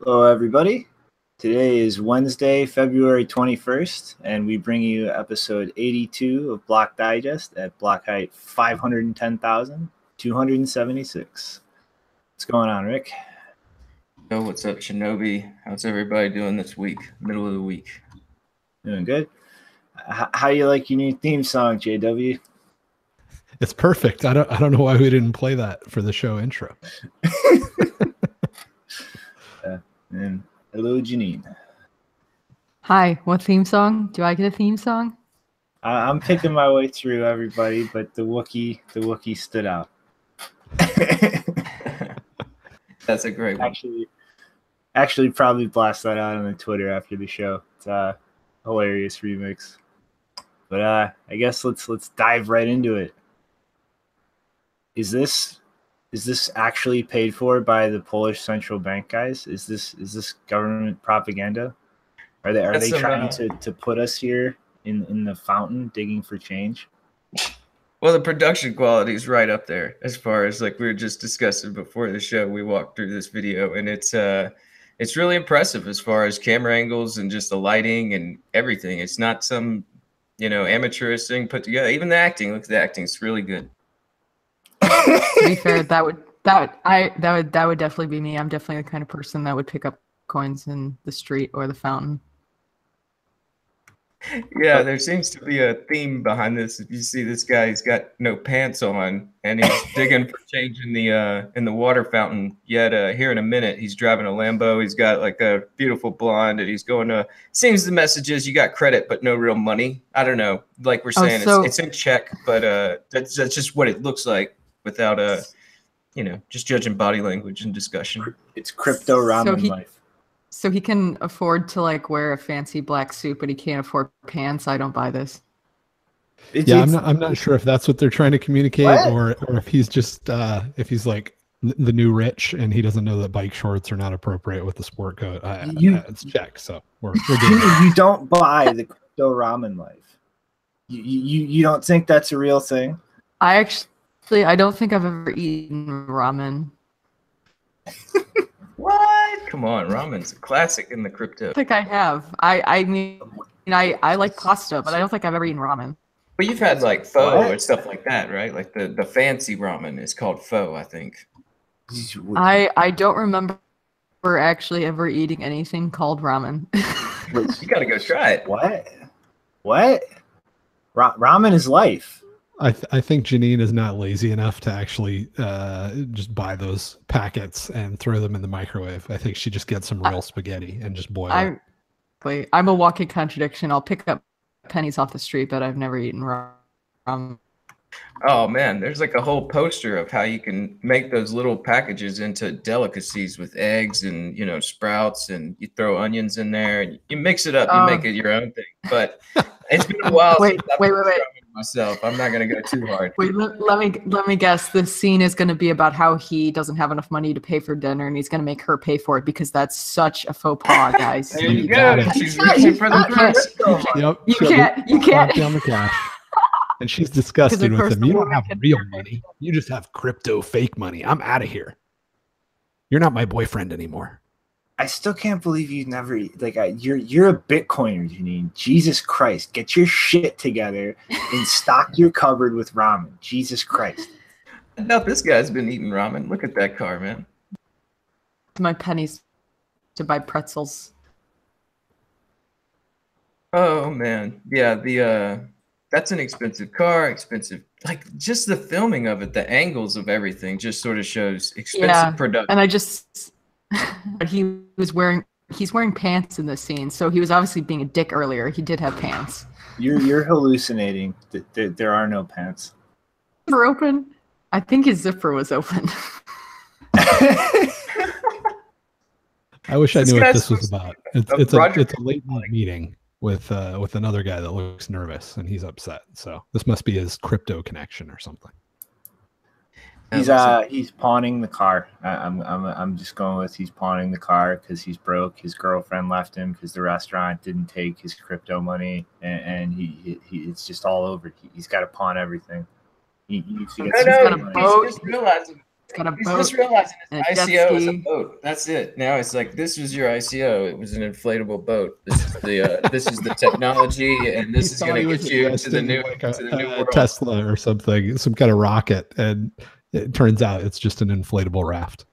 Hello, everybody. Today is Wednesday, February 21st, and we bring you episode 82 of Block Digest at block height 510,276. What's going on, Rick? Yo, what's up, Shinobi? How's everybody doing this week? Middle of the week. Doing good. How you like your new theme song, JW? It's perfect. I don't know why we didn't play that for the show intro. And hello, Janine. Hi, what theme song? Do I get a theme song? I'm picking my way through everybody, but the Wookiee stood out. That's a great one. Actually, probably blast that out on the Twitter after the show. It's a hilarious remix. But I guess let's dive right into it. Is this actually paid for by the Polish central bank guys? Is this government propaganda? Are they trying to put us here in the fountain digging for change? Well, the production quality is right up there as far as like we were just discussing before the show. We walked through this video and it's really impressive as far as camera angles and just the lighting and everything. It's not some, amateurish thing put together. Even the acting, look at the acting, it's really good. To be fair, that would definitely be me. I'm definitely the kind of person that would pick up coins in the street or the fountain. Yeah, there seems to be a theme behind this. If you see this guy, he's got no pants on, and he's digging for change in the water fountain. Yet here in a minute, he's driving a Lambo. He's got like a beautiful blonde, and he's going to. Seems the message is you got credit, but no real money. I don't know. Like we're saying, it's in check, but that's just what it looks like without just judging body language and discussion. It's crypto ramen life. So he can afford to like wear a fancy black suit, but he can't afford pants. I don't buy this. I'm not sure if that's what they're trying to communicate, or if he's just if he's like the new rich and he doesn't know that bike shorts are not appropriate with the sport coat. It's check. So we're you don't buy the crypto ramen life. You don't think that's a real thing? I don't think I've ever eaten ramen. What? Come on, ramen's a classic in the crypto. I think I have. I mean, I like pasta, but I don't think I've ever eaten ramen. But you've had like pho and stuff like that, right? Like the fancy ramen is called pho, I think. I don't remember actually ever eating anything called ramen. You gotta go try it. What? Ramen is life. I think Janine is not lazy enough to actually just buy those packets and throw them in the microwave. I think she just gets some real spaghetti and just boil it. I'm a walking contradiction. I'll pick up pennies off the street, but I've never eaten ramen. Oh man, there's like a whole poster of how you can make those little packages into delicacies with eggs and sprouts, and you throw onions in there and you mix it up. You make it your own thing. But it's been a while. Wait. Myself, I'm not gonna go too hard. Wait, let me guess. The scene is going to be about how he doesn't have enough money to pay for dinner, and he's going to make her pay for it because that's such a faux pas, guys. There you go. She's reaching for the purse. Yep. You can't. Down the cash. And she's disgusted with him. You don't have real money. You just have crypto fake money. I'm out of here. You're not my boyfriend anymore. I still can't believe you never you're a Bitcoiner, Janine. Jesus Christ, get your shit together and stock your cupboard with ramen. Jesus Christ. I doubt this guy's been eating ramen. Look at that car, man. My pennies to buy pretzels. Oh man, yeah. That's an expensive car. Expensive, like just the filming of it, the angles of everything, just sort of shows expensive production. And he's wearing pants in this scene, so he was obviously being a dick earlier. He did have pants. You're hallucinating. There are no pants. Zipper open? I think his zipper was open. I wish I knew what this was about. It's a late night meeting with another guy that looks nervous and he's upset. So this must be his crypto connection or something. He's pawning the car. I'm just going with he's pawning the car because he's broke. His girlfriend left him because the restaurant didn't take his crypto money, and he it's just all over. He's got to pawn everything. He needs to get He's just realizing got a He's boat. just realizing and his a jet ICO is a ski. boat. That's it. Now it's like, this was your ICO. It was an inflatable boat. This is the technology, and this is going to get you to the new world. Tesla or something, some kind of rocket, and it turns out it's just an inflatable raft.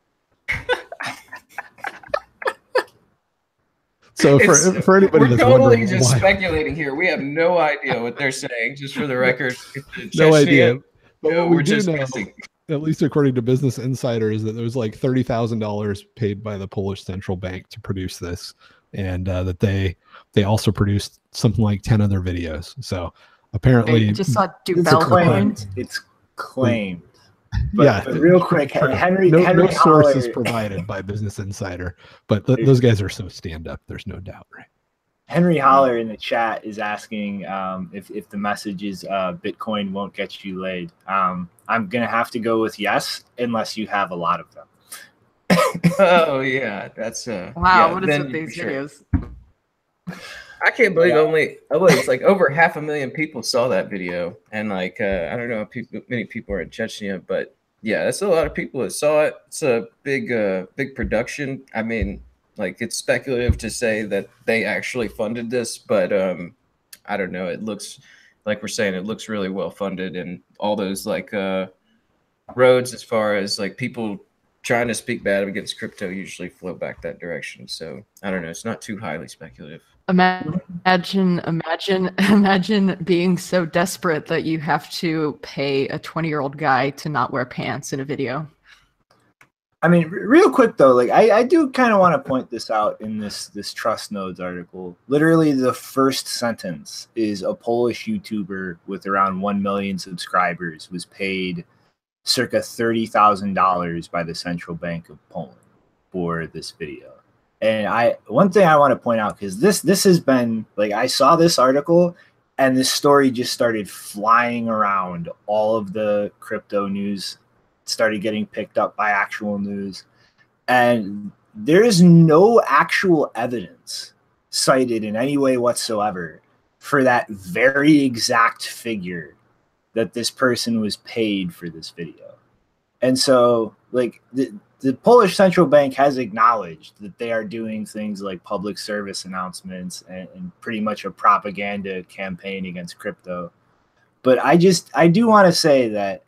So for anybody we're that's totally wondering just why, speculating here. We have no idea what they're saying. Just for the record, no idea. But what we do know, guessing. at least according to Business Insider, is that there was like $30,000 paid by the Polish central bank to produce this, and that they also produced something like 10 other videos. So apparently, I just saw Dubel coin. It's claimed. But real quick, Henry no source is Holler, provided by Business Insider, but those guys are so stand up. There's no doubt, right? Henry Holler in the chat is asking if the message is Bitcoin won't get you laid. I'm gonna have to go with yes, unless you have a lot of them. Oh yeah, that's wow. Yeah, what is with these videos? I can't believe it's like over 500,000 people saw that video, and like I don't know if many people are in Chechnya, but yeah, that's a lot of people that saw it. It's a big production. I mean, like, it's speculative to say that they actually funded this, but I don't know. It looks like we're saying it looks really well funded, and all those like roads as far as like people trying to speak bad against crypto usually flow back that direction. So I don't know. It's not too highly speculative. Imagine being so desperate that you have to pay a 20-year-old guy to not wear pants in a video. I mean, real quick though, like I do kind of want to point this out in this Trust Nodes article. Literally, the first sentence is a Polish YouTuber with around 1 million subscribers was paid circa $30,000 by the Central Bank of Poland for this video. And one thing I want to point out, because this has been like, I saw this article and this story just started flying around. All of the crypto news started getting picked up by actual news, and there is no actual evidence cited in any way whatsoever for that very exact figure that this person was paid for this video. And so, like, the Polish central bank has acknowledged that they are doing things like public service announcements and pretty much a propaganda campaign against crypto. But I do want to say that,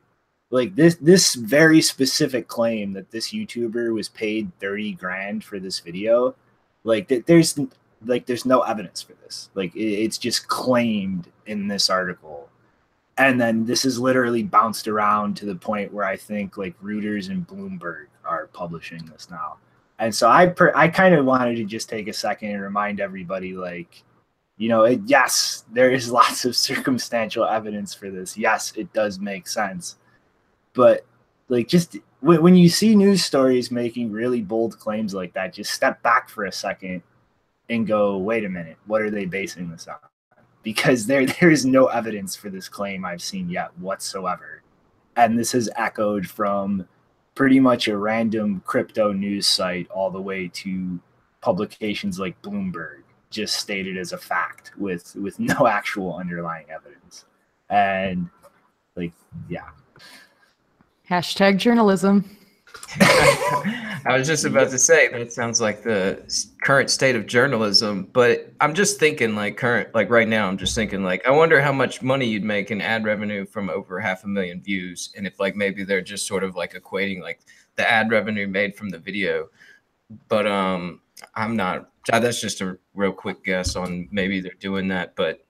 like, this very specific claim that this YouTuber was paid 30 grand for this video, like, there's no evidence for this. Like, it's just claimed in this article. And then this is literally bounced around to the point where I think like Reuters and Bloomberg are publishing this now. And so I kind of wanted to just take a second and remind everybody, like, you know, yes, there is lots of circumstantial evidence for this. Yes, it does make sense. But like, just when you see news stories making really bold claims like that, just step back for a second and go, wait a minute, what are they basing this on? Because there is no evidence for this claim I've seen yet whatsoever. And this has echoed from pretty much a random crypto news site all the way to publications like Bloomberg, just stated as a fact with no actual underlying evidence. And like, yeah. Hashtag journalism. I was just about to say, that sounds like the current state of journalism, but I'm just thinking like right now, I'm just thinking like, I wonder how much money you'd make in ad revenue from over 500,000 views. And if like, maybe they're just sort of like equating like the ad revenue made from the video, but I'm not, that's just a real quick guess on maybe they're doing that. But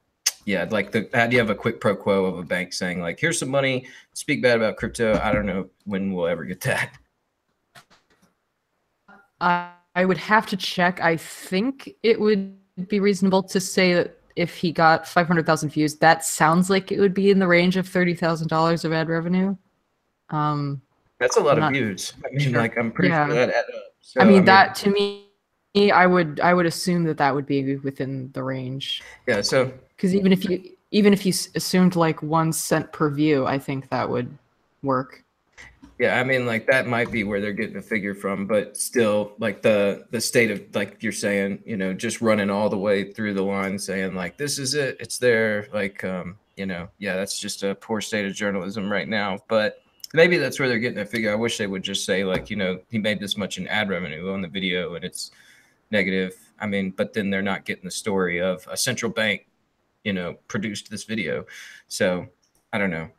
yeah, like the idea of a quid pro quo of a bank saying like, here's some money, speak bad about crypto. I don't know when we'll ever get that. I would have to check. I think it would be reasonable to say that if he got 500,000 views, that sounds like it would be in the range of $30,000 of ad revenue. That's a lot of views. I mean, like, I'm pretty sure that added up. So, I mean, that to me, I would assume that would be within the range. Yeah. So because even if you assumed like 1 cent per view, I think that would work. Yeah, I mean, like, that might be where they're getting the figure from, but still, like, the state of, like you're saying, you know, just running all the way through the line saying, like, this is it, it's there, like, you know, yeah, that's just a poor state of journalism right now. But maybe that's where they're getting their figure. I wish they would just say, like, you know, he made this much in ad revenue on the video and it's negative. I mean, but then they're not getting the story of a central bank, you know, produced this video. So I don't know.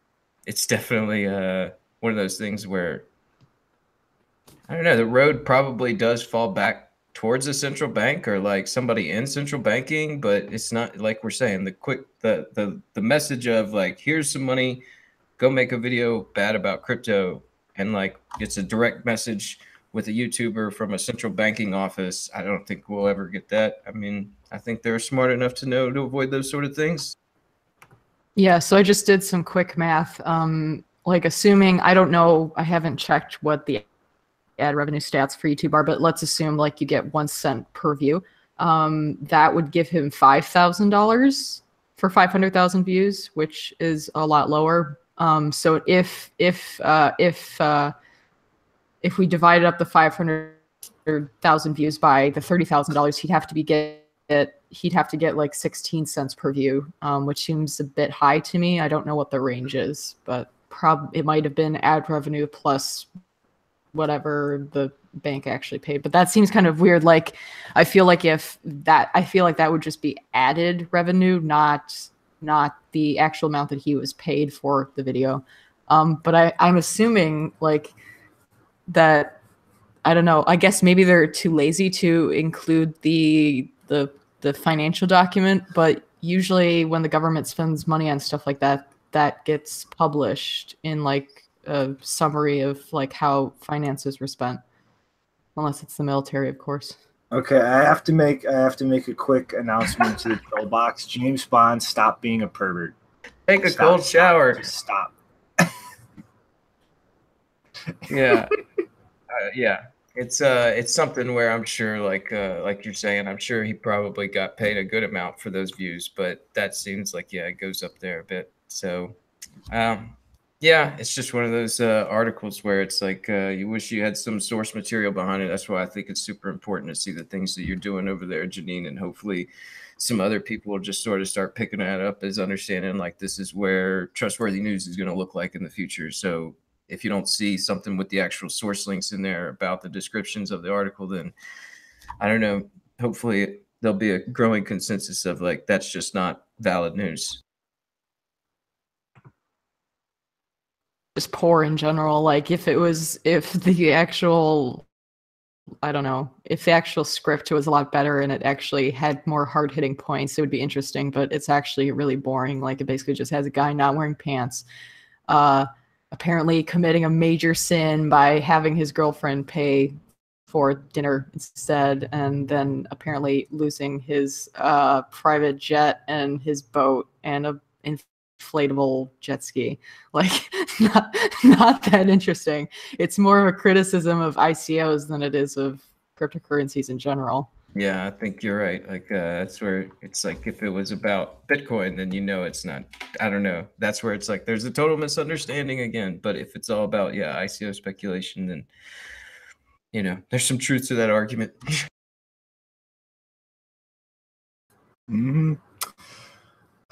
It's definitely one of those things where, I don't know, the road probably does fall back towards a central bank or like somebody in central banking, but it's not like we're saying the message of like, here's some money, go make a video bad about crypto, and like it's a direct message with a YouTuber from a central banking office. I don't think we'll ever get that. I mean, I think they're smart enough to know to avoid those sort of things. Yeah, so I just did some quick math. Like assuming, I don't know, I haven't checked what the ad revenue stats for YouTube are, but let's assume like you get 1 cent per view. That would give him $5,000 for 500,000 views, which is a lot lower. So if we divided up the 500,000 views by the $30,000, he'd have to get like 16 cents per view, which seems a bit high to me. I don't know what the range is, but it might have been ad revenue plus whatever the bank actually paid. But that seems kind of weird. Like, I feel like that would just be added revenue, not the actual amount that he was paid for the video. But I'm assuming like that, I don't know, I guess maybe they're too lazy to include the financial document, but usually when the government spends money on stuff like that, that gets published in like a summary of like how finances were spent, unless it's the military, of course. Okay, I have to make a quick announcement to the troll box. James Bond, stop being a pervert. Take a cold shower. Just stop. Yeah. Yeah. It's something where I'm sure, like you're saying, I'm sure he probably got paid a good amount for those views, but that seems like, yeah, it goes up there a bit. So, yeah, it's just one of those articles where it's like you wish you had some source material behind it. That's why I think it's super important to see the things that you're doing over there, Janine, and hopefully some other people will just sort of start picking that up as understanding like this is where trustworthy news is going to look like in the future. So if you don't see something with the actual source links in there about the descriptions of the article, then I don't know, hopefully there'll be a growing consensus of like, that's just not valid news. Just poor in general. Like if the actual, I don't know, if the actual script was a lot better and it actually had more hard-hitting points, it would be interesting, but it's actually really boring. Like it basically just has a guy not wearing pants, apparently committing a major sin by having his girlfriend pay for dinner instead, and then apparently losing his private jet and his boat and a inflatable jet ski. Like not that interesting. It's more of a criticism of ICOs than it is of cryptocurrencies in general. Yeah, I think you're right. Like that's where it's like if it was about Bitcoin, then you know it's not. I don't know. That's where it's like there's a total misunderstanding again. But if it's all about ICO speculation, then you know there's some truth to that argument. Mm-hmm.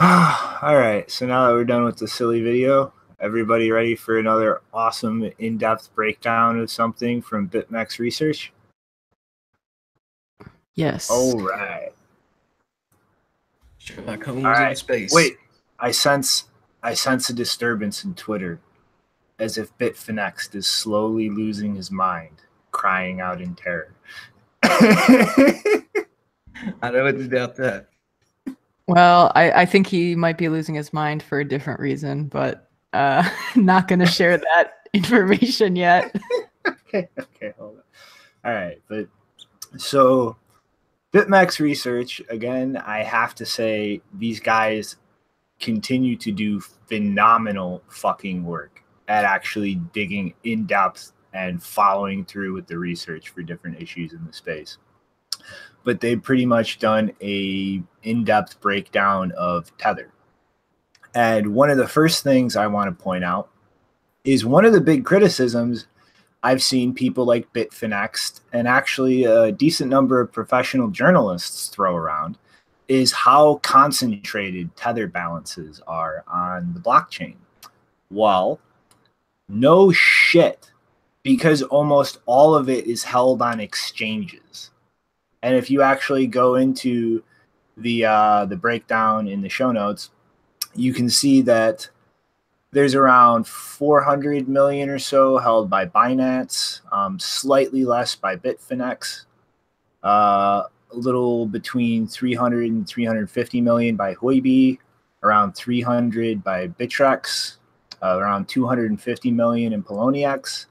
All right, so now that we're done with the silly video, everybody ready for another awesome in-depth breakdown of something from Bitmex research? Yes. All right. Sherlock Holmes in space. Wait, I sense a disturbance in Twitter, as if Bitfinex is slowly losing his mind, crying out in terror. I don't want to doubt that. Well, I think he might be losing his mind for a different reason, but not going to share that information yet. Okay, hold on. All right, but so Bitmex research, again, I have to say these guys continue to do phenomenal fucking work at actually digging in depth and following through with the research for different issues in the space. But they've pretty much done a in-depth breakdown of Tether. And one of the first things I want to point out is one of the big criticisms I've seen people like Bitfinex and actually a decent number of professional journalists throw around is how concentrated Tether balances are on the blockchain. Well, No shit, because almost all of it is held on exchanges. And if you actually go into the breakdown in the show notes, you can see that there's around 400 million or so held by Binance, slightly less by Bitfinex, a little between 300 and 350 million by Huobi, around 300 by Bitrex, around 250 million in Poloniex,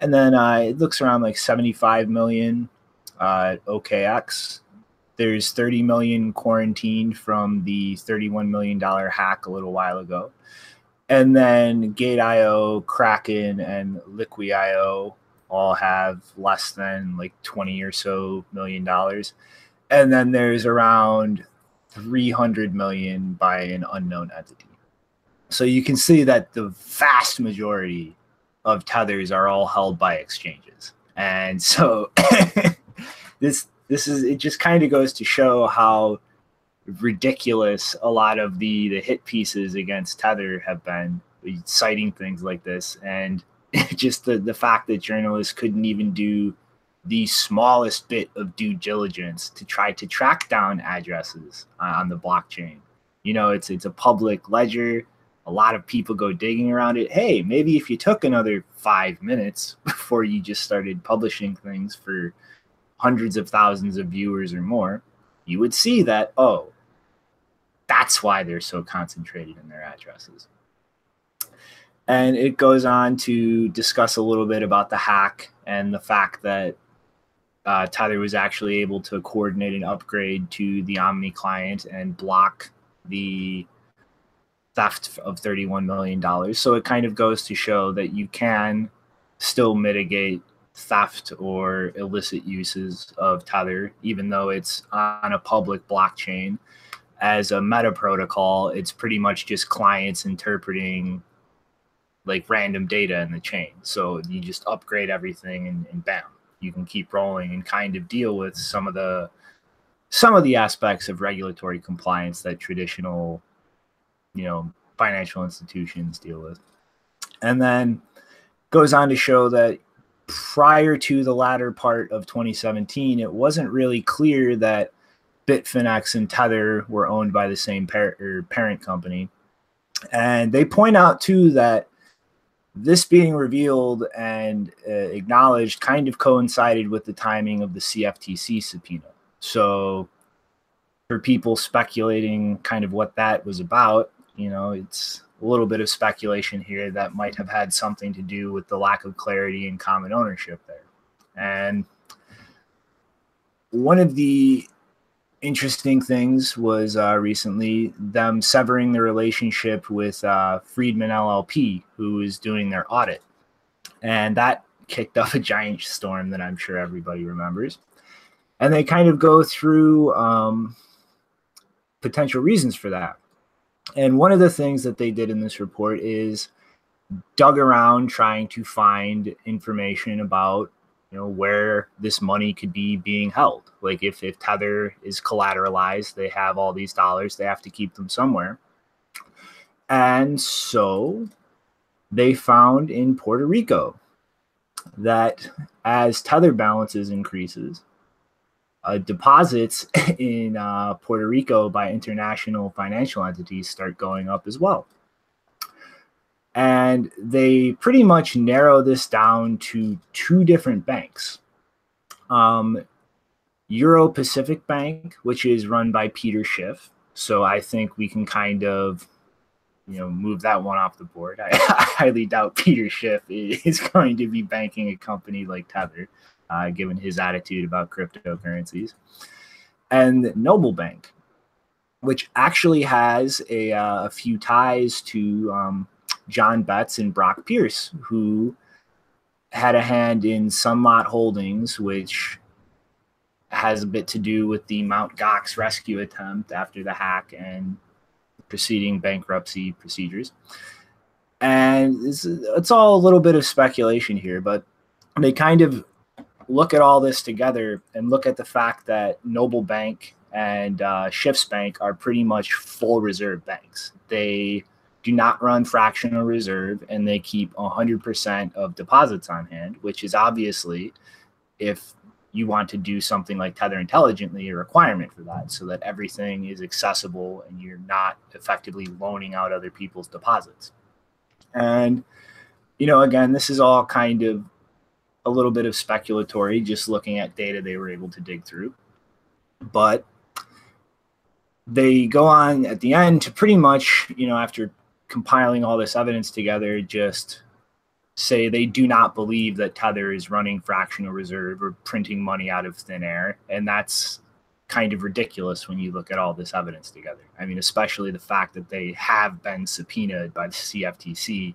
and then it looks around like 75 million at OKX. There's 30 million quarantined from the $31 million hack a little while ago. And then Gate.io, Kraken, and Liqui.io all have less than like 20 or so million dollars. And then there's around 300 million by an unknown entity. So you can see that the vast majority of tethers are all held by exchanges. And so this is, it just kind of goes to show how ridiculous a lot of the hit pieces against Tether have been, citing things like this. And just the fact that journalists couldn't even do the smallest bit of due diligence to try to track down addresses on the blockchain. You know, it's a public ledger. A lot of people go digging around it. Hey, maybe if you took another 5 minutes before you just started publishing things for hundreds of thousands of viewers or more, you would see that, oh, that's why they're so concentrated in their addresses. And it goes on to discuss a little bit about the hack and the fact that Tether was actually able to coordinate an upgrade to the Omni client and block the theft of $31 million. So it kind of goes to show that you can still mitigate theft or illicit uses of Tether, even though it's on a public blockchain. As a meta protocol, it's pretty much just clients interpreting like random data in the chain. So you just upgrade everything and bam, you can keep rolling and kind of deal with some of the aspects of regulatory compliance that traditional, you know, financial institutions deal with. And then goes on to show that prior to the latter part of 2017, it wasn't really clear that Bitfinex and Tether were owned by the same parent company. And they point out too that this being revealed and acknowledged kind of coincided with the timing of the CFTC subpoena. So for people speculating kind of what that was about, you know, it's a little bit of speculation here that might have had something to do with the lack of clarity and common ownership there. And one of the interesting things was recently them severing the relationship with Friedman LLP, who is doing their audit. And that kicked up a giant storm that I'm sure everybody remembers. And they kind of go through potential reasons for that. And one of the things that they did in this report is dug around trying to find information about, you know, where this money could be being held. Like if Tether is collateralized, they have all these dollars, they have to keep them somewhere. And so they found in Puerto Rico that as Tether balances increases, deposits in Puerto Rico by international financial entities start going up as well. And they pretty much narrow this down to two different banks. Euro Pacific Bank, which is run by Peter Schiff. So I think we can kind of, you know, move that one off the board. I highly doubt Peter Schiff is going to be banking a company like Tether, given his attitude about cryptocurrencies. And Noble Bank, which actually has a few ties to John Betts and Brock Pierce, who had a hand in Sunlot Holdings, which has a bit to do with the Mt. Gox rescue attempt after the hack and preceding bankruptcy procedures. And it's all a little bit of speculation here, but they kind of look at all this together and look at the fact that Noble Bank and Schiff's Bank are pretty much full reserve banks. They do not run fractional reserve, and they keep 100% of deposits on hand, which is obviously, if you want to do something like Tether intelligently, a requirement for that, so that everything is accessible and you're not effectively loaning out other people's deposits. And, you know, again, this is all kind of a little bit of speculatory, just looking at data they were able to dig through. But they go on at the end to pretty much, you know, after compiling all this evidence together, just say they do not believe that Tether is running fractional reserve or printing money out of thin air. And that's kind of ridiculous when you look at all this evidence together. I mean, especially the fact that they have been subpoenaed by the CFTC.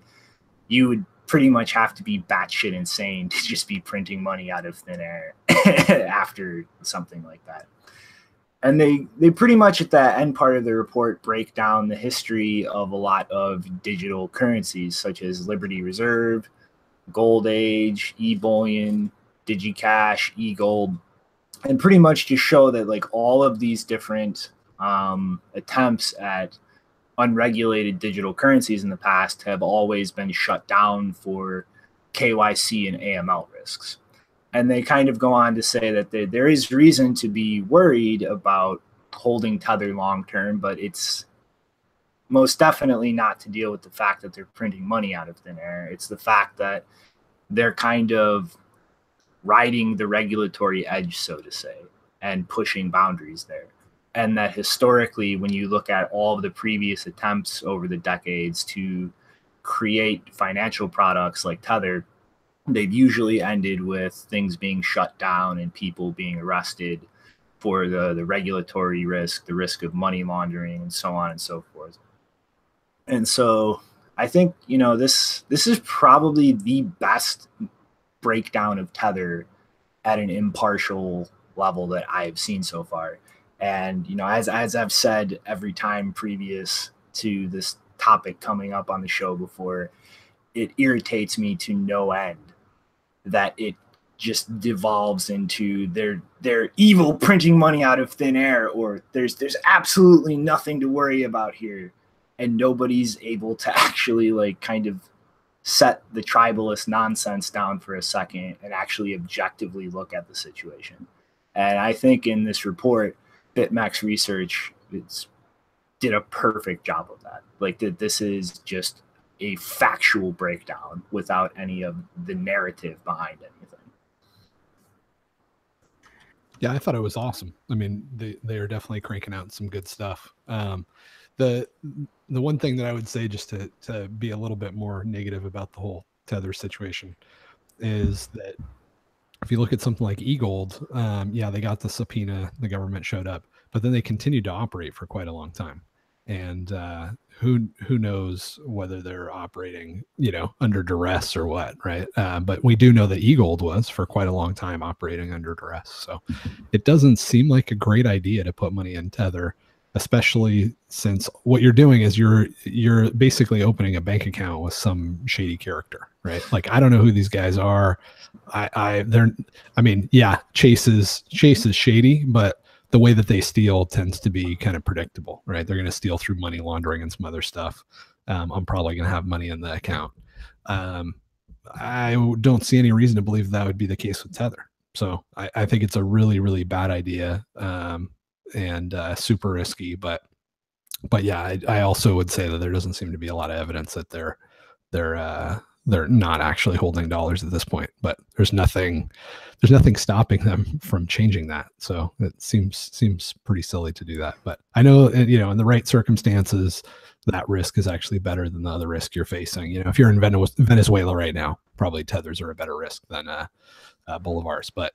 You would pretty much have to be batshit insane to just be printing money out of thin air after something like that. And they pretty much at the end part of the report break down the history of a lot of digital currencies, such as Liberty Reserve, Gold Age, eBullion, DigiCash, eGold, and pretty much just show that like all of these different attempts at unregulated digital currencies in the past have always been shut down for KYC and AML risks. And they kind of go on to say that there is reason to be worried about holding Tether long term, but it's most definitely not to deal with the fact that they're printing money out of thin air. It's the fact that they're kind of riding the regulatory edge, so to say, and pushing boundaries there. And that historically, when you look at all of the previous attempts over the decades to create financial products like Tether, they've usually ended with things being shut down and people being arrested for the regulatory risk, the risk of money laundering, and so on and so forth. And so I think, you know, this is probably the best breakdown of Tether at an impartial level that I've seen so far. And, you know, as I've said every time previous to this topic coming up on the show before, it irritates me to no end that it just devolves into they're evil printing money out of thin air, or there's absolutely nothing to worry about here, and nobody's able to actually like kind of set the tribalist nonsense down for a second and actually objectively look at the situation. And I think in this report, Bitmex Research did a perfect job of that. Like this is just a factual breakdown without any of the narrative behind anything. Yeah, I thought it was awesome. I mean, they are definitely cranking out some good stuff. The one thing that I would say, just to be a little bit more negative about the whole Tether situation, is that if you look at something like eGold, yeah, they got the subpoena, the government showed up, but then they continued to operate for quite a long time. And who knows whether they're operating, you know, under duress or what, right? But we do know that eGold was for quite a long time operating under duress. So it doesn't seem like a great idea to put money in Tether, especially since what you're doing is you're basically opening a bank account with some shady character, right? Like, I don't know who these guys are. I mean, yeah, Chase is shady, but the way that they steal tends to be kind of predictable, right? They're going to steal through money laundering and some other stuff. I'm probably going to have money in the account. I don't see any reason to believe that would be the case with Tether. So I think it's a really, really bad idea, and super risky. But yeah, I also would say that there doesn't seem to be a lot of evidence that they're not actually holding dollars at this point. But there's nothing stopping them from changing that. So it seems pretty silly to do that. But I know, you know, in the right circumstances, that risk is actually better than the other risk you're facing. You know, if you're in Venezuela right now, probably Tethers are a better risk than Bolivars. But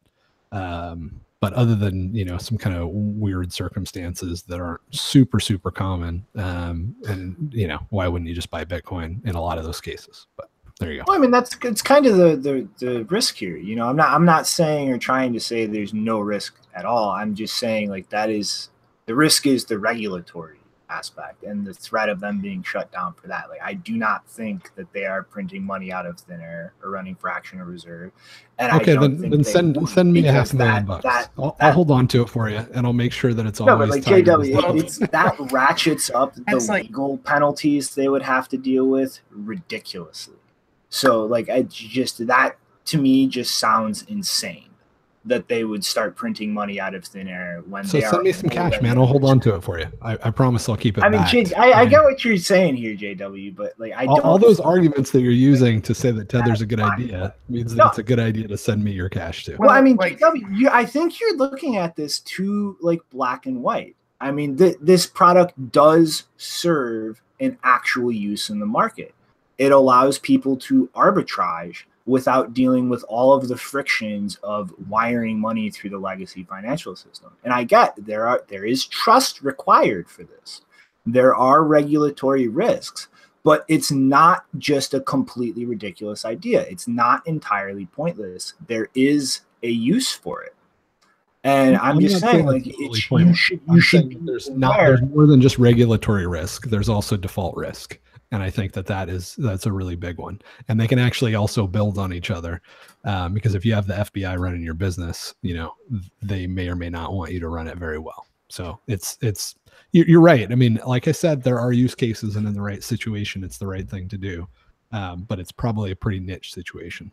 other than, you know, some kind of weird circumstances that aren't super common, and you know, why wouldn't you just buy Bitcoin in a lot of those cases? But there you go. Well, I mean, it's kind of the risk here. You know, I'm not saying or trying to say there's no risk at all. I'm just saying, like, that is the risk is the regulatory aspect and the threat of them being shut down for that. Like, I do not think that they are printing money out of thin air or running fractional reserve. And okay, I don't think send me $500,000. I'll hold on to it for you, and I'll make sure that it's always. No, but like JW, it's that ratchets up the legal penalties they would have to deal with ridiculously. So like, that to me just sounds insane that they would start printing money out of thin air when they are. So send me some cash, man. I'll hold on to it for you. I promise I'll keep it. I mean, I get what you're saying here, JW, but like, all those arguments that you're using to say that Tether's a good idea means that it's a good idea to send me your cash too. Well, I mean, JW, I think you're looking at this too like black and white. I mean, this product does serve an actual use in the market. It allows people to arbitrage without dealing with all of the frictions of wiring money through the legacy financial system. And I get there is trust required for this. There are regulatory risks, but it's not just a completely ridiculous idea. It's not entirely pointless. There is a use for it. And I'm just saying, like, you should there's more than just regulatory risk. There's also default risk. And I think that's a really big one. And they can actually also build on each other, because if you have the FBI running your business, they may or may not want you to run it very well. So you're right. I mean, like I said, there are use cases, and in the right situation, it's the right thing to do. But it's probably a pretty niche situation.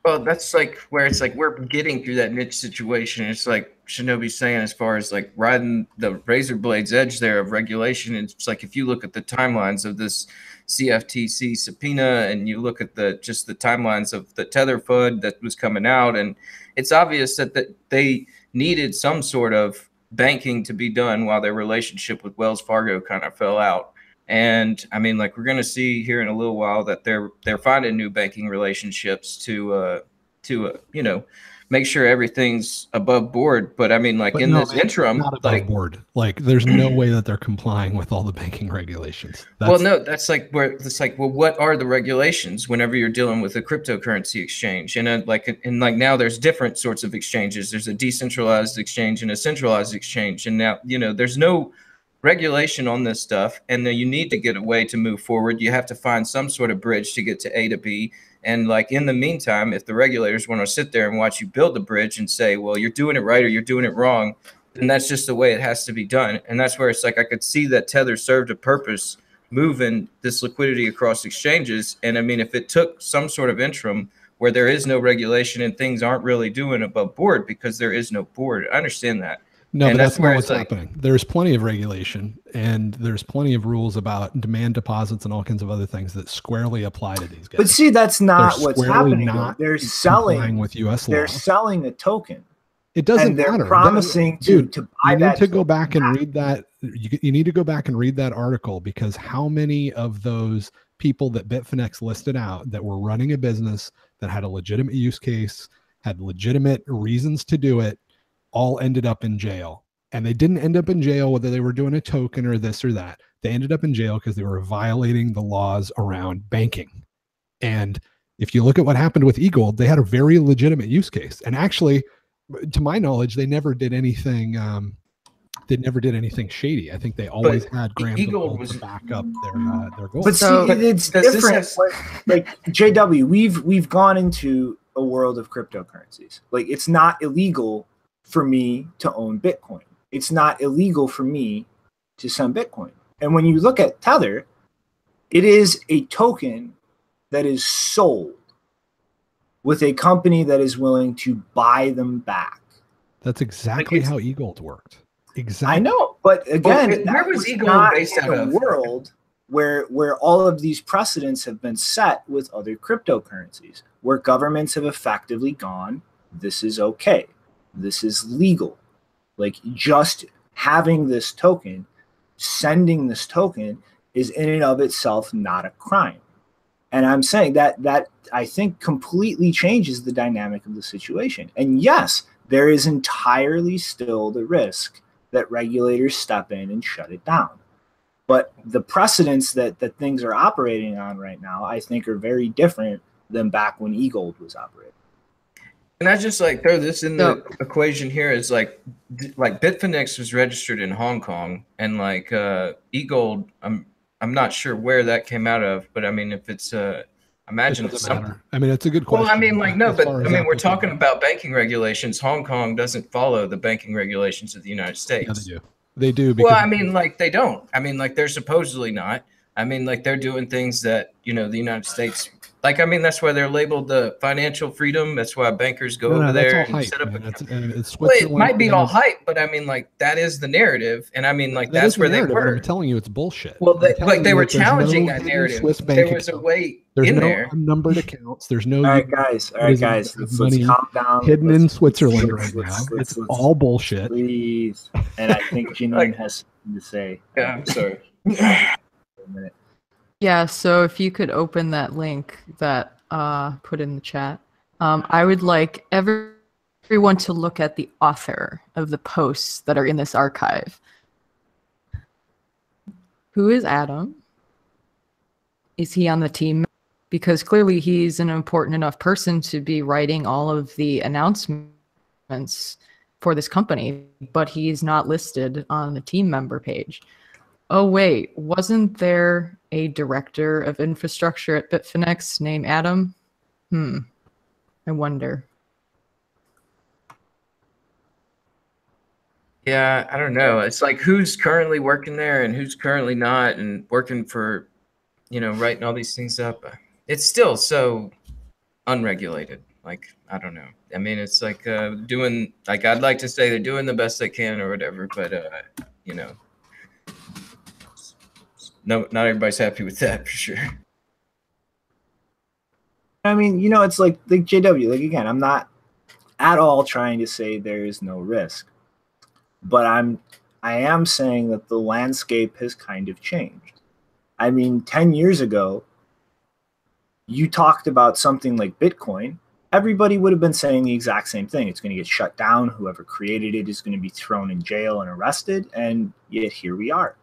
Well, that's like where it's like we're getting through that niche situation. It's like Shinobi's saying, as far as like riding the razor blade's edge there of regulation. It's like if you look at the timelines of this CFTC subpoena, and you look at the timelines of the Tether FUD that was coming out, and it's obvious that they needed some sort of banking to be done while their relationship with Wells Fargo kind of fell out. And I mean, like, we're going to see here in a little while that they're finding new banking relationships to make sure everything's above board. But I mean, like, this interim, not above board. Like, there's no way that they're complying with all the banking regulations. That's like where it's like, well, what are the regulations whenever you're dealing with a cryptocurrency exchange? And now there's different sorts of exchanges. There's a decentralized exchange and a centralized exchange. And now, there's no regulation on this stuff, and then you need to get a way to move forward. You have to find some sort of bridge to get to A to B. And like, in the meantime, if the regulators want to sit there and watch you build the bridge and say, well, you're doing it right or you're doing it wrong, then that's just the way it has to be done. And that's where it's like, I could see that Tether served a purpose moving this liquidity across exchanges. And I mean, if it took some sort of interim where there is no regulation and things aren't really doing above board because there is no board, I understand that. No, but that's not what's happening. There's plenty of regulation, and there's plenty of rules about demand deposits and all kinds of other things that squarely apply to these guys. But see, that's not what's happening. They're selling with U.S. law. They're selling a token. It doesn't matter. They're promising to buy that. You need to go back and read that. You need to go back and read that article, because how many of those people that Bitfinex listed out that were running a business that had a legitimate use case, had legitimate reasons to do it, all ended up in jail. And they didn't end up in jail whether they were doing a token or this or that. They ended up in jail because they were violating the laws around banking. And if you look at what happened with eGold, they had a very legitimate use case. And actually, to my knowledge, they never did anything. They never did anything shady. I think they always had grams of gold to back up their gold. But it's different. Like JW, we've gone into a world of cryptocurrencies. Like, it's not illegal for me to own Bitcoin. It's not illegal for me to send Bitcoin. And when you look at Tether, it is a token that is sold with a company that is willing to buy them back. That's exactly how eGold worked. Exactly. I know, but again, where was eGold based out of? A world where all of these precedents have been set with other cryptocurrencies, where governments have effectively gone, this is okay. This is legal. Like, just having this token, sending this token is in and of itself not a crime. And I'm saying that I think completely changes the dynamic of the situation. And yes, there is entirely still the risk that regulators step in and shut it down. But the precedents that things are operating on right now, I think, are very different than back when eGold was operating. And I just like throw this in the equation here is like Bitfinex was registered in Hong Kong, and like eGold, I'm not sure where that came out of, but I mean if it's imagine it doesn't matter. I mean, it's a good question. Well, I mean, like no, but I mean we're talking about banking regulations. Hong Kong doesn't follow the banking regulations of the United States. Yeah, they do. They do. Because well, I mean, like they don't. I mean, like they're supposedly not. I mean, like they're doing things that, you know, the United States, like, I mean, that's why they're labeled the financial freedom. That's why bankers go over there and set up. Well, it might be all hype, but I mean, like that is the narrative. And I mean, like that's where they were. I'm telling you, it's bullshit. Well, they were challenging that narrative. There was a way in there. There's no numbered accounts. There's no. All right, guys. Let's calm down. Hidden in Switzerland right now. It's all bullshit. Please. And I think Janine has something to say. Yeah, I'm sorry. Yeah, so if you could open that link that put in the chat, I would like everyone to look at the author of the posts that are in this archive. Who is Adam? Is he on the team? Because clearly he's an important enough person to be writing all of the announcements for this company, but he's not listed on the team member page. Oh, wait, wasn't there a director of infrastructure at Bitfinex named Adam? I wonder. Yeah, I don't know. It's like who's currently working there and who's currently not, and working for, you know, writing all these things up. It's still so unregulated. Like, I don't know. I mean, it's like doing, like, I'd like to say they're doing the best they can or whatever, but, you know. No, not everybody's happy with that for sure. I mean, you know, it's like JW, like again, I'm not at all trying to say there is no risk, but I am saying that the landscape has kind of changed. I mean, 10 years ago, you talked about something like Bitcoin, everybody would have been saying the exact same thing. It's going to get shut down. Whoever created it is going to be thrown in jail and arrested. And yet here we are.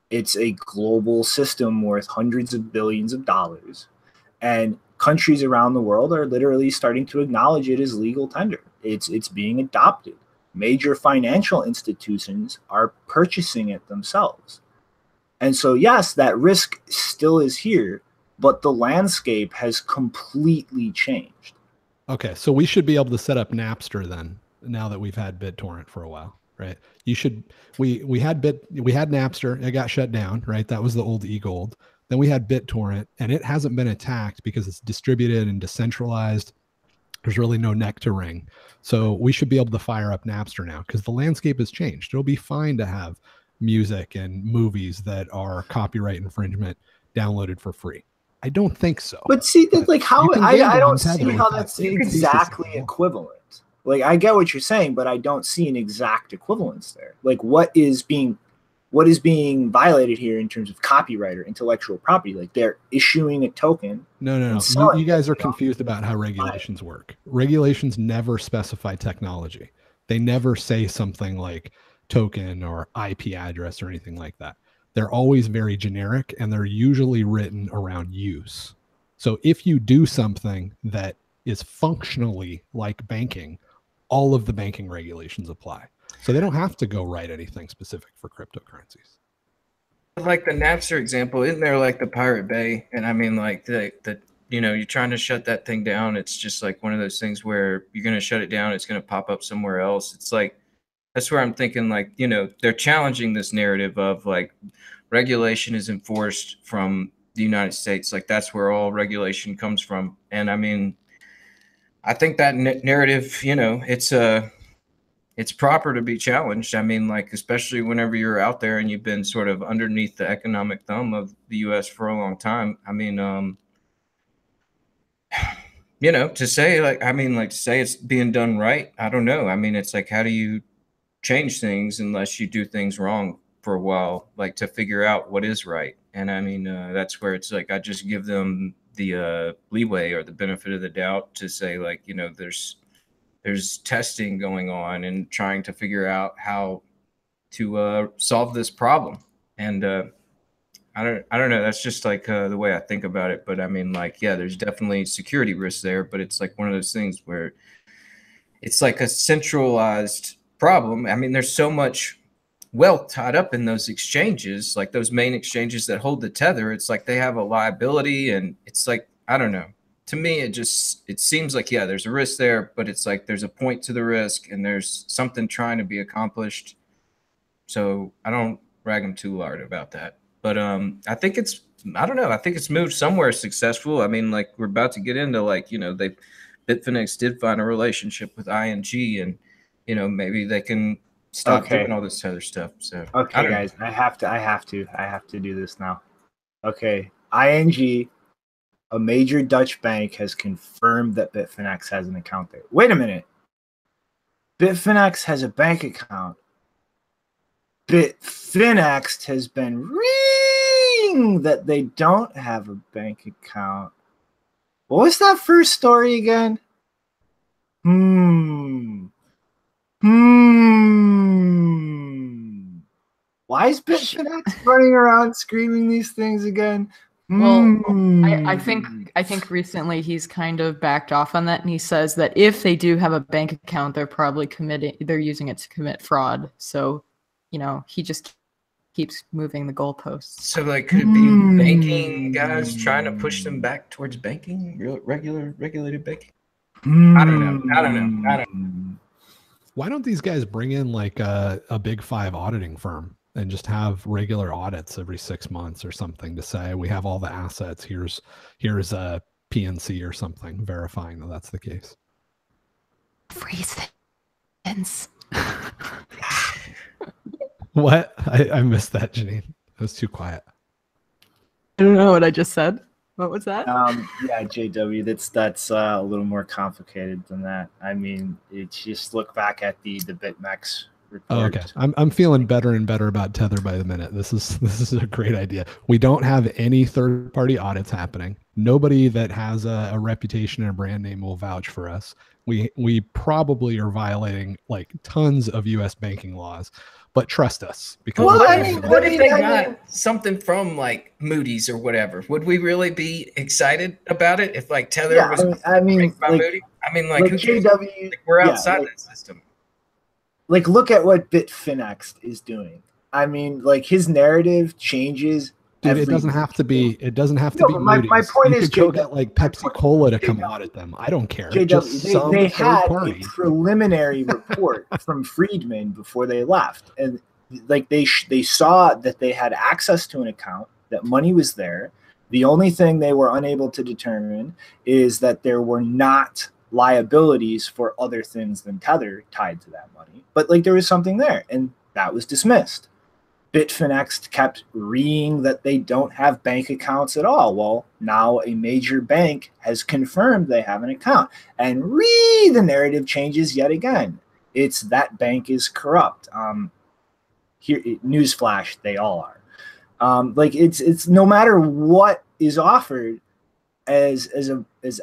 It's a global system worth hundreds of billions of dollars. And countries around the world are literally starting to acknowledge it as legal tender. It's being adopted. Major financial institutions are purchasing it themselves. And so, yes, that risk still is here, but the landscape has completely changed. Okay, so we should be able to set up Napster then, now that we've had BitTorrent for a while. Right. You should, we had Napster, it got shut down, right? That was the old eGold. Then we had BitTorrent, and it hasn't been attacked because it's distributed and decentralized. There's really no neck to wring. So we should be able to fire up Napster now because the landscape has changed. It'll be fine to have music and movies that are copyright infringement downloaded for free. I don't think so. But see, that like how I don't see how that's exactly equivalent. Like, I get what you're saying, but I don't see an exact equivalence there. Like, what is being violated here in terms of copyright or intellectual property? Like, they're issuing a token. No. You guys are confused about how regulations work. Regulations never specify technology. They never say something like token or IP address or anything like that. They're always very generic, and they're usually written around use. So if you do something that is functionally like banking, all of the banking regulations apply. So they don't have to go write anything specific for cryptocurrencies. Like the Napster example, isn't there like the Pirate Bay? And I mean, like the you know, you're trying to shut that thing down. It's just like one of those things where you're going to shut it down. It's going to pop up somewhere else. It's like, that's where I'm thinking, like, you know, they're challenging this narrative of like regulation is enforced from the United States. Like that's where all regulation comes from. And I mean, I think that narrative, you know, it's proper to be challenged. I mean, like, especially whenever you're out there and you've been sort of underneath the economic thumb of the U.S. for a long time. I mean, you know, to say like, I mean, like to say it's being done right. I don't know. I mean, it's like, how do you change things unless you do things wrong for a while, like to figure out what is right? And I mean, that's where it's like, I just give them the leeway or the benefit of the doubt to say, like, you know, there's testing going on and trying to figure out how to solve this problem. And I don't know. That's just like the way I think about it. But I mean, like, yeah, there's definitely security risks there, but it's like one of those things where it's like a centralized problem. I mean, there's so much wealth tied up in those exchanges, like those main exchanges that hold the Tether. It's like they have a liability, and it's like, I don't know. To me, it seems like, yeah, there's a risk there, but it's like there's a point to the risk and there's something trying to be accomplished. So I don't rag them too hard about that. But I think it's, I don't know, I think it's moved somewhere successful. I mean, like we're about to get into, like, you know, Bitfinex did find a relationship with ING, and, you know, maybe they can stop doing all this other stuff. So okay, guys, I have to do this now. Okay, ING, a major Dutch bank, has confirmed that Bitfinex has an account there. Wait a minute. Bitfinex has a bank account. Bitfinex has been reading that they don't have a bank account. What was that first story again? Why is Bitfinex running around screaming these things again? Well, I think recently he's kind of backed off on that, and he says that if they do have a bank account, they're using it to commit fraud. So, you know, he just keeps moving the goalposts. So, like, could it be banking guys trying to push them back towards banking, regulated banking? I don't know. Why don't these guys bring in like a big 5 auditing firm and just have regular audits every 6 months or something to say, we have all the assets, here's a PNC or something verifying that that's the case. Freeze things. What? I missed that, Janine. It was too quiet. I don't know what I just said. What was that? Yeah, JW, that's a little more complicated than that. I mean, it's just look back at the Bitmex report. Oh, okay. I'm feeling better and better about Tether by the minute. This is a great idea. We don't have any third-party audits happening. Nobody that has a reputation and a brand name will vouch for us. We probably are violating like tons of U.S. banking laws, but trust us, because what if they got something from like Moody's or whatever? Would we really be excited about it if like Tether was ranked by Moody's? I mean, like JW, like we're outside that system. Like, look at what Bitfinex is doing. I mean, like his narrative changes. Dude, it doesn't have to be. It doesn't have to be. My point is, go get like Pepsi Cola to come audit them. I don't care. They had a preliminary report from Friedman before they left, and like they saw that they had access to an account, that money was there. The only thing they were unable to determine is that there were not liabilities for other things than Tether tied to that money, but like there was something there, and that was dismissed. Bitfinex kept reading that they don't have bank accounts at all. Well, now a major bank has confirmed they have an account, and the narrative changes yet again. It's that bank is corrupt. Here, newsflash, they all are. Like it's no matter what is offered as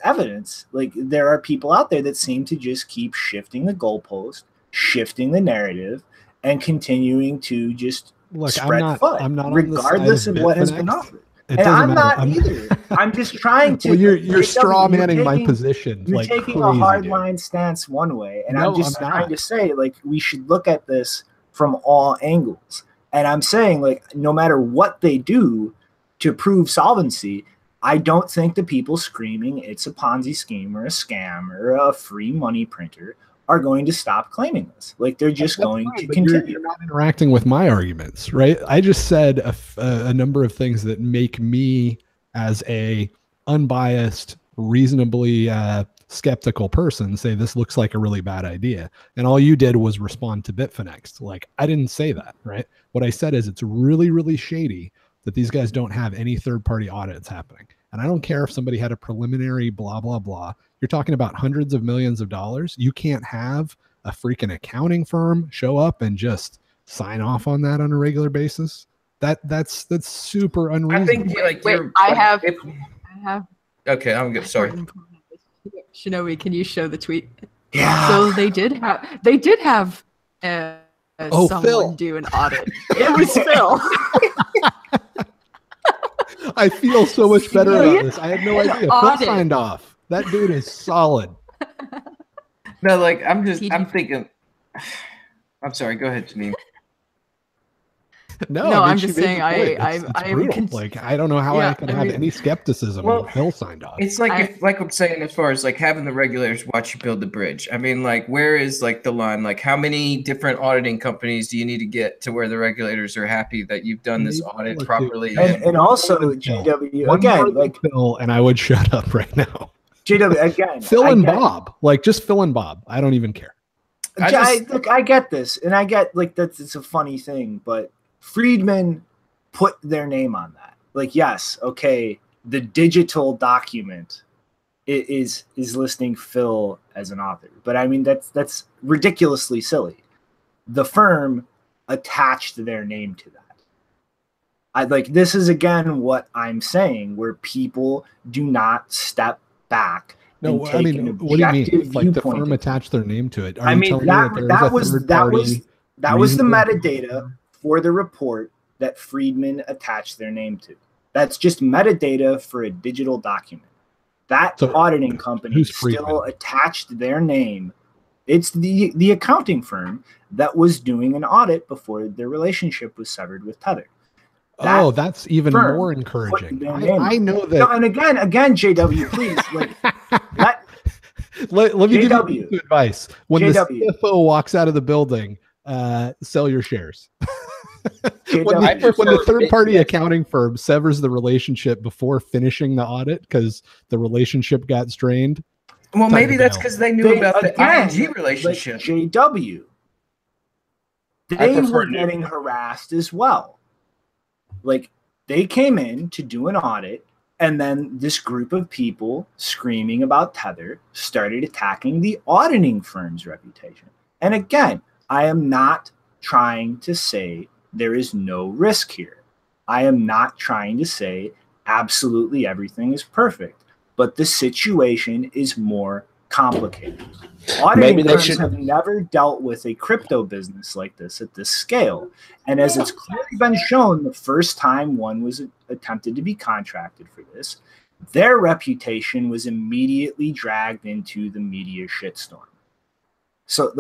evidence, like there are people out there that seem to just keep shifting the goalpost, shifting the narrative, and continuing to just spread FUD, I'm not regardless of what has been offered. And I'm not either. I'm just trying to. Well, you're straw manning my position. You're taking a hard line stance one way, and I'm just trying to say, like, we should look at this from all angles. And I'm saying, like, no matter what they do to prove solvency, I don't think the people screaming it's a Ponzi scheme or a scam or a free money printer are going to stop claiming this. Like, they're just going to continue. You're not interacting with my arguments, right? I just said a number of things that make me, as a unbiased, reasonably skeptical person, say this looks like a really bad idea. And all you did was respond to Bitfinex. Like, I didn't say that, right? What I said is it's really, really shady that these guys don't have any third-party audits happening. And I don't care if somebody had a preliminary blah, blah, blah. You're talking about hundreds of millions of dollars. You can't have a freaking accounting firm show up and just sign off on that on a regular basis. That's super unreasonable. I think I have. Okay, I'm good. Sorry. Shinobi, can you show the tweet? Yeah. So they did have someone Phil. do an audit. It was Phil. I feel so much better about this. I had no idea. Phil signed off. That dude is solid. No, like I'm thinking. I'm sorry. Go ahead, Janine. No, I mean, I'm just saying it's brutal. Like I don't know how I could have any skepticism when Phil signed off. It's like like I'm saying, as far as like having the regulators watch you build the bridge. I mean, like where is like the line? Like how many different auditing companies do you need to get to where the regulators are happy that you've done this audit properly? And also JW again, like Phil, and I would shut up right now. JW again. Phil and Bob, like just Phil and Bob. I don't even care. Look, I get this, and I get like it's a funny thing, but Friedman put their name on that. Like, yes, okay, the digital document is listing Phil as an author, but I mean that's ridiculously silly. The firm attached their name to that. This is again what I'm saying, where people do not step back. No, I mean, what do you mean? Like the firm attached their name to it? I mean, that was the metadata for the report that Friedman attached their name to. That's just metadata for a digital document. That auditing company still attached their name. It's the accounting firm that was doing an audit before their relationship was severed with Tether. That's even more encouraging. I know that. No, and again, JW, please, let me give you advice. When the CFO walks out of the building, sell your shares. when the third-party accounting firm severs the relationship before finishing the audit because the relationship got strained. Well, maybe that's because they knew about the ING relationship. JW, they were getting harassed as well. Like, they came in to do an audit, and then this group of people screaming about Tether started attacking the auditing firm's reputation. And again, I am not trying to say there is no risk here. I am not trying to say absolutely everything is perfect, but the situation is more complicated. Auditing firms have never dealt with a crypto business like this at this scale. And as it's clearly been shown, the first time one was attempted to be contracted for this, their reputation was immediately dragged into the media shitstorm. So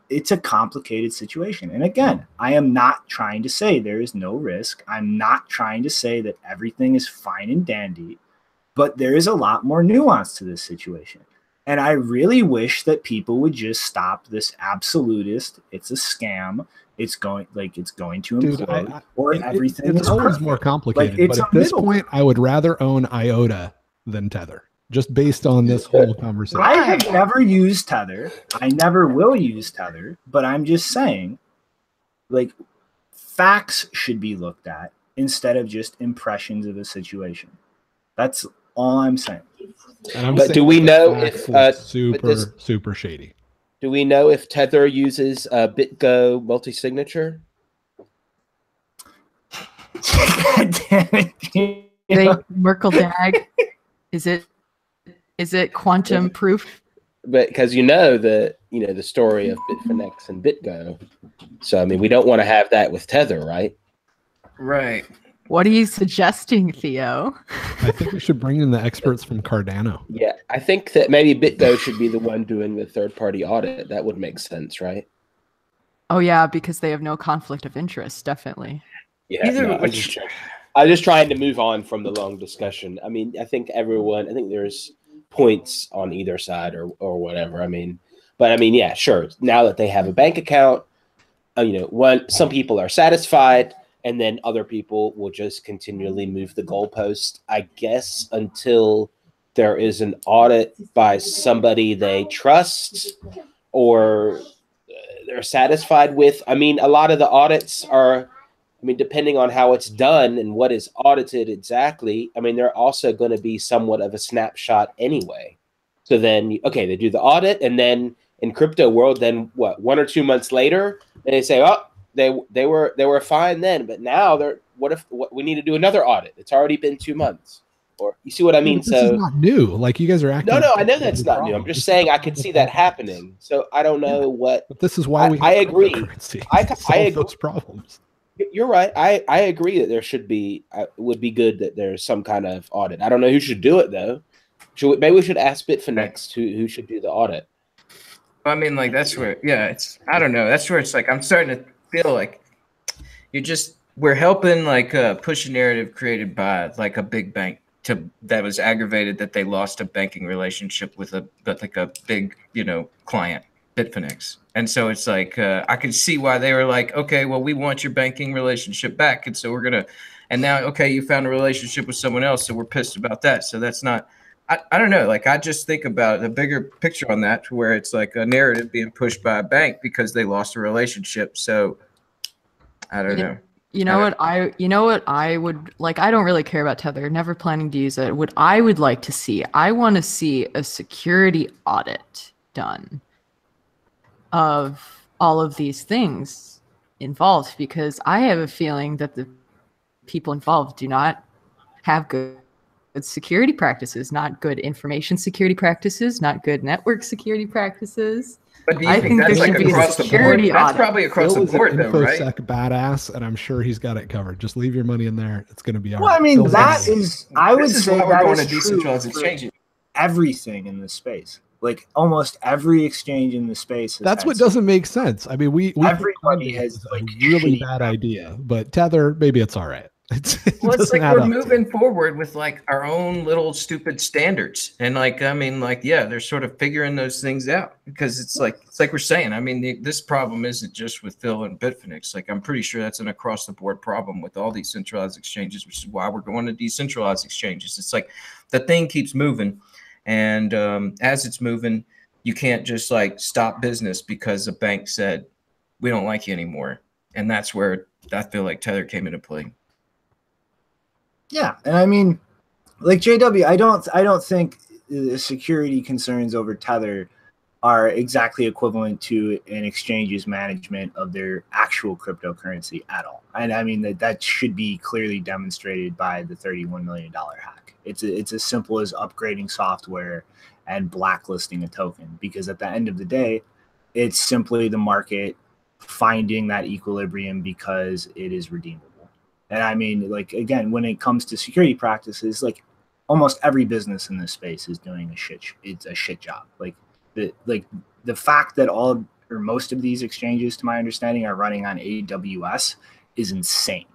it's a complicated situation. And again, I am not trying to say there is no risk. I'm not trying to say that everything is fine and dandy, but there is a lot more nuance to this situation. And I really wish that people would just stop this absolutist, it's a scam, it's going to implode, everything it's always perfect. More complicated. But at this point, I would rather own IOTA than Tether. Just based on this whole conversation. I have never used Tether. I never will use Tether, but I'm just saying, like, facts should be looked at instead of just impressions of a situation. That's all I'm saying. But do we know if super shady? Do we know if Tether uses BitGo multi-signature? God damn it! Merkle Dag. Is it quantum proof? But because the story of Bitfinex and BitGo, so I mean we don't want to have that with Tether, right? Right. What are you suggesting, Theo? I think we should bring in the experts from Cardano. Yeah, I think that maybe BitGo should be the one doing the third-party audit. That would make sense, right? Oh yeah, because they have no conflict of interest, definitely. Yeah, I'm just trying to move on from the long discussion. I mean, I think there's points on either side or whatever. I mean, yeah, sure. Now that they have a bank account, some people are satisfied, and then other people will just continually move the goalpost, I guess, until there is an audit by somebody they trust or they're satisfied with. I mean, a lot of the audits are, depending on how it's done and what is audited exactly, they're also going to be somewhat of a snapshot anyway. So then, okay, they do the audit, and then in crypto world, then 1 or 2 months later, they say, oh, they were fine then, but now what we need to do another audit? It's already been 2 months. Or you see what I mean? This is not new. Like you guys are acting. No, I know that's not new. I'm just saying I could see that happening. So I don't know what. But this is why I agree. I agree those problems. You're right. I agree that there should be. It would be good that there's some kind of audit. I don't know who should do it though. Maybe we should ask Bitfinex who should do the audit. I mean, like that's where, yeah, it's, I don't know. That's where it's like, I'm starting to feel like we're helping like push a narrative created by like a big bank that was aggravated that they lost a banking relationship with a big, client, Bitfinex. And so it's like, I could see why they were like, okay, well, we want your banking relationship back. And so and now, okay, you found a relationship with someone else. So we're pissed about that. So that's not, I don't know. Like, I just think about the bigger picture on that, to where it's like a narrative being pushed by a bank because they lost a relationship. So I don't know. You know what I would like, I don't really care about Tether, never planning to use it. What I would like to see, I want to see a security audit done of all of these things involved, because I have a feeling that the people involved do not have good security practices, not good information security practices, not good network security practices. But do you think that's like across the board? That's probably across the board, though, right? InfoSec badass, and I'm sure he's got it covered. Just leave your money in there; it's going to be all right. Well, I mean, that is, I would say that is decentralized exchange. Everything in this space, like almost every exchange in the space. That's what doesn't make sense. I mean, we everybody has like a really bad idea, but Tether, maybe it's all right. It's like we're moving forward with like our own little stupid standards, and like, I mean, like, yeah, they're sort of figuring those things out, because it's like we're saying, I mean, this problem isn't just with Phil and Bitfinex. Like, I'm pretty sure that's an across the board problem with all these centralized exchanges, which is why we're going to decentralized exchanges. It's like the thing keeps moving, and as it's moving, you can't just like stop business because a bank said we don't like you anymore, and that's where I feel like Tether came into play. Yeah, and I mean, like JW, I don't think the security concerns over Tether are exactly equivalent to an exchange's management of their actual cryptocurrency at all. And I mean that should be clearly demonstrated by the $31 million hack. It's as simple as upgrading software and blacklisting a token, because at the end of the day, it's simply the market finding that equilibrium because it is redeemable. And I mean, like, again, when it comes to security practices, like almost every business in this space is doing a shit job. Like the fact that all or most of these exchanges, to my understanding, are running on AWS is insane.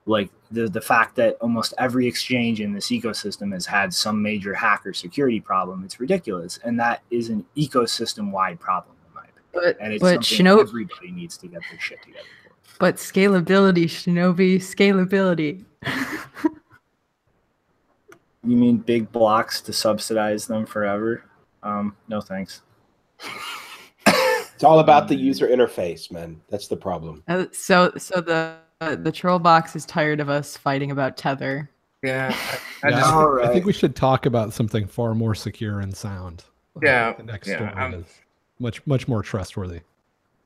Like the fact that almost every exchange in this ecosystem has had some major hack or security problem, it's ridiculous. And that is an ecosystem-wide problem, in my opinion. And it's something everybody needs to get their shit together. But scalability, Shinobi, scalability. You mean big blocks to subsidize them forever? No thanks. It's all about the user interface, man. That's the problem. So the troll box is tired of us fighting about Tether. Yeah. I think we should talk about something far more secure and sound. Yeah. The next story is much more trustworthy.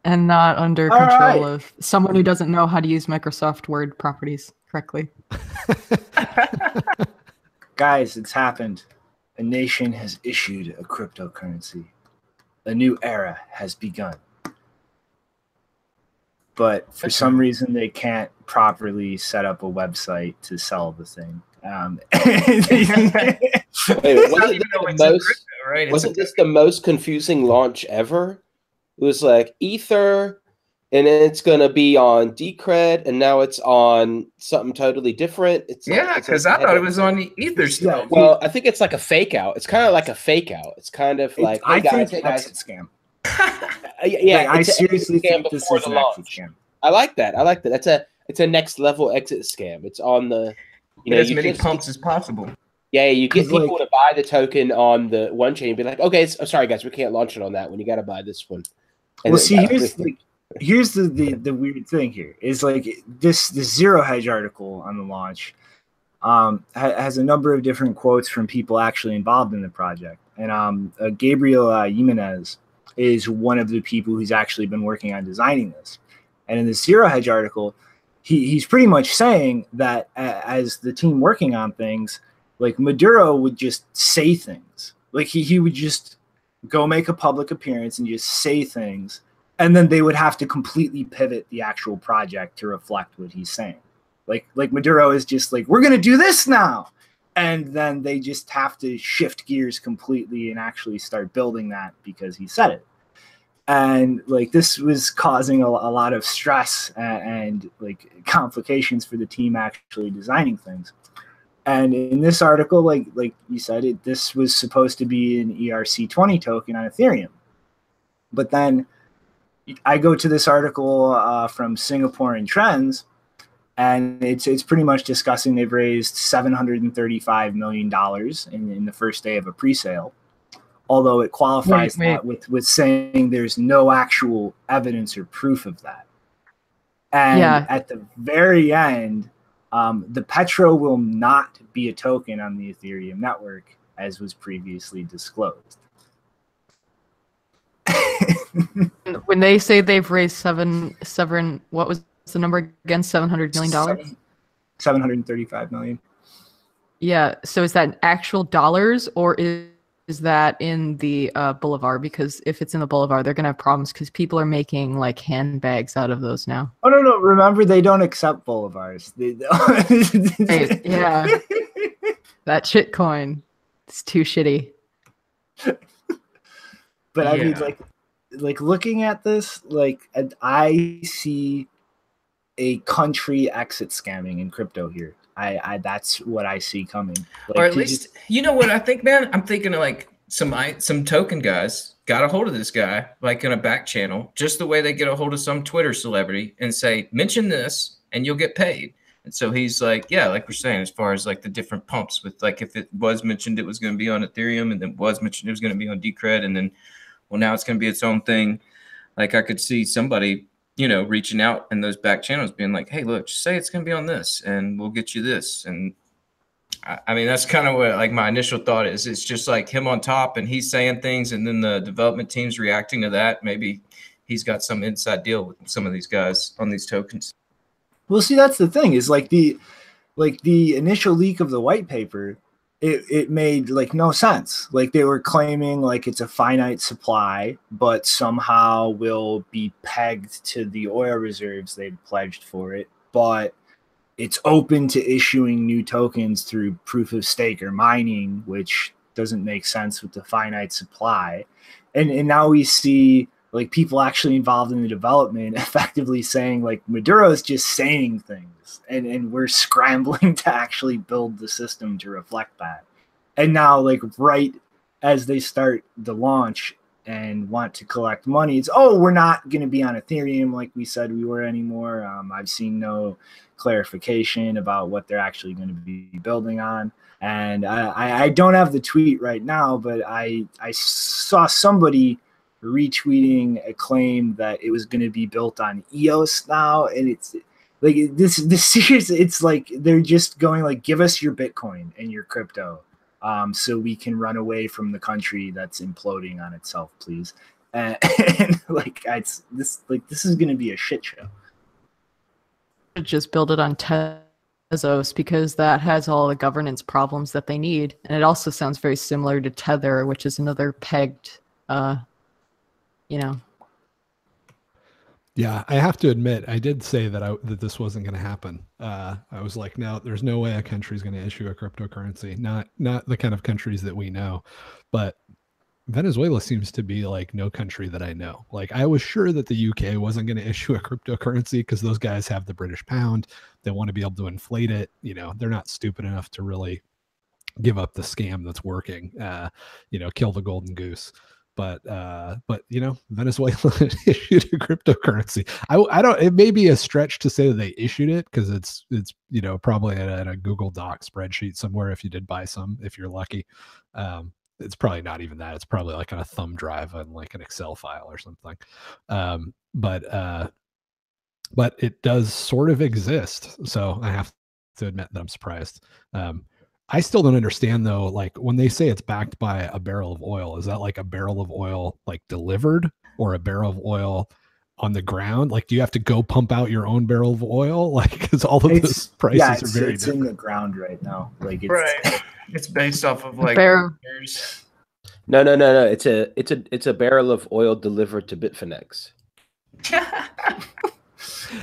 And not under control of someone who doesn't know how to use Microsoft Word properties correctly. Guys, it's happened. A nation has issued a cryptocurrency. A new era has begun. But for some reason, they can't properly set up a website to sell the thing. Wasn't this the most confusing launch ever? It was like Ether, and then it's going to be on Decred, and now it's on something totally different. Because I thought it was on the Ether still. Well, I think it's like a fake out. It's kind of like a fake out. It's kind of like, I think it's a scam. Yeah, I seriously think this is an exit scam. I like that. It's a next level exit scam. It's on the as many pumps as possible. Yeah, you get people to buy the token on the one chain and be like, okay, sorry guys, we can't launch it on that one. You got to buy this one. And well, see, here's the weird thing here is like this Zero Hedge article on the launch has a number of different quotes from people actually involved in the project. And Gabriel Jimenez is one of the people who's actually been working on designing this. And in the Zero Hedge article, he's pretty much saying that as the team working on things, like Maduro would just say things. Like he would just go make a public appearance and just say things, and then they would have to completely pivot the actual project to reflect what he's saying. Like Maduro is just like, we're going to do this now. And then they just have to shift gears completely and actually start building that because he said it. And like this was causing a lot of stress and like complications for the team actually designing things. And in this article, like you said, this was supposed to be an ERC20 token on Ethereum. But then I go to this article from Singapore and Trends, and it's pretty much discussing they've raised $735 million in the first day of a pre-sale. Although it qualifies that with saying there's no actual evidence or proof of that. And at the very end, the Petro will not be a token on the Ethereum network, as was previously disclosed. When they say they've raised seven, what was the number again? $700 million? $735 million. Yeah. So is that in actual dollars, or is that in the Boulevard? Because if it's in the Boulevard, they're going to have problems because people are making like handbags out of those now. Oh, no. Remember, they don't accept Boulevards. Hey, yeah. That shit coin. It's too shitty. But I mean, like looking at this, like I see a country exit scamming in crypto here. I that's what I see coming. Like, or at least, you know what I think, man? I'm thinking of like some token guys got a hold of this guy, like in a back channel, just the way they get a hold of some Twitter celebrity and say, mention this and you'll get paid. And so he's like, yeah, like we're saying, as far as like the different pumps with like, if it was mentioned it was going to be on Ethereum, and then was mentioned it was going to be on Decred, and then, well, now it's going to be its own thing. Like I could see somebody, you know, reaching out in those back channels being like, hey, look, just say it's going to be on this and we'll get you this. And I mean, that's kind of what like my initial thought is. It's just like him on top and he's saying things and then the development team's reacting to that. Maybe he's got some inside deal with some of these guys on these tokens. Well, see, that's the thing is like the initial leak of the white paper, it made like no sense. Like they were claiming like it's a finite supply, but somehow will be pegged to the oil reserves they'd pledged for it. But it's open to issuing new tokens through proof of stake or mining, which doesn't make sense with the finite supply. And now we see like people actually involved in the development effectively saying like Maduro's just saying things. And we're scrambling to actually build the system to reflect that. And now, like, right as they start the launch and want to collect money, it's, oh, we're not going to be on Ethereum like we said we were anymore. I've seen no clarification about what they're actually going to be building on. And I don't have the tweet right now, but I saw somebody retweeting a claim that it was going to be built on EOS now. And it's like this series, it's like they're just going like, give us your Bitcoin and your crypto, so we can run away from the country that's imploding on itself, please. And like this is going to be a shit show. Just build it on Tezos because that has all the governance problems that they need, and it also sounds very similar to Tether, which is another pegged, you know. Yeah, I have to admit, I did say that this wasn't going to happen. I was like, no, there's no way a country is going to issue a cryptocurrency. Not the kind of countries that we know, but Venezuela seems to be like no country that I know. Like I was sure that the UK wasn't going to issue a cryptocurrency because those guys have the British pound. They want to be able to inflate it. You know, they're not stupid enough to really give up the scam that's working. You know, kill the golden goose. But you know, Venezuela issued a cryptocurrency. I don't. It may be a stretch to say that they issued it because it's you know probably at a Google Doc spreadsheet somewhere if you did buy some, if you're lucky. It's probably not even that. It's probably like on a thumb drive on like an Excel file or something. But it does sort of exist. So I have to admit that I'm surprised. I still don't understand though, like when they say it's backed by a barrel of oil, is that like a barrel of oil like delivered or a barrel of oil on the ground? Like, do you have to go pump out your own barrel of oil? Like, because all of those prices are very different. In the ground right now. Like, it's, right. It's based off of like. No. It's a barrel of oil delivered to Bitfinex.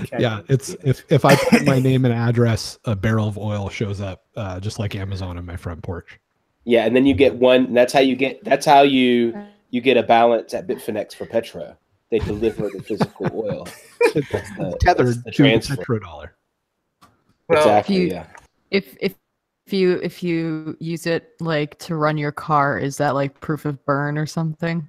Okay. Yeah, it's if I put my name and address, a barrel of oil shows up, just like Amazon on my front porch. Yeah, and then you get one. That's how you get a balance at Bitfinex for Petro. they deliver the physical oil. Tethered the to the transfer. petrodollar. Well, Exactly. Yeah. If you use it like to run your car, is that like proof of burn or something?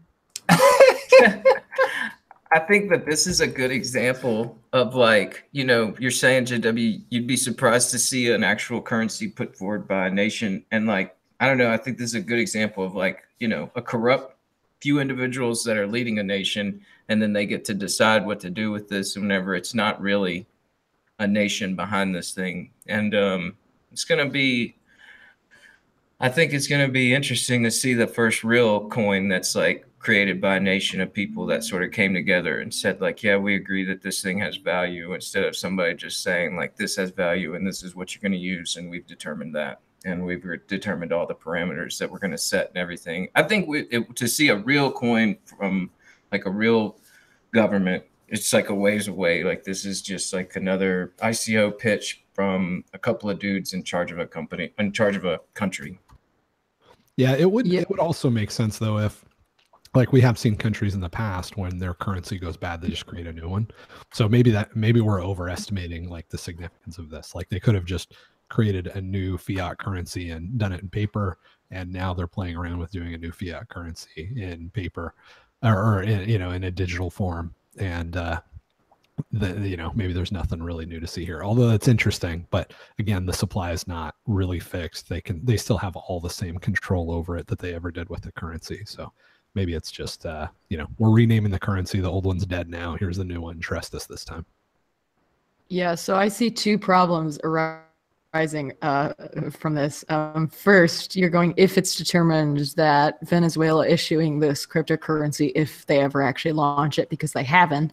I think that this is a good example of, like, you know, you're saying, JW, you'd be surprised to see an actual currency put forward by a nation. And, like, I don't know, I think this is a good example of, like, you know, a corrupt few individuals that are leading a nation, and then they get to decide what to do with this whenever it's not really a nation behind this thing. And it's going to be, I think it's going to be interesting to see the first real coin that's like created by a nation of people that sort of came together and said, like, yeah, we agree that this thing has value, instead of somebody just saying, like, this has value and this is what you're going to use, and we've determined that, and we've determined all the parameters that we're going to set and everything. I think to see a real coin from like a real government, it's like a ways away. Like, this is just like another ICO pitch from a couple of dudes in charge of a company, in charge of a country. Yeah, it would also make sense though if, like, we have seen countries in the past when their currency goes bad, they just create a new one. So maybe we're overestimating like the significance of this. Like, they could have just created a new fiat currency and done it in paper, and now they're playing around with doing a new fiat currency in paper, or in, you know, in a digital form. And you know, maybe there's nothing really new to see here, although it's interesting. But again, the supply is not really fixed. They still have all the same control over it that they ever did with the currency. So maybe it's just you know, we're renaming the currency, the old one's dead now, here's the new one, trust us this time. Yeah, so I see two problems arising from this. First, you're going, if it's determined that Venezuela issuing this cryptocurrency, if they ever actually launch it, because they haven't,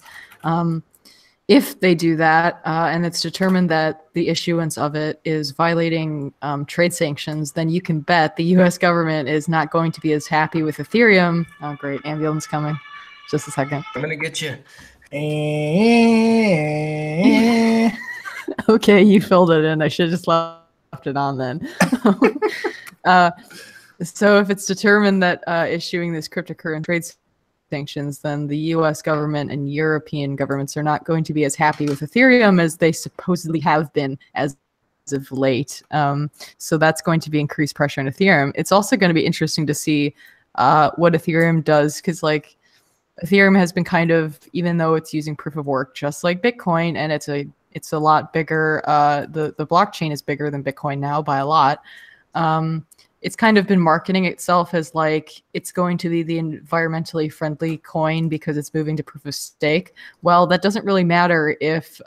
if they do that, and it's determined that the issuance of it is violating trade sanctions, then you can bet the U.S. government is not going to be as happy with Ethereum. Oh, great. Ambulance coming. Just a second. I'm going to get you. Okay, you filled it in. I should have just left it on then. So if it's determined that issuing this cryptocurrency trade sanctions, then the US government and European governments are not going to be as happy with Ethereum as they supposedly have been as of late. So that's going to be increased pressure on Ethereum. It's also going to be interesting to see what Ethereum does, because like Ethereum has been kind of, even though it's using proof of work just like Bitcoin, and it's a lot bigger, the blockchain is bigger than Bitcoin now by a lot. It's kind of been marketing itself as like it's going to be the environmentally friendly coin because it's moving to proof of stake. Well, that doesn't really matter if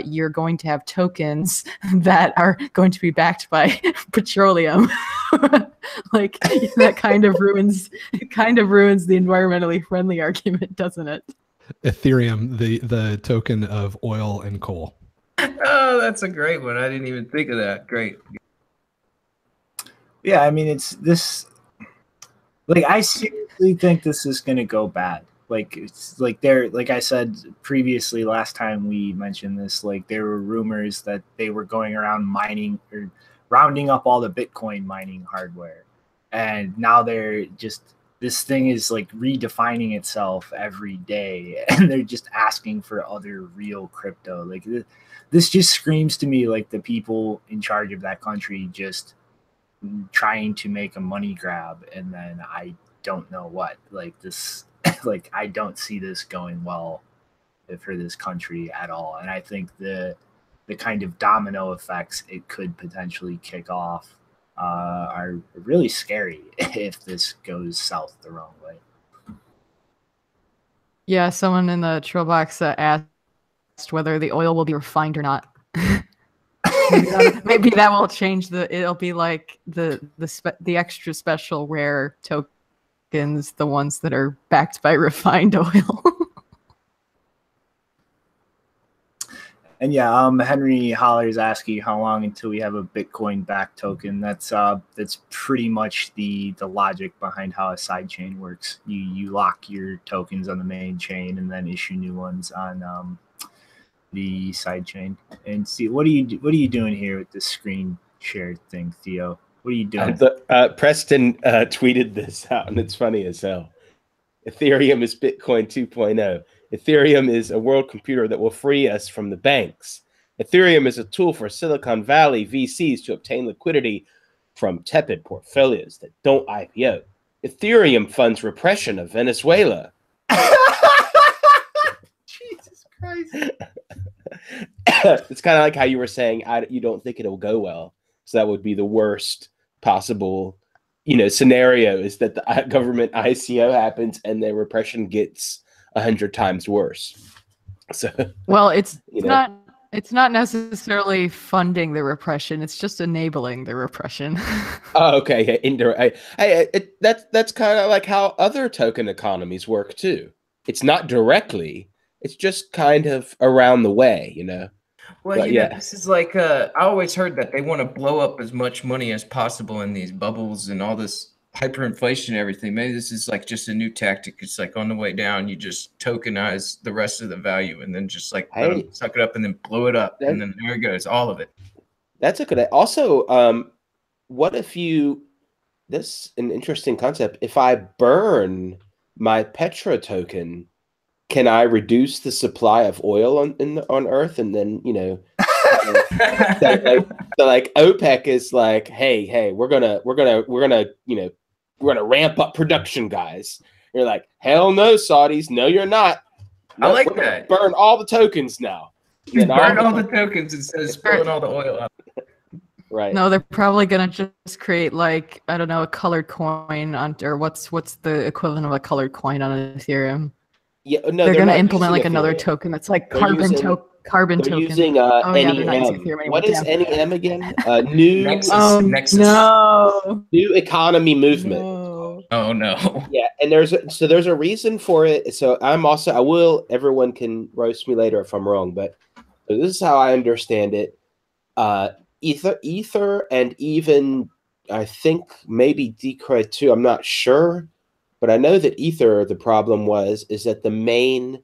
you're going to have tokens that are going to be backed by petroleum. Like that kind of ruins the environmentally friendly argument, doesn't it? Ethereum, the token of oil and coal. Oh, that's a great one. I didn't even think of that. Great. Yeah, I mean, it's this. Like, I seriously think this is going to go bad. Like, it's like like I said previously, last time we mentioned this, like there were rumors that they were going around mining or rounding up all the Bitcoin mining hardware, and now they're just, this thing is like redefining itself every day, and they're just asking for other real crypto. Like, this just screams to me like the people in charge of that country just trying to make a money grab, and then I don't know what, like this, like I don't see this going well for this country at all. And I think the kind of domino effects it could potentially kick off are really scary if this goes south the wrong way. Yeah, someone in the troll box asked whether the oil will be refined or not. Maybe that will change it'll be like the extra special rare tokens, the ones that are backed by refined oil. And yeah, Henry Holler's asking how long until we have a Bitcoin backed token. That's pretty much the logic behind how a sidechain works. You lock your tokens on the main chain and then issue new ones on the sidechain. And see, what are you doing here with this screen shared thing, Theo? What are you doing? Preston tweeted this out, and it's funny as hell. Ethereum is Bitcoin 2.0. Ethereum is a world computer that will free us from the banks. Ethereum is a tool for Silicon Valley VCs to obtain liquidity from tepid portfolios that don't IPO. Ethereum funds repression of Venezuela. Jesus Christ. It's kind of like how you were saying you don't think it'll go well. So that would be the worst possible, scenario, is that the government ICO happens and the repression gets 100 times worse. So, well, it's not necessarily funding the repression. It's just enabling the repression. Oh, okay. Yeah, indirect. That's kind of like how other token economies work too. It's not directly. It's just kind of around the way, Well, but, this is like I always heard that they want to blow up as much money as possible in these bubbles and all this hyperinflation and everything. Maybe this is like just a new tactic. It's like on the way down, you just tokenize the rest of the value and then just like let them suck it up and then blow it up, and then there it goes, all of it. That's a good. Also, what if this is an interesting concept. If I burn my Petro token, can I reduce the supply of oil on Earth? And then, so like OPEC is like, hey, we're gonna ramp up production, guys. You're like, hell no, Saudis, no, you're not. No, I like that. Burn all the tokens now. Burn all the tokens instead of spilling all the oil out. Right. No, they're probably gonna just create like, I don't know, a colored coin or what's the equivalent of a colored coin on Ethereum? Yeah, no, they're gonna implement like another token that's like carbon token. They're using NEM. What is NEM again? New Nexus. No. New economy movement. No. Oh no. Yeah, and there's a reason for it. So everyone can roast me later if I'm wrong, but this is how I understand it. Ether, and even I think maybe Decred too. I'm not sure, but I know that Ether, the problem is that the main,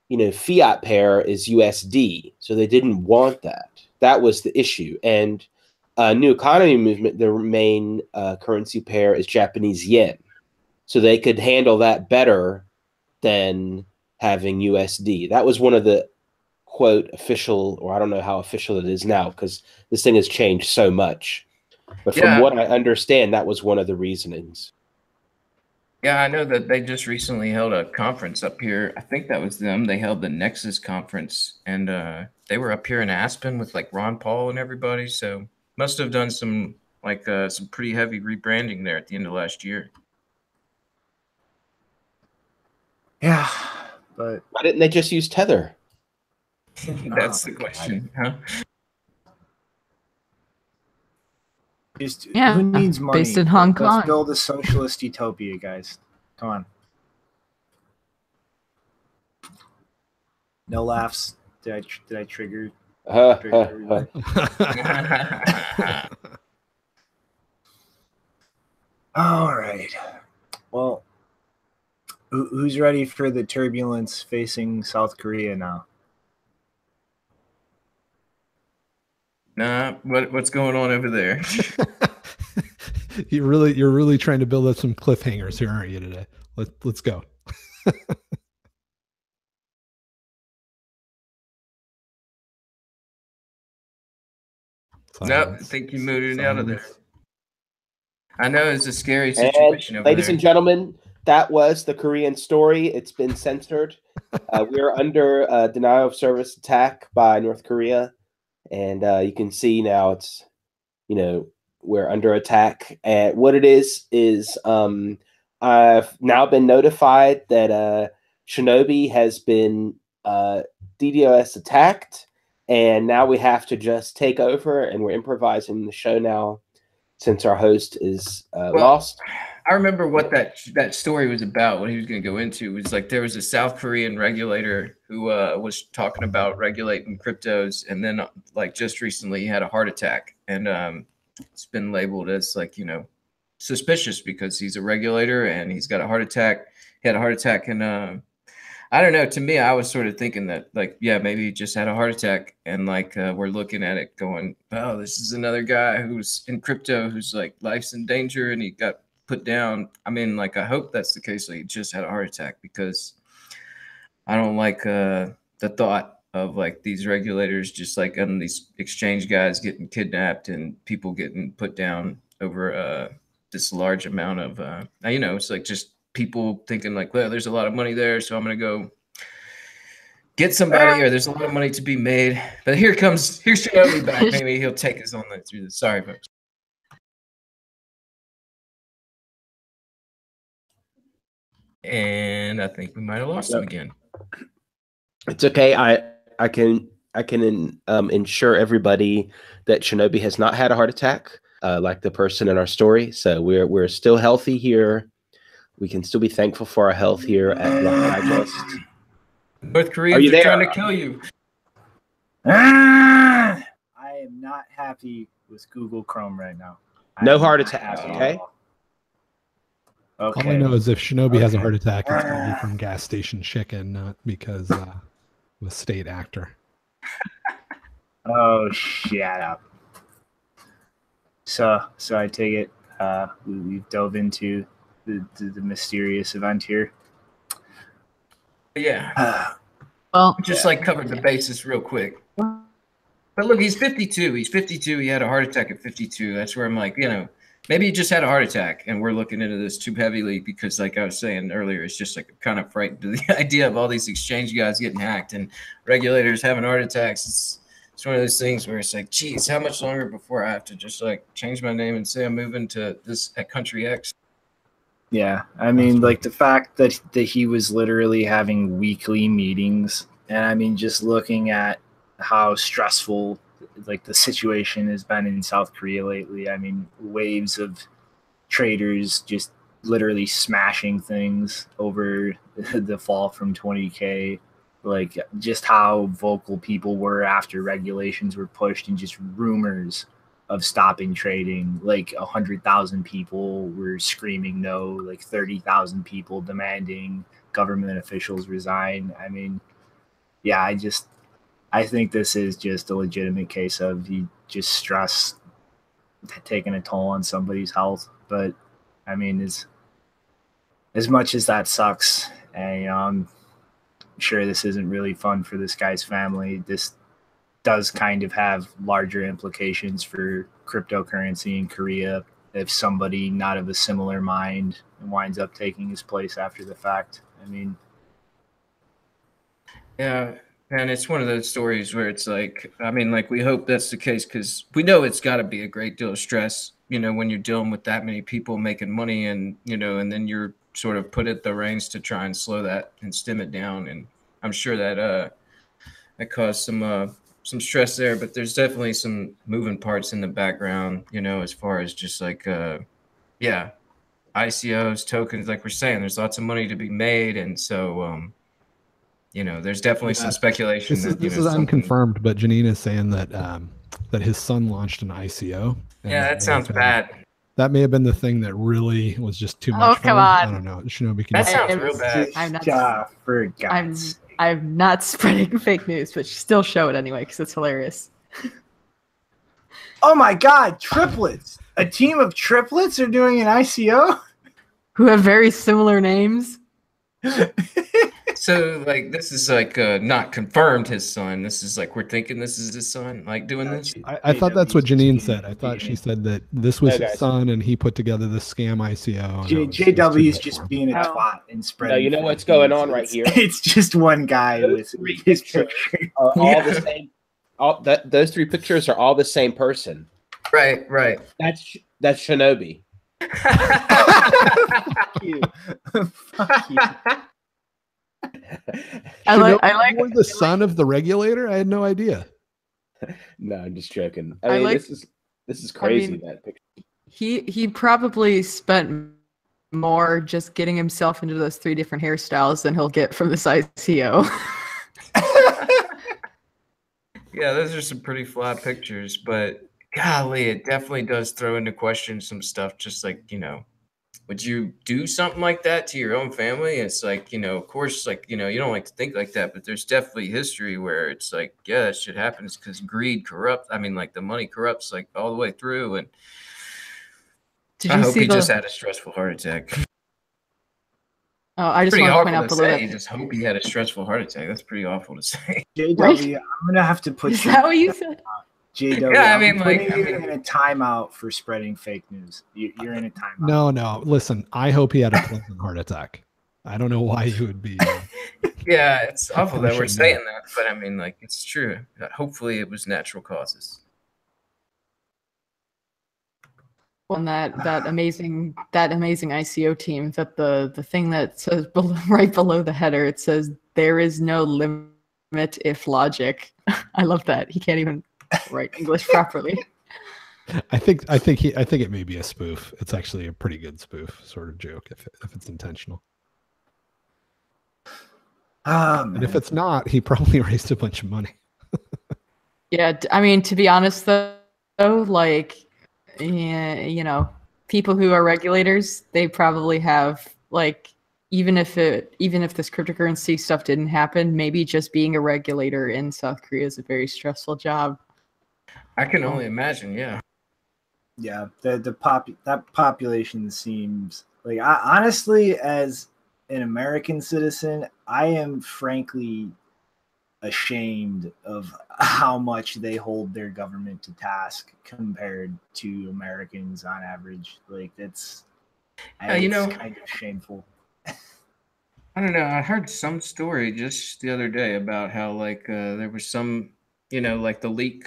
fiat pair is USD, so they didn't want that. That was the issue. And New Economy Movement, their main currency pair is Japanese yen, so they could handle that better than having USD. That was one of the quote official, or I don't know how official it is now because this thing has changed so much. But from what I understand, that was one of the reasonings. Yeah, I know that they just recently held a conference up here. I think that was them. They held the Nexus conference, and they were up here in Aspen with like Ron Paul and everybody. So must have done some pretty heavy rebranding there at the end of last year. Yeah, but why didn't they just use Tether? That's the question, huh? Who needs money? Based in Hong Kong. Let's build a socialist utopia, guys. Come on. No laughs. Did I trigger? Everybody? All right. Well, who's ready for the turbulence facing South Korea now? Nah, what's going on over there? You're really trying to build up some cliffhangers here, aren't you, today? Let's go. Nope, I think you moved it out of there. I know it's a scary situation over there. Ladies and gentlemen, that was the Korean story. It's been censored. We're under denial of service attack by North Korea. And you can see now it's, we're under attack. And what it is I've now been notified that Shinobi has been DDoS attacked. And now we have to just take over, and we're improvising the show now since our host is lost. I remember what that story was about. What he was going to go into was like there was a South Korean regulator who was talking about regulating cryptos, and then like just recently he had a heart attack, and it's been labeled as like suspicious because he's a regulator and he's got a heart attack. He had a heart attack, and I don't know. To me, I was sort of thinking that like maybe he just had a heart attack, and like we're looking at it going, oh, this is another guy who's in crypto who's like life's in danger, and he got put down. I mean, like, I hope that's the case. Like, he just had a heart attack because I don't like the thought of like these regulators just like and these exchange guys getting kidnapped and people getting put down over this large amount of you know, it's like just people thinking like, well, there's a lot of money there, so I'm gonna go get somebody, or there's a lot of money to be made. But here's Shinobi back. Maybe he'll take us on through this. Sorry, folks. And I think we might have lost him again. It's okay. I can ensure everybody that Shinobi has not had a heart attack, like the person in our story. So we're still healthy here. We can still be thankful for our health here at Block Digest. North Koreans are trying to kill you. I am not happy with Google Chrome right now. No heart attacks, okay? Okay. All I know is if Shinobi has a heart attack, it's going to be from gas station chicken, not because of a state actor. Oh, shut up. So I take it we've dove into the mysterious event here. Yeah. Well, just like covered the basis real quick. But look, he's 52. He's 52. He had a heart attack at 52. That's where I'm like, you know, maybe he just had a heart attack and we're looking into this too heavily because, like I was saying earlier, it's just like kind of frightened to the idea of all these exchange guys getting hacked and regulators having heart attacks. It's one of those things where it's like, geez, how much longer before I have to just like change my name and say I'm moving to this at country X? Yeah, I mean, like the fact that he was literally having weekly meetings, and I mean, just looking at how stressful like the situation has been in South Korea lately. I mean, waves of traders just literally smashing things over the fall from 20K. Like just how vocal people were after regulations were pushed and just rumors of stopping trading. Like 100,000 people were screaming no, like 30,000 people demanding government officials resign. I mean, yeah, I think this is just a legitimate case of he just stress taking a toll on somebody's health. But I mean, as much as that sucks, and you know, I'm sure this isn't really fun for this guy's family. This does kind of have larger implications for cryptocurrency in Korea if somebody not of a similar mind winds up taking his place after the fact. I mean, yeah, and it's one of those stories where it's like, I mean, like we hope that's the case because we know it's got to be a great deal of stress, you know, when you're dealing with that many people making money and, you know, and then you're sort of put at the reins to try and slow that and stem it down. And I'm sure that that caused some stress there, but there's definitely some moving parts in the background, you know, as far as just like, yeah, ICOs, tokens, like we're saying, there's lots of money to be made. And so, you know, there's definitely some speculation. This is unconfirmed, but Janine is saying that that his son launched an ICO. Yeah, that sounds bad. That may have been the thing that really was just too much. Oh, come on. I don't know. Shinobi can that sounds real bad. I'm not spreading fake news, but still show it anyway because it's hilarious. Oh my God, triplets! A team of triplets are doing an ICO? Who have very similar names. So, like, this is like not confirmed his son. This is like we're thinking this is his son, like doing this. I thought that's what Janine said. I thought she said that this was his son and he put together this scam ICO. JW's just being a twat and spreading. No, you know what's going on right here? It's just one guy with his picture. Are all the same. Those three pictures are all the same person. Right, right. That's Shinobi. Fuck you. Fuck you. I like the son of the regulator. I had no idea. No, I'm just joking. I mean, this is crazy. I mean, that picture. He probably spent more just getting himself into those 3 different hairstyles than he'll get from this ICO. Yeah, those are some pretty flat pictures, but golly, it definitely does throw into question some stuff. Just like, you know, would you do something like that to your own family? It's like, you know, of course, like, you know, you don't like to think like that, but there's definitely history where it's like, yeah, that shit happens because greed corrupts. I mean, like the money corrupts like all the way through. And I hope he just had a stressful heart attack. I just want to point out below that. You just hope he had a stressful heart attack. That's pretty awful to say. JW, Right? I'm gonna have to put. Is that what you said? JW, yeah, I'm putting you in a timeout for spreading fake news. You're in a timeout. No. Listen, I hope he had a pleasant heart attack. I don't know why you would be. Yeah, it's awful that we're saying that, but I mean, like, it's true. Hopefully, it was natural causes. On that amazing ICO team, that the thing that says right below the header, it says there is no limit if logic. I love that. He can't even write English properly. I think it may be a spoof. It's actually a pretty good spoof sort of joke if it's intentional. And if it's not, he probably raised a bunch of money. Yeah, I mean, to be honest though, like, yeah, you know, people who are regulators, they probably have, like, even if this cryptocurrency stuff didn't happen, maybe just being a regulator in South Korea is a very stressful job. I can only imagine, yeah. Yeah, that population seems like, honestly, as an American citizen, I am frankly ashamed of how much they hold their government to task compared to Americans on average. Like, it's kind of shameful. I don't know. I heard some story just the other day about how, like, there was some, like the leak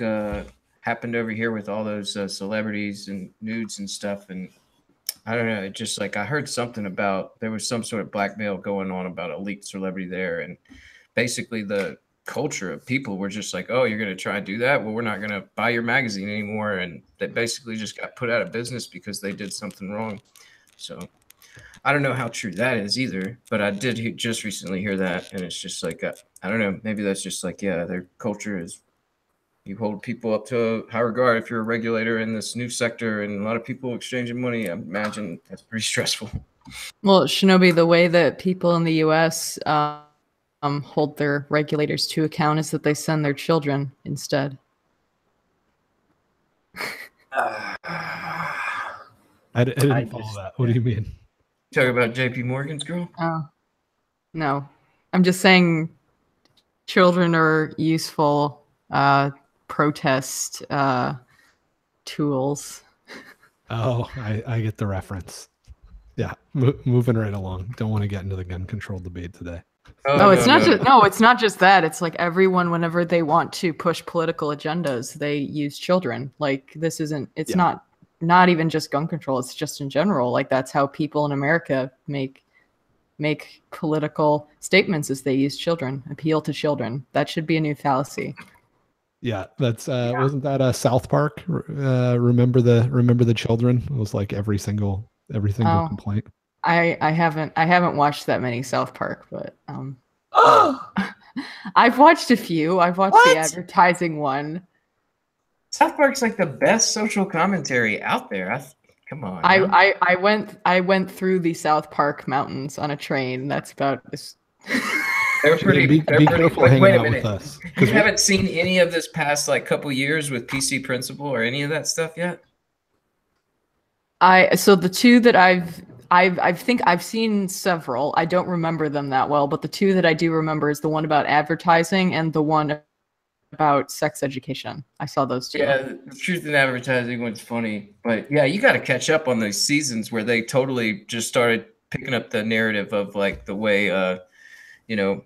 happened over here with all those celebrities and nudes and stuff. And I don't know. It just, like, I heard something about there was some sort of blackmail going on about a leaked celebrity there. And basically the culture of people were just like, oh, you're going to try and do that? Well, we're not going to buy your magazine anymore. And they basically just got put out of business because they did something wrong. So I don't know how true that is either, but I did just recently hear that. And it's just like, I don't know, maybe that's just like, yeah, their culture is, you hold people up to high regard if you're a regulator in this new sector, and a lot of people exchanging money. I imagine that's pretty stressful. Well, Shinobi, the way that people in the U.S. Hold their regulators to account is that they send their children instead. I didn't follow that. What do you mean? Talk about JP Morgan's girl? Oh, no. I'm just saying children are useful protest tools. Oh, I get the reference. Yeah, moving right along. Don't want to get into the gun control debate today. It's not just that. It's like everyone, whenever they want to push political agendas, they use children. Like, this isn't, it's not even just gun control. It's just in general. Like, that's how people in America make political statements, is they use children, appeal to children. That should be a new fallacy. Yeah, that's wasn't that South Park? Remember the children? It was like every single complaint. I haven't watched that many South Park, but I've watched a few. I've watched the advertising one. South Park's like the best social commentary out there. Come on. I went through the South Park mountains on a train. That's about as They're pretty. Be careful hanging out with us. You haven't seen any of this past like couple years with PC Principal or any of that stuff yet? So the two that I think I've seen several. I don't remember them that well, but the two that I do remember is the one about advertising and the one about sex education. I saw those two. Yeah, the truth in advertising one's funny, but yeah, you got to catch up on those seasons where they totally just started picking up the narrative of like the way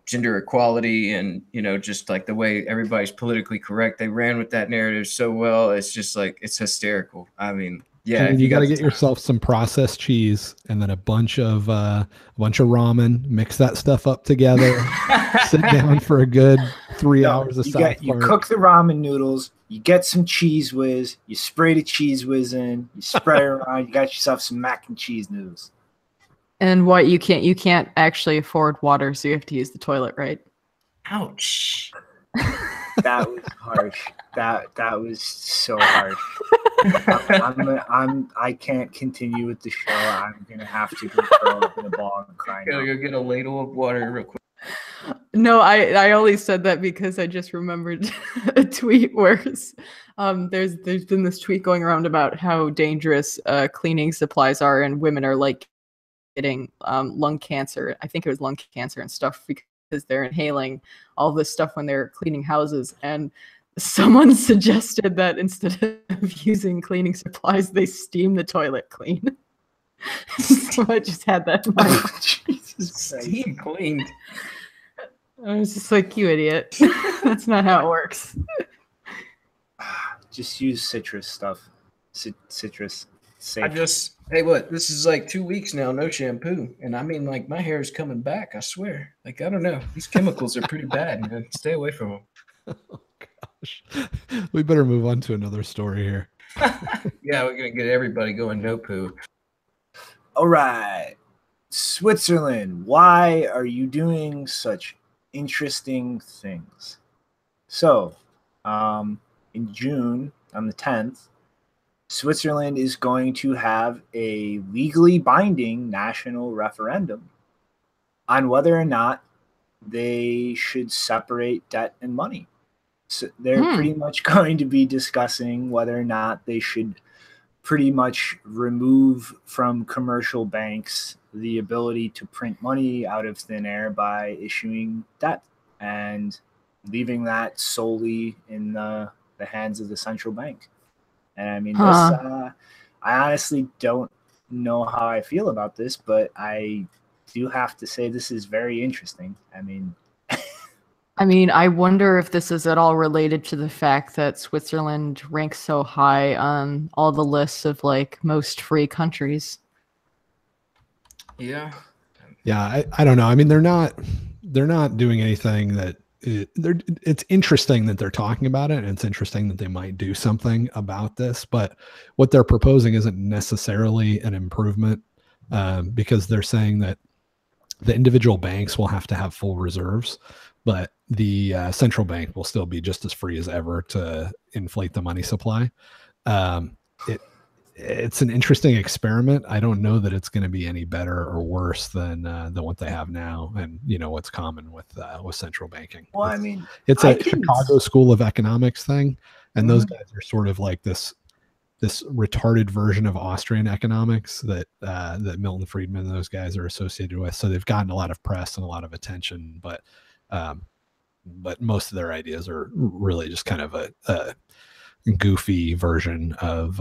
gender equality and just like the way everybody's politically correct. They ran with that narrative so well. It's just like, it's hysterical. I mean, yeah, you got to get yourself some processed cheese and then a bunch of ramen. Mix that stuff up together. Sit down for a good 3 hours of South Park. You cook the ramen noodles. You get some cheese whiz. You spray the cheese whiz in. You spread it around. You got yourself some mac and cheese noodles. And what you can't actually afford water, so you have to use the toilet, right? Ouch. That was harsh. That was so harsh. I can't continue with the show. I'm gonna have to go throw up in a ball and cry. Go get a ladle of water real quick. No, I only said that because I just remembered a tweet where there's been this tweet going around about how dangerous cleaning supplies are, and women are like getting lung cancer. I think it was lung cancer and stuff because they're inhaling all this stuff when they're cleaning houses. And someone suggested that instead of using cleaning supplies, they steam the toilet clean. So I just had that in mind. Jesus Christ. Steam cleaned. I was just like, you idiot. That's not how it works. Just use citrus stuff. Citrus. Safe. Hey, what? This is like 2 weeks now, no shampoo. And I mean, like, my hair is coming back, I swear. Like, I don't know. These chemicals are pretty bad, man. Stay away from them. Oh, gosh. We better move on to another story here. Yeah, we're going to get everybody going no poo. All right. Switzerland, why are you doing such interesting things? So, in June, on the 10th, Switzerland is going to have a legally binding national referendum on whether or not they should separate debt and money. So they're pretty much going to be discussing whether or not they should pretty much remove from commercial banks the ability to print money out of thin air by issuing debt and leaving that solely in the hands of the central bank. And I mean, I honestly don't know how I feel about this, but I do have to say this is very interesting. I mean, I wonder if this is at all related to the fact that Switzerland ranks so high on all the lists of like most free countries. Yeah. Yeah, I don't know. I mean, they're not doing anything that it's interesting that they're talking about it, and it's interesting that they might do something about this, but what they're proposing isn't necessarily an improvement, because they're saying that the individual banks will have to have full reserves, but the central bank will still be just as free as ever to inflate the money supply. It's an interesting experiment. I don't know that it's going to be any better or worse than what they have now, and what's common with central banking. Well, I mean, it's a Chicago School of Economics thing, and those guys are sort of like this retarded version of Austrian economics that Milton Friedman and those guys are associated with. So they've gotten a lot of press and a lot of attention, but most of their ideas are really just kind of a goofy version of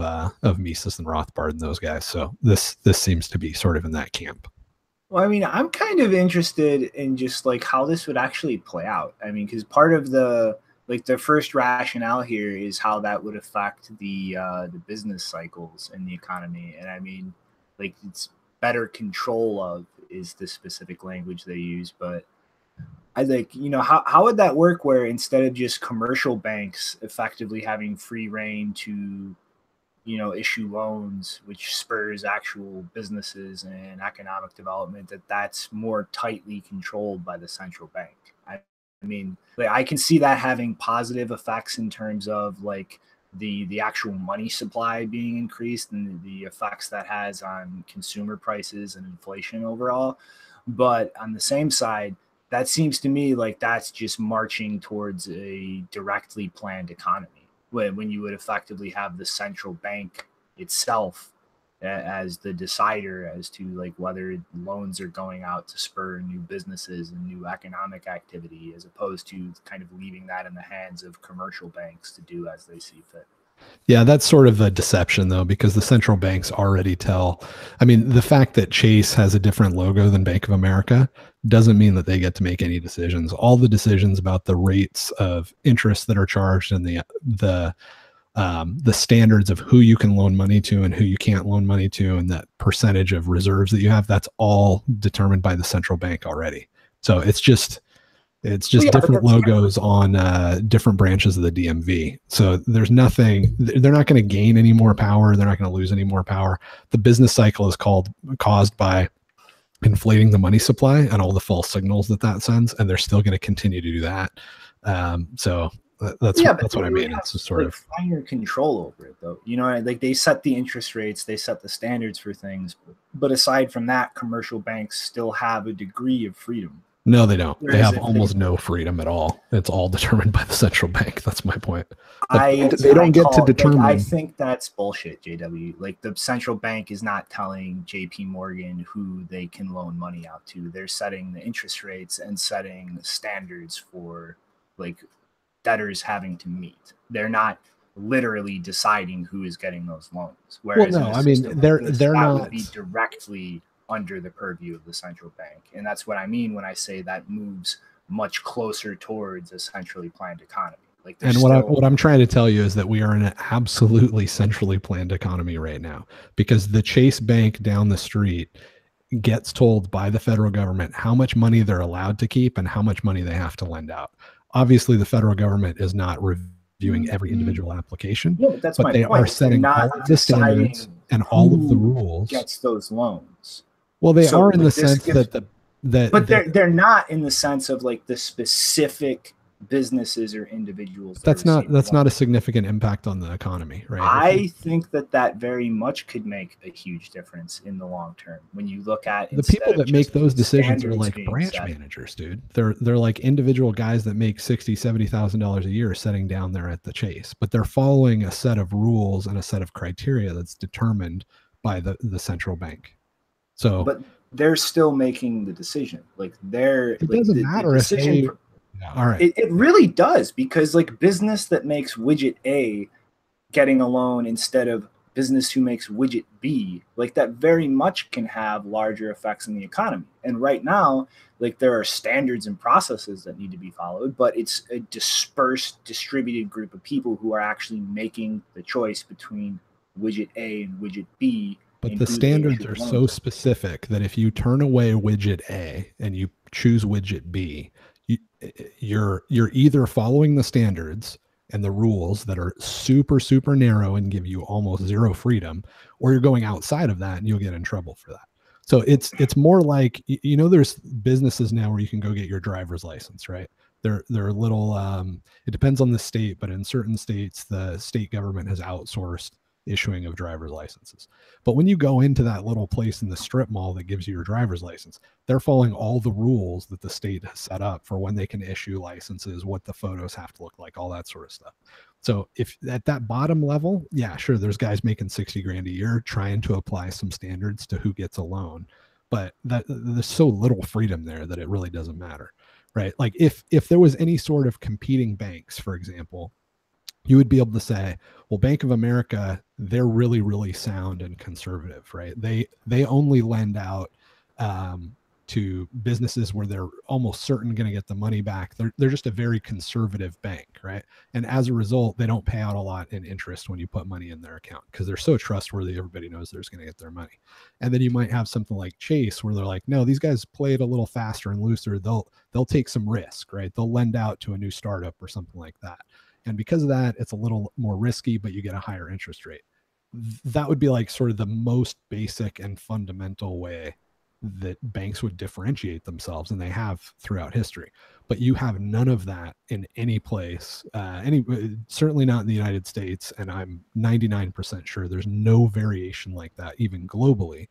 Mises and Rothbard and those guys. So this seems to be sort of in that camp. Well, I mean, I'm kind of interested in just like how this would actually play out. I mean, because part of the first rationale here is how that would affect the business cycles in the economy. And I mean, like, it's better control of is the specific language they use, but I think, how would that work where instead of just commercial banks effectively having free reign to, issue loans, which spurs actual businesses and economic development, that's more tightly controlled by the central bank? I mean, I can see that having positive effects in terms of like the actual money supply being increased and the effects that has on consumer prices and inflation overall. But on the same side, that seems to me like that's just marching towards a directly planned economy when you would effectively have the central bank itself as the decider as to like whether loans are going out to spur new businesses and new economic activity, as opposed to kind of leaving that in the hands of commercial banks to do as they see fit. Yeah, that's sort of a deception, though, because the central banks already tell. I mean, the fact that Chase has a different logo than Bank of America doesn't mean that they get to make any decisions. All the decisions about the rates of interest that are charged and the standards of who you can loan money to and who you can't loan money to, and that percentage of reserves that you have, that's all determined by the central bank already. So it's just different logos on different branches of the DMV. So there's nothing, they're not going to gain any more power. They're not going to lose any more power. The business cycle is caused by inflating the money supply and all the false signals that sends. And they're still going to continue to do that. So that's what I mean. It's just sort of finer control over it, though. Like they set the interest rates, they set the standards for things. But aside from that, commercial banks still have a degree of freedom. No, they don't. They have almost no freedom at all. It's all determined by the central bank. That's my point. They don't get to determine. I think that's bullshit, JW. Like, the central bank is not telling JP Morgan who they can loan money out to. They're setting the interest rates and setting standards for, like, debtors having to meet. They're not literally deciding who is getting those loans. Whereas, well, no, I mean, they're not would be directly under the purview of the central bank. And that's what I mean when I say that moves much closer towards a centrally planned economy. Like, and what I'm trying to tell you is that we are in an absolutely centrally planned economy right now, because the Chase Bank down the street gets told by the federal government how much money they're allowed to keep and how much money they have to lend out. Obviously, the federal government is not reviewing every individual application, but they are setting all of the standards and all of the rules. Gets those loans. Well, they are in the sense that they're not in the sense of, like, the specific businesses or individuals. That's not a significant impact on the economy, right? I think that very much could make a huge difference in the long term. When you look at the people that make those decisions are like branch managers, dude. They're like individual guys that make $60,000-$70,000 a year sitting down there at the Chase, but they're following a set of rules and a set of criteria that's determined by the central bank. So, but they're still making the decision. Like, it doesn't matter if they. All right. It really does, because, like, business that makes widget A getting a loan instead of business who makes widget B, like, that very much can have larger effects in the economy. And right now, like, there are standards and processes that need to be followed, but it's a dispersed, distributed group of people who are actually making the choice between widget A and widget B. But the standards are so specific that if you turn away widget A and you choose widget B, you're either following the standards and the rules that are super, super narrow and give you almost zero freedom, or you're going outside of that and you'll get in trouble for that. So it's more like, you know, there's businesses now where you can go get your driver's license, right? They're little, it depends on the state, but in certain states, the state government has outsourced issuing of driver's licenses. But when you go into that little place in the strip mall that gives you your driver's license, they're following all the rules that the state has set up for when they can issue licenses, what the photos have to look like, all that sort of stuff. So if at that bottom level, yeah, sure, there's guys making 60 grand a year trying to apply some standards to who gets a loan, but there's so little freedom there that it really doesn't matter, right? Like, if there was any sort of competing banks, for example, you would be able to say, well, Bank of America, they're really, really sound and conservative, right? They only lend out to businesses where they're almost certain going to get the money back. They're just a very conservative bank, right? And as a result, they don't pay out a lot in interest when you put money in their account because they're so trustworthy. Everybody knows they're going to get their money. And then you might have something like Chase where they're like, no, these guys play it a little faster and looser. They'll take some risk, right? They'll lend out to a new startup or something like that. And because of that, it's a little more risky, but you get a higher interest rate. That would be like sort of the most basic and fundamental way that banks would differentiate themselves, and they have throughout history. But you have none of that in any place, certainly not in the United States, and I'm 99% sure there's no variation like that, even globally.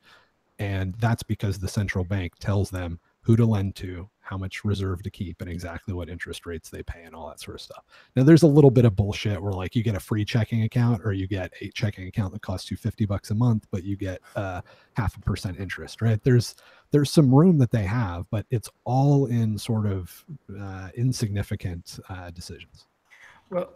And that's because the central bank tells them who to lend to, how much reserve to keep, and exactly what interest rates they pay and all that sort of stuff. Now, there's a little bit of bullshit where, like, you get a free checking account or you get a checking account that costs you $50 a month, but you get 0.5% interest, right? There's some room that they have, but it's all in sort of insignificant decisions. Well,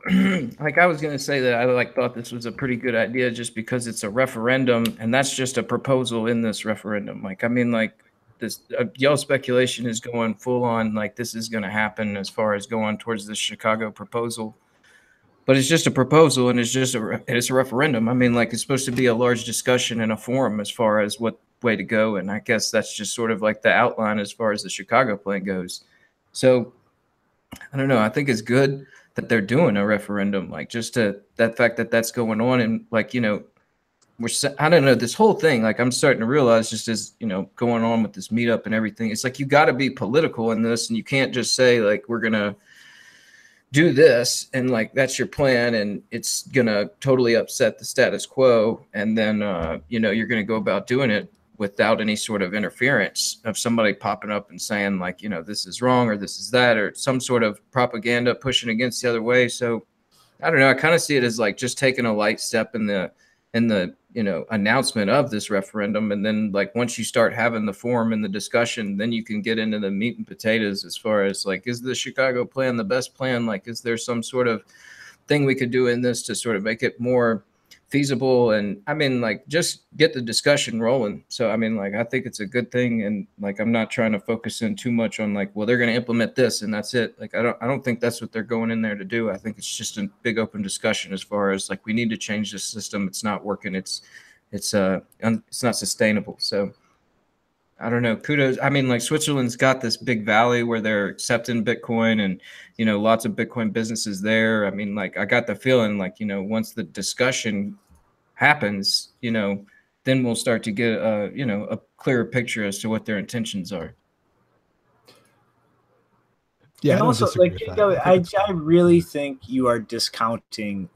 like I was going to say that I thought this was a pretty good idea just because it's a referendum, and that's just a proposal in this referendum. Like, I mean, like, this y'all speculation is going full on like this is going to happen as far as going towards the Chicago proposal, but it's just a proposal and it's just it's a referendum. I mean, like, it's supposed to be a large discussion and a forum as far as what way to go, and I guess that's just sort of like the outline as far as the Chicago plan goes. So I don't know. I think it's good that they're doing a referendum, like just to that fact that that's going on, and like, you know, I don't know, this whole thing, like, I'm starting to realize just as, you know, going on with this meetup and everything, it's like you got to be political in this, and you can't just say like we're gonna do this and like that's your plan and it's gonna totally upset the status quo, and then you know, you're gonna go about doing it. without any sort of interference of somebody popping up and saying like, you know, this is wrong or this is that, or some sort of propaganda pushing against the other way. So I don't know. I kind of see it as like just taking a light step in the you know, announcement of this referendum, and then like once you start having the forum and the discussion, then you can get into the meat and potatoes as far as like, is the Chicago plan the best plan? Like, is there some sort of thing we could do in this to sort of make it more feasible? And I mean, like, just get the discussion rolling. So I mean, like, I think it's a good thing, and like, I'm not trying to focus in too much on like, well, they're going to implement this and that's it. Like, I don't think that's what they're going in there to do. I think it's just a big open discussion as far as like, we need to change this system. It's not working. It's not sustainable. So I don't know. Kudos. I mean, like, Switzerland's got this big valley where they're accepting Bitcoin, and, you know, lots of Bitcoin businesses there. I mean, like, I got the feeling like, you know, once the discussion happens, you know, then we'll start to get you know, a clearer picture as to what their intentions are. Yeah, and also, like, I really think you are discounting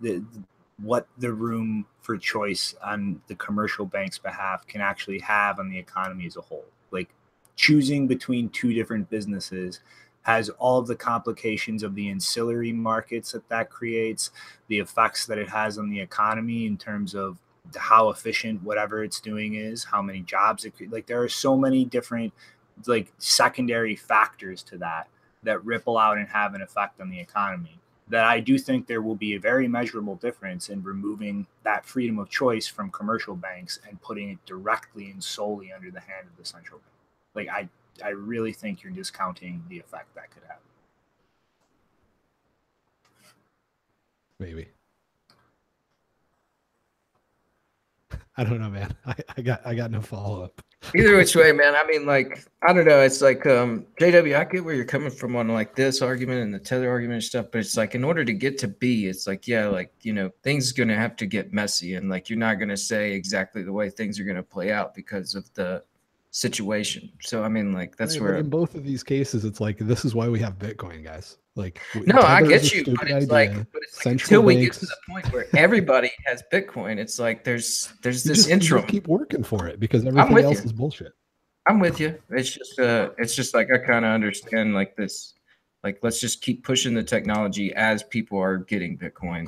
what the room for choice on the commercial bank's behalf can actually have on the economy as a whole. Like, choosing between two different businesses has all of the complications of the ancillary markets that creates, the effects that it has on the economy in terms of how efficient whatever it's doing is, how many jobs it could, like, there are so many different like secondary factors to that ripple out and have an effect on the economy, that I do think there will be a very measurable difference in removing that freedom of choice from commercial banks and putting it directly and solely under the hand of the central bank. Like, I really think you're discounting the effect that could have. Maybe. I don't know, man. I got no follow-up. Either which way, man. I mean, like, I don't know. It's like, JW, I get where you're coming from on like this argument and the Tether argument and stuff, but it's like, in order to get to B, it's like, yeah, like, you know, things are going to have to get messy, and like, you're not going to say exactly the way things are going to play out because of the situation. So, I mean, like, that's where in both of these cases, it's like, this is why we have Bitcoin, guys. Like, no, I get you, but it's like, until we get to the point where everybody has Bitcoin, it's like there's this interim. Just keep working for it because everything else is bullshit. I'm with you. It's just like, I kind of understand like this, like, let's just keep pushing the technology as people are getting Bitcoin.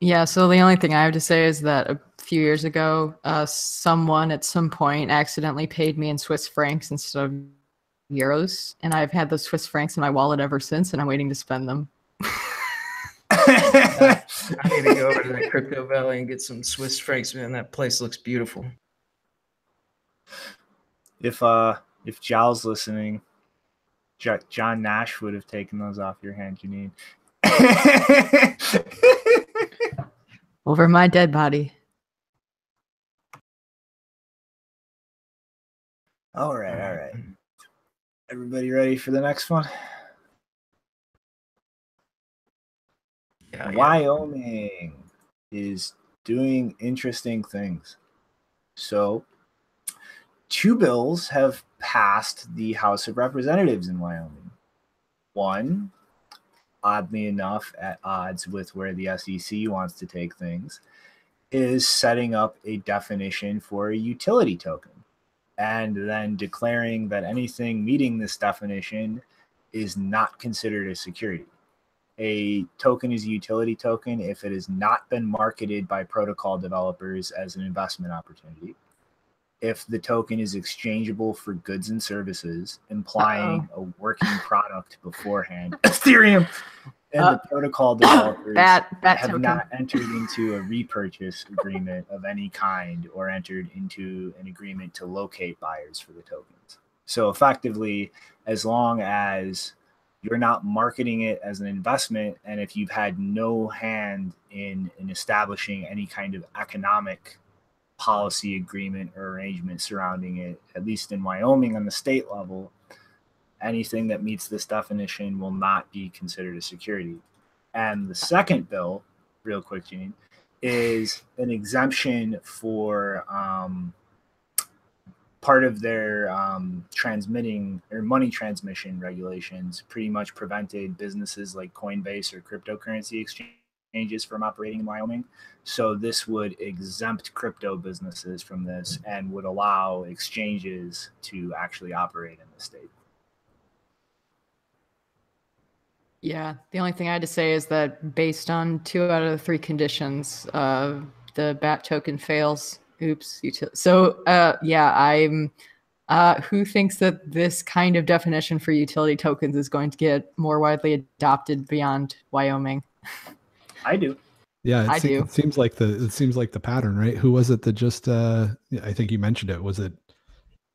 Yeah, so the only thing I have to say is that a few years ago, someone at some point accidentally paid me in Swiss francs instead of euros, and I've had those Swiss francs in my wallet ever since, and I'm waiting to spend them. I need to go over to that Crypto Valley and get some Swiss francs, man. That place looks beautiful. If Giles listening, John Nash would have taken those off your hand, Janine. Over my dead body. All right. Everybody ready for the next one? Yeah. Wyoming is doing interesting things. So, 2 bills have passed the House of Representatives in Wyoming. One, oddly enough, at odds with where the SEC wants to take things, is setting up a definition for a utility token, and then declaring that anything meeting this definition is not considered a security. A token is a utility token if it has not been marketed by protocol developers as an investment opportunity, if the token is exchangeable for goods and services, implying a working product beforehand, Ethereum, and the protocol developers have not entered into a repurchase agreement of any kind or entered into an agreement to locate buyers for the tokens. So effectively, as long as you're not marketing it as an investment, and if you've had no hand in establishing any kind of economic policy agreement or arrangement surrounding it, at least in Wyoming on the state level, anything that meets this definition will not be considered a security. And the second bill, real quick, Gene, is an exemption for part of their transmitting or money transmission regulations pretty much prevented businesses like Coinbase or cryptocurrency exchange exchanges from operating in Wyoming. So this would exempt crypto businesses from this and would allow exchanges to actually operate in the state. Yeah, the only thing I had to say is that based on 2 out of the 3 conditions, the BAT token fails. Oops. So yeah, I'm. Who thinks that this kind of definition for utility tokens is going to get more widely adopted beyond Wyoming? I do. Yeah, it seems like the pattern, right? Who was it that just? I think you mentioned it. Was it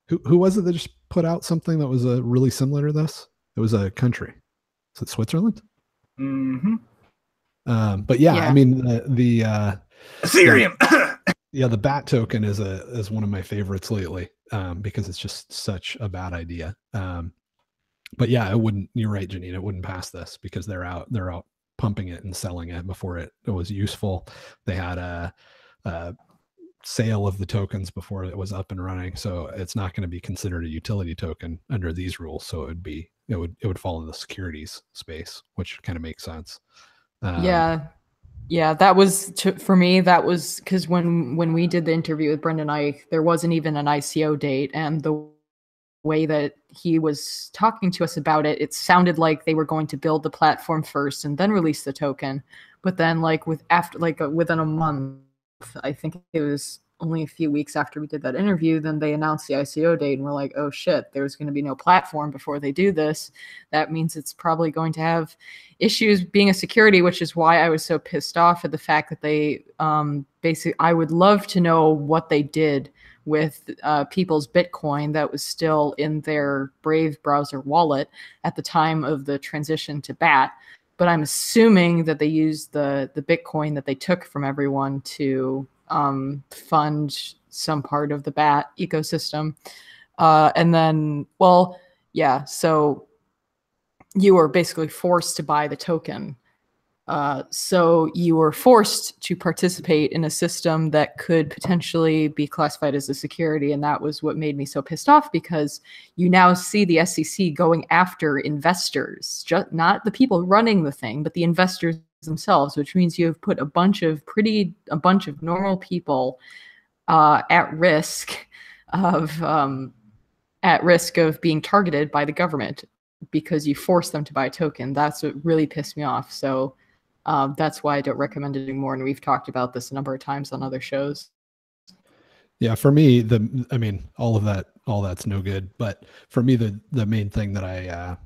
who was it that just put out something that was really similar to this? It was a country. Is it Switzerland? Mm-hmm. But yeah, I mean the Ethereum. Yeah, the BAT token is one of my favorites lately, because it's just such a bad idea. But yeah, it wouldn't. You're right, Janine. It wouldn't pass this because they're out pumping it and selling it before it was useful. They had a sale of the tokens before it was up and running, so it's not going to be considered a utility token under these rules. So it would fall in the securities space, which kind of makes sense. Yeah, that was for me. That was because when we did the interview with Brendan Eich, there wasn't even an ICO date, and the way that he was talking to us about it, it sounded like they were going to build the platform first and then release the token. But then, within a month, I think it was only a few weeks after we did that interview, then they announced the ICO date, and we're like, oh shit, there's going to be no platform before they do this. That means it's probably going to have issues being a security, which is why I was so pissed off at the fact that they basically, I would love to know what they did with people's Bitcoin that was still in their Brave browser wallet at the time of the transition to BAT. But I'm assuming that they used the Bitcoin that they took from everyone to fund some part of the BAT ecosystem. And then, well, yeah, so you were basically forced to buy the token. So you were forced to participate in a system that could potentially be classified as a security. And that was what made me so pissed off, because you now see the SEC going after investors, just not the people running the thing, but the investors themselves, which means you have put a bunch of normal people at risk of being targeted by the government because you forced them to buy a token. That's what really pissed me off. So that's why I don't recommend it anymore. And we've talked about this a number of times on other shows. Yeah, for me, all that's no good. But for me, the main thing that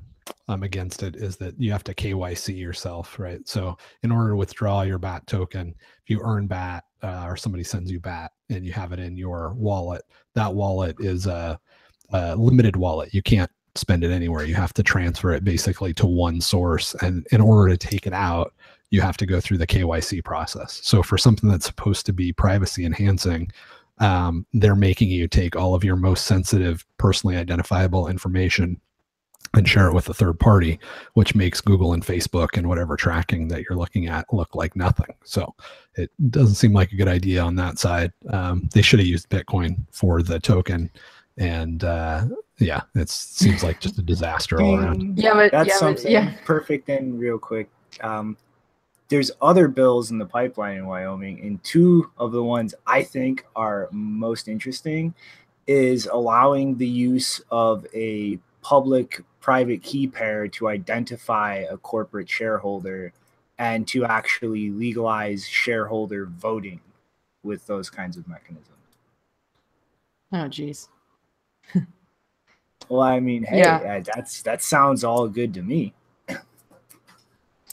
I'm against it is that you have to KYC yourself, right? So in order to withdraw your BAT token, if you earn BAT or somebody sends you BAT and you have it in your wallet, that wallet is a limited wallet. You can't spend it anywhere. You have to transfer it basically to one source. And in order to take it out, you have to go through the KYC process. So for something that's supposed to be privacy enhancing, they're making you take all of your most sensitive, personally identifiable information and share it with a third party, which makes Google and Facebook and whatever tracking that you're looking at look like nothing. So it doesn't seem like a good idea on that side. They should have used Bitcoin for the token. And yeah, it seems like just a disaster all around. Yeah, but that's something perfect. And real quick, there's other bills in the pipeline in Wyoming, and 2 of the ones I think are most interesting is allowing the use of a public-private key pair to identify a corporate shareholder and to actually legalize shareholder voting with those kinds of mechanisms. Oh, geez. Well, I mean, hey, that sounds all good to me.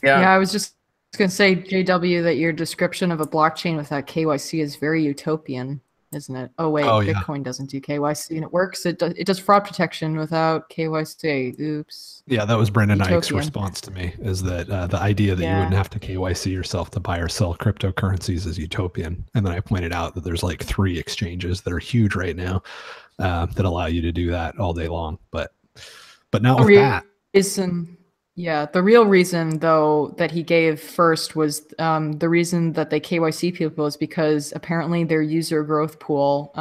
Yeah, I was just going to say, JW, that your description of a blockchain without KYC is very utopian, isn't it? Oh, wait, Bitcoin doesn't do KYC and it works. It does fraud protection without KYC. Oops. Yeah, that was Brendan Eich's response to me, is that the idea that you wouldn't have to KYC yourself to buy or sell cryptocurrencies is utopian. And then I pointed out that there's like 3 exchanges that are huge right now that allow you to do that all day long. But not with that. The real reason, though, that he gave first was the reason that they KYC people is because apparently their user growth pool,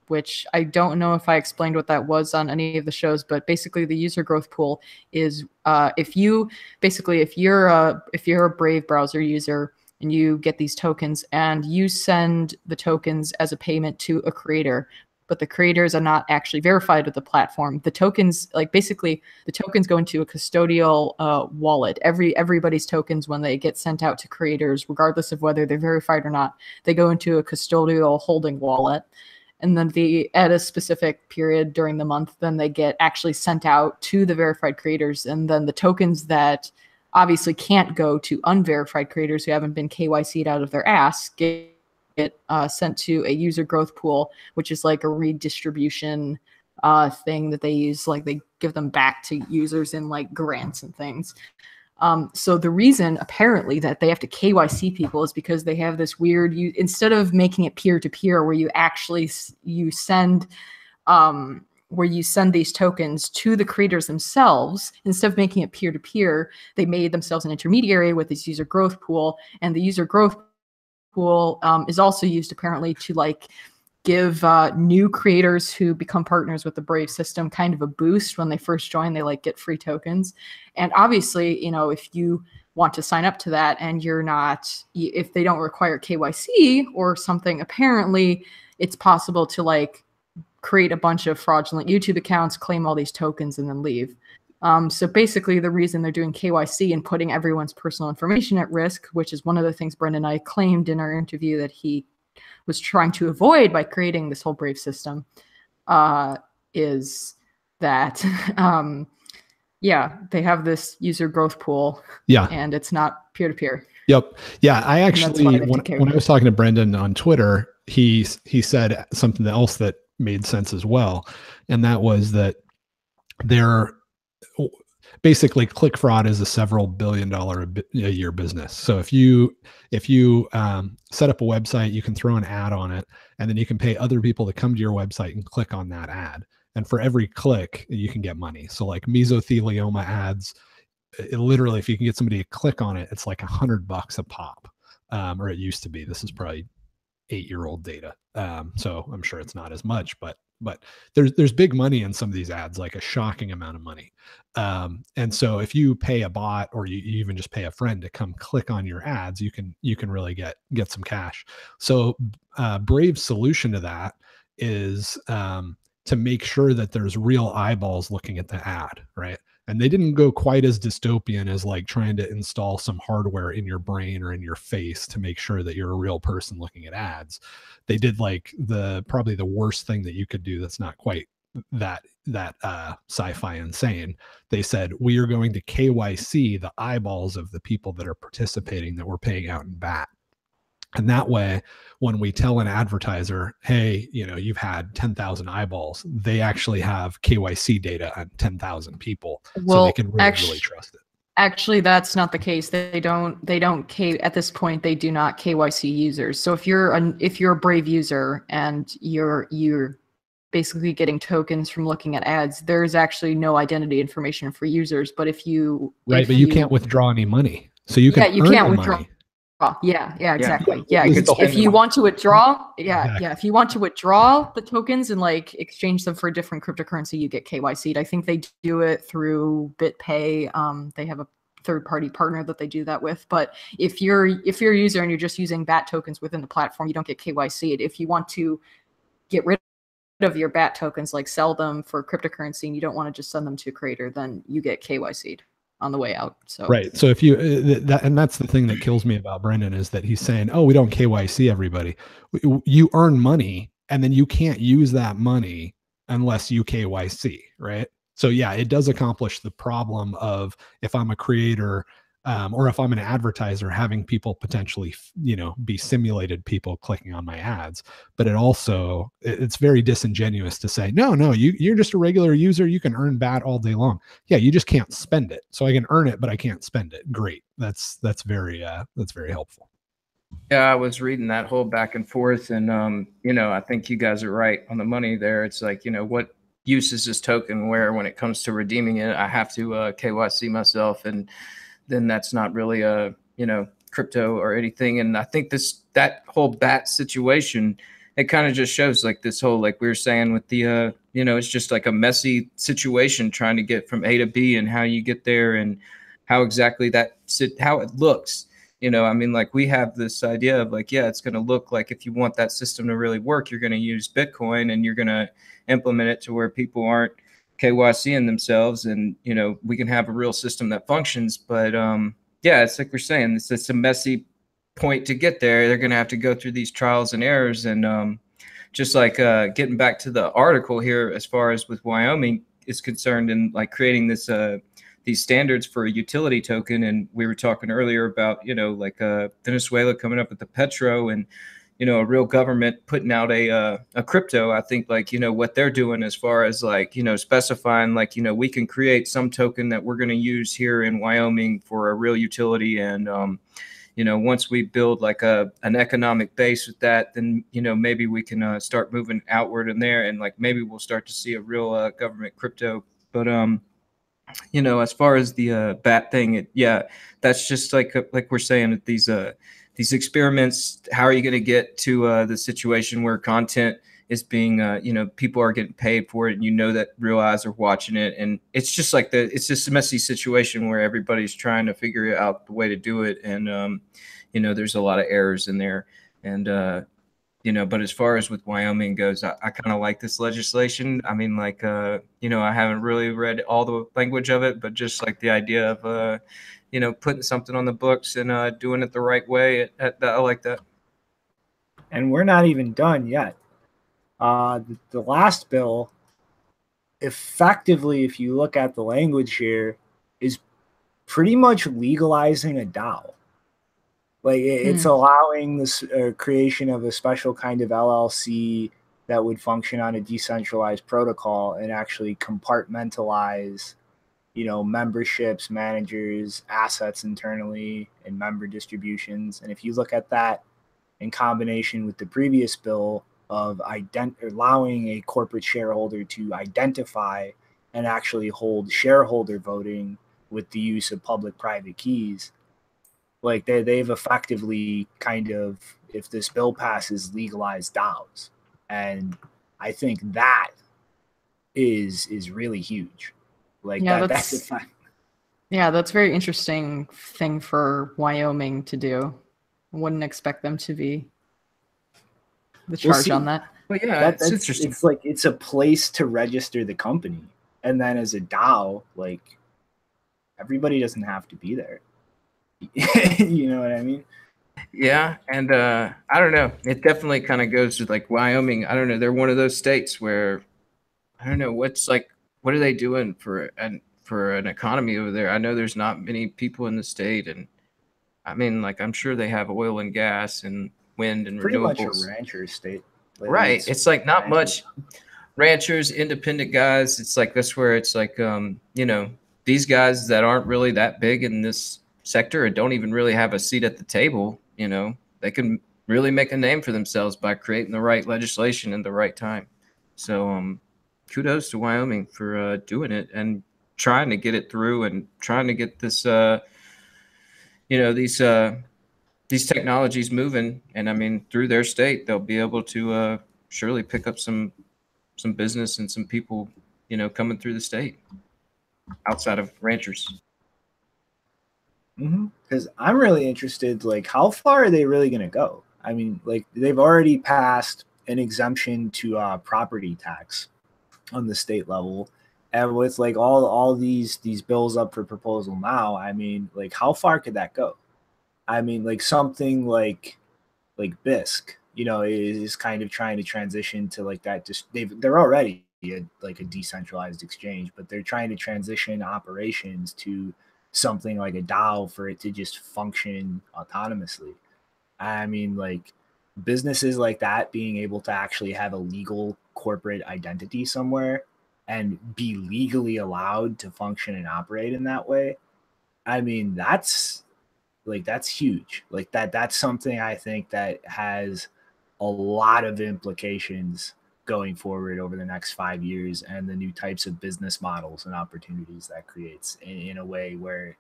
which I don't know if I explained what that was on any of the shows, but basically the user growth pool is if you're a Brave browser user and you get these tokens, and you send the tokens as a payment to a creator, but the creators are not actually verified with the platform. The tokens, like basically the tokens go into a custodial wallet. Everybody's tokens, when they get sent out to creators, regardless of whether they're verified or not, they go into a custodial holding wallet. And then at a specific period during the month, then they get actually sent out to the verified creators. And then the tokens that obviously can't go to unverified creators who haven't been KYC'd out of their ass get sent to a user growth pool, which is like a redistribution thing that they use. Like they give them back to users in like grants and things. So the reason apparently that they have to KYC people is because they have this weird, instead of making it peer-to-peer where you actually send these tokens to the creators themselves, instead of making it peer-to-peer, they made themselves an intermediary with this user growth pool. And the user growth pool is also used apparently to like give new creators who become partners with the Brave system kind of a boost when they first join. They like get free tokens. And obviously, you know, if you want to sign up to that and you're not, if they don't require KYC or something, apparently it's possible to like create a bunch of fraudulent YouTube accounts, claim all these tokens, and then leave. So basically the reason they're doing KYC and putting everyone's personal information at risk, which is one of the things Brendan and I claimed in our interview that he was trying to avoid by creating this whole Brave system, is that, yeah, they have this user growth pool. Yeah. And it's not peer-to-peer. Yep. Yeah. I actually, when I was talking to Brendan on Twitter, he said something else that made sense as well. And that was that they're basically click fraud is a several $billion-dollar a year business. So if you set up a website, you can throw an ad on it, and then you can pay other people to come to your website and click on that ad. And for every click, you can get money. So like mesothelioma ads, literally, if you can get somebody to click on it, it's like $100 a pop, or it used to be. This is probably 8-year-old data. So I'm sure it's not as much, but there's big money in some of these ads, like a shocking amount of money. And so if you pay a bot, or you even just pay a friend to come click on your ads, you can really get some cash. So Brave's solution to that is to make sure that there's real eyeballs looking at the ad, right? And they didn't go quite as dystopian as like trying to install some hardware in your brain or in your face to make sure that you're a real person looking at ads. They did like probably the worst thing that you could do that's not quite that sci-fi insane. They said, we are going to KYC the eyeballs of the people that are participating that we're paying out in BAT. And that way, when we tell an advertiser, hey, you know, you've had 10,000 eyeballs, they actually have KYC data on 10,000 people, so they can really trust it. Actually, that's not the case. They don't at this point, they do not KYC users. So if you're a Brave user and you're basically getting tokens from looking at ads, there's actually no identity information for users. But but you can't withdraw any money. So you can withdraw money. Yeah, exactly. Yeah, if you want to withdraw, if you want to withdraw the tokens and like exchange them for a different cryptocurrency, you get KYC'd. I think they do it through BitPay. They have a third-party partner that they do that with. But if you're a user and you're just using BAT tokens within the platform, you don't get KYC'd. If you want to get rid of your BAT tokens, like sell them for cryptocurrency, and you don't want to just send them to a creator, then you get KYC'd on the way out. So right. So if you and that's the thing that kills me about Brendan, is that he's saying, oh, we don't KYC everybody. You earn money, and then you can't use that money unless you KYC, right? So yeah, it does accomplish the problem of, if I'm a creator or if I'm an advertiser, having people potentially, you know, be simulated people clicking on my ads. But it's very disingenuous to say, no, you're just a regular user. You can earn BAT all day long. Yeah, you just can't spend it. So I can earn it, but I can't spend it. Great. That's very helpful. Yeah, I was reading that whole back and forth, and you know, I think you guys are right on the money there. It's like, you know, what use is this token where when it comes to redeeming it, I have to KYC myself, and then that's not really a, you know, crypto or anything. And I think that whole BAT situation, it kind of just shows like this whole, like we were saying with the, you know, it's just like a messy situation trying to get from A to B, and how you get there and how exactly how it looks. You know, I mean, like we have this idea of like, yeah, it's going to look like if you want that system to really work, you're going to use Bitcoin and you're going to implement it to where people aren't KYCing themselves, and you know, we can have a real system that functions. But yeah, it's like we're saying, it's a messy point to get there. They're going to have to go through these trials and errors, and just like getting back to the article here, as far as with Wyoming is concerned, and like creating this these standards for a utility token. And we were talking earlier about, you know, like Venezuela coming up with the Petro, and you know, a real government putting out a crypto. I think like, you know, what they're doing as far as like, you know, specifying like, you know, we can create some token that we're going to use here in Wyoming for a real utility. And you know, once we build like an economic base with that, then, you know, maybe we can start moving outward in there, and like maybe we'll start to see a real government crypto. But you know, as far as the bat thing, yeah, that's just like we're saying, these experiments. How are you going to get to the situation where content is being, you know, people are getting paid for it, and you know that real eyes are watching it, and it's just like it's just a messy situation where everybody's trying to figure out the way to do it, and you know, there's a lot of errors in there, and you know, but as far as with Wyoming goes, I kind of like this legislation. I mean, like, you know, I haven't really read all the language of it, but just like the idea of, you know, putting something on the books and doing it the right way, I like that. And we're not even done yet. The last bill, effectively, if you look at the language here, is pretty much legalizing a DAO. Like it's allowing this creation of a special kind of LLC that would function on a decentralized protocol and actually compartmentalize, you know, memberships, managers, assets internally, and member distributions. And if you look at that in combination with the previous bill of allowing a corporate shareholder to identify and actually hold shareholder voting with the use of public-private keys, like they've effectively kind of, if this bill passes, legalized DAOs. And I think that is really huge. Like yeah, that's yeah, that's a very interesting thing for Wyoming to do. I wouldn't expect them to be the charge on that. But yeah, that's interesting. It's like it's a place to register the company, and then as a DAO, like everybody doesn't have to be there. You know what I mean? Yeah, and I don't know. It definitely kind of goes to like Wyoming. I don't know. They're one of those states where I don't know what are they doing for an economy over there. I know there's not many people in the state, and I mean, like I'm sure they have oil and gas and wind and pretty renewables. Much a rancher state, like, right? It's like not much ranchers, independent guys. It's like that's where it's like you know, these guys that aren't really that big in this sector and don't even really have a seat at the table, you know, they can really make a name for themselves by creating the right legislation in the right time. So kudos to Wyoming for doing it and trying to get it through and trying to get this you know, these technologies moving. And I mean, through their state, they'll be able to surely pick up some business and some people, you know, coming through the state outside of ranchers. Because I'm really interested, like, how far are they really going to go? I mean, like, they've already passed an exemption to property tax on the state level, and with like all these bills up for proposal now, I mean, like, how far could that go? I mean, like something like BISC, you know, is kind of trying to transition to like that. Just they're already like a decentralized exchange, but they're trying to transition operations to something like a DAO for it to just function autonomously. I mean, like businesses like that being able to actually have a legal corporate identity somewhere and be legally allowed to function and operate in that way. I mean, that's huge. Like that's something I think that has a lot of implications going forward over the next 5 years, and the new types of business models and opportunities that creates in a way where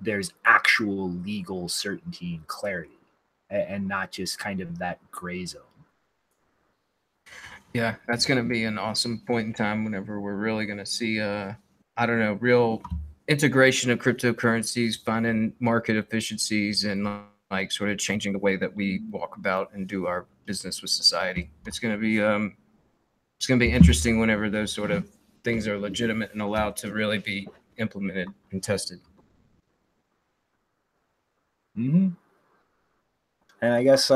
there's actual legal certainty and clarity and not just kind of that gray zone. Yeah, that's going to be an awesome point in time whenever we're really going to see, I don't know, real integration of cryptocurrencies, finding market efficiencies, and like sort of changing the way that we walk about and do our business with society. It's going to be interesting whenever those sort of things are legitimate and allowed to really be implemented and tested. Mm-hmm. And I guess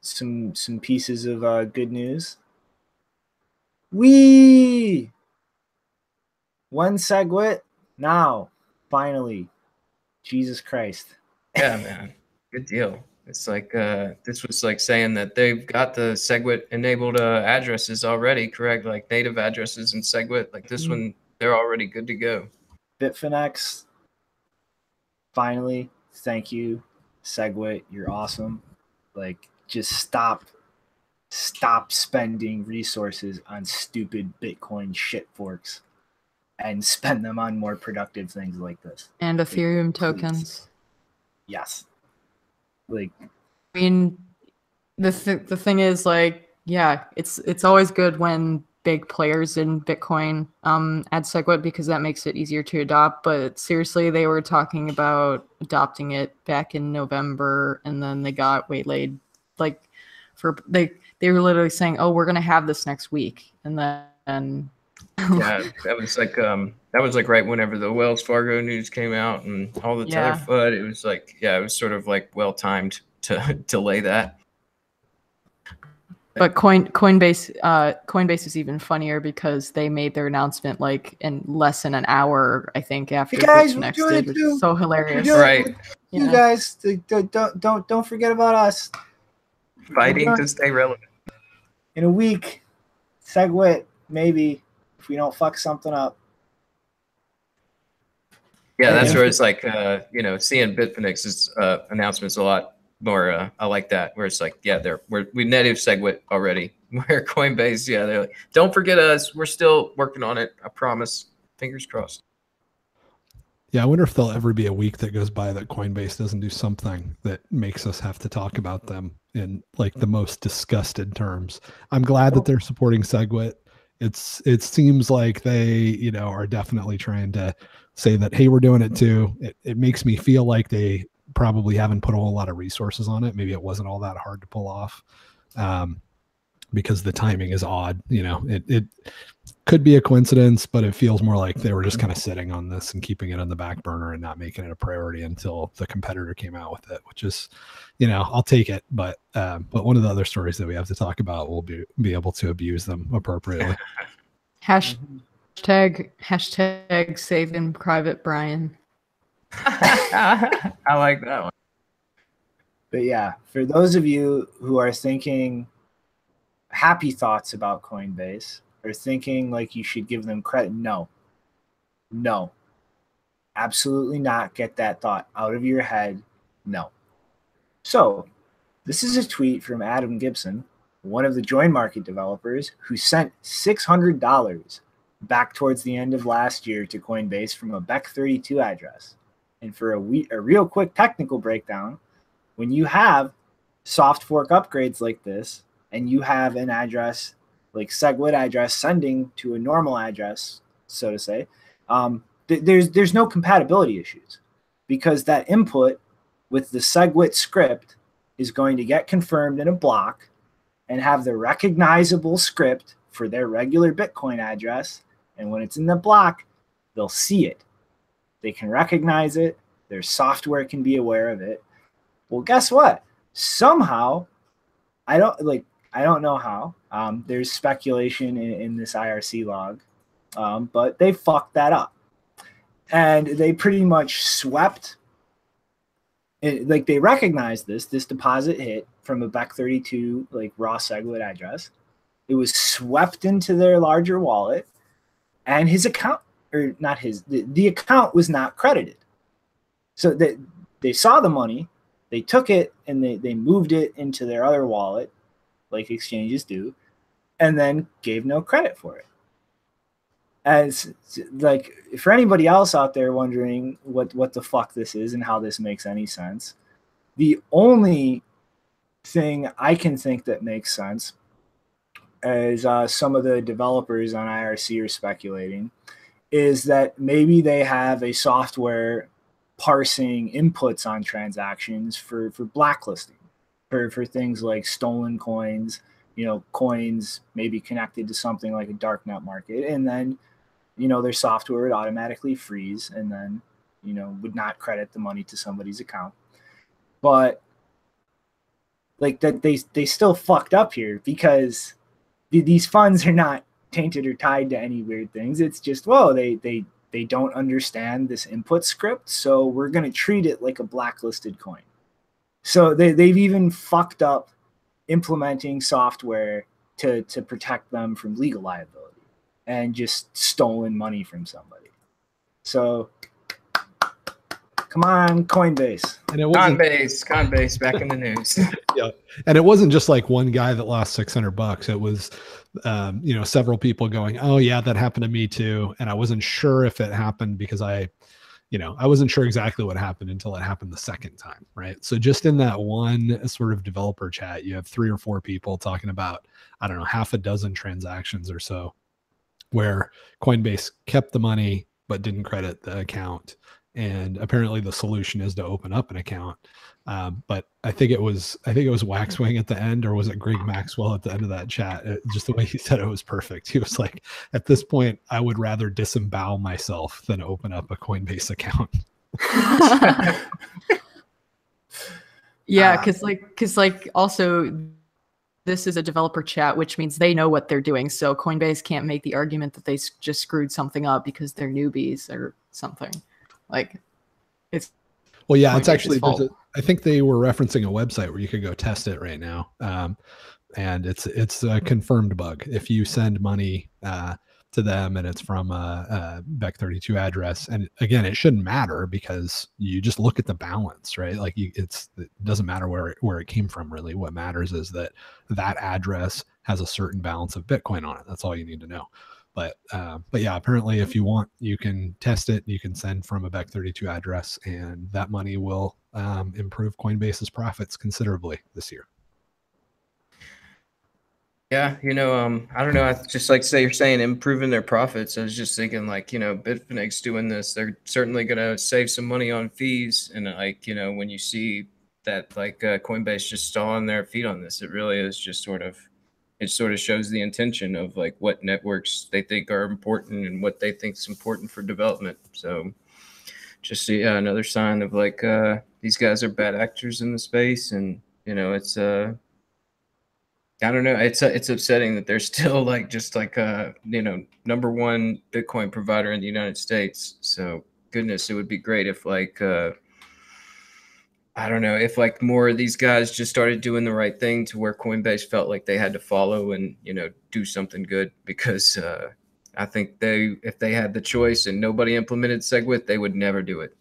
some pieces of good news. When Segwit? Now, finally. Jesus Christ. Yeah, man. Good deal. It's like this was like saying that they've got the Segwit enabled addresses already, correct? Like native addresses in Segwit. Like this one, they're already good to go. Bitfinex. Finally, thank you, Segwit. You're awesome. Like, just stop spending resources on stupid Bitcoin shit forks and spend them on more productive things like this. And Ethereum tokens. Yes. Like, I mean, the thing is, like, yeah, it's always good when big players in Bitcoin add Segwit because that makes it easier to adopt. But seriously, they were talking about adopting it back in November, and then they got waylaid. Like, they were literally saying, "Oh, we're gonna have this next week," and then yeah, that was like right whenever the Wells Fargo news came out and all the Tether FUD. It was like, yeah, it was sort of like well timed to delay that. But Coinbase is even funnier because they made their announcement like in less than an hour, I think, after Bitfinex did, which is so hilarious. Right. You guys don't forget about us. Fighting to stay relevant. In a week, Segwit, maybe, if we don't fuck something up. Yeah, that's where it's like, seeing Bitfinex's announcements a lot more. I like that, where it's like, yeah, we native Segwit already. Where Coinbase, yeah, they're like, don't forget us. We're still working on it. I promise. Fingers crossed. Yeah, I wonder if there'll ever be a week that goes by that Coinbase doesn't do something that makes us have to talk about them in like the most disgusted terms. I'm glad that they're supporting Segwit. It seems like they, are definitely trying to say that, hey, we're doing it too. It makes me feel like they probably haven't put a whole lot of resources on it. Maybe it wasn't all that hard to pull off because the timing is odd. It could be a coincidence, but it feels more like they were just kind of sitting on this and keeping it on the back burner and not making it a priority until the competitor came out with it, which is, I'll take it. But one of the other stories that we have to talk about will be able to abuse them appropriately. Hashtag saving Private Brian. I like that one. But yeah, for those of you who are thinking happy thoughts about Coinbase or thinking like you should give them credit, no, absolutely not. Get that thought out of your head. No. So this is a tweet from Adam Gibson, one of the Join Market developers, who sent $600 back towards the end of last year to Coinbase from a BEC32 address. And for a real quick technical breakdown, when you have soft fork upgrades like this, and you have an address like Segwit address sending to a normal address, so to say, there's no compatibility issues because that input with the Segwit script is going to get confirmed in a block and have the recognizable script for their regular Bitcoin address. And when it's in the block, they'll see it. They can recognize it. Their software can be aware of it. Well, guess what? Somehow, I don't know how. There's speculation in this IRC log, but they fucked that up. And they pretty much swept it, like they recognized this deposit hit from a BEC32 like raw Segwit address. It was swept into their larger wallet, and his account, or not his, the account was not credited. So they saw the money, they took it, and they moved it into their other wallet, like exchanges do, and then gave no credit for it. As like, for anybody else out there wondering what the fuck this is and how this makes any sense, the only thing I can think that makes sense is some of the developers on IRC are speculating is that maybe they have a software parsing inputs on transactions for blacklisting, for things like stolen coins, coins maybe connected to something like a darknet market, and then their software would automatically freeze and then would not credit the money to somebody's account. But like that, they still fucked up here, because these funds are not tainted or tied to any weird things. It's just, well, they don't understand this input script, so we're going to treat it like a blacklisted coin. So they've even fucked up implementing software to protect them from legal liability, and just stolen money from somebody. So come on, Coinbase. And it wasn't Coinbase back in the news. Yeah. And it wasn't just like one guy that lost $600. It was, several people going, oh yeah, that happened to me too. And I wasn't sure if it happened because I wasn't sure exactly what happened until it happened the second time. Right. So just in that one sort of developer chat, you have 3 or 4 people talking about, I don't know, half a dozen transactions or so where Coinbase kept the money, but didn't credit the account. And apparently the solution is to open up an account. But I think it was Waxwing at the end, or was it Greg Maxwell at the end of that chat? Just the way he said it was perfect. He was like, at this point, I would rather disembowel myself than open up a Coinbase account. Yeah, because also this is a developer chat, which means they know what they're doing. So Coinbase can't make the argument that they just screwed something up because they're newbies or something. Like, it's it's actually, I think they were referencing a website where you could go test it right now. And it's a confirmed bug. If you send money to them and it's from a Bech32 address, and again, it shouldn't matter because you just look at the balance, right? Like it doesn't matter where it came from really. What matters is that address has a certain balance of Bitcoin on it. That's all you need to know. But yeah, apparently if you want, you can test it. You can send from a Bech32 address, and that money will improve Coinbase's profits considerably this year. Yeah, I don't know. I just like say you're saying improving their profits. I was just thinking like, Bitfinex doing this, they're certainly going to save some money on fees. And like, when you see that like Coinbase just stalling their feet on this, it really is just it sort of shows the intention of like what networks they think are important and what they think is important for development. So just another sign of like these guys are bad actors in the space. And, it's I don't know. It's upsetting that they're still like just like number one Bitcoin provider in the United States. So goodness, it would be great if like I don't know, if like more of these guys just started doing the right thing to where Coinbase felt like they had to follow and do something good, because I think if they had the choice and nobody implemented Segwit, they would never do it.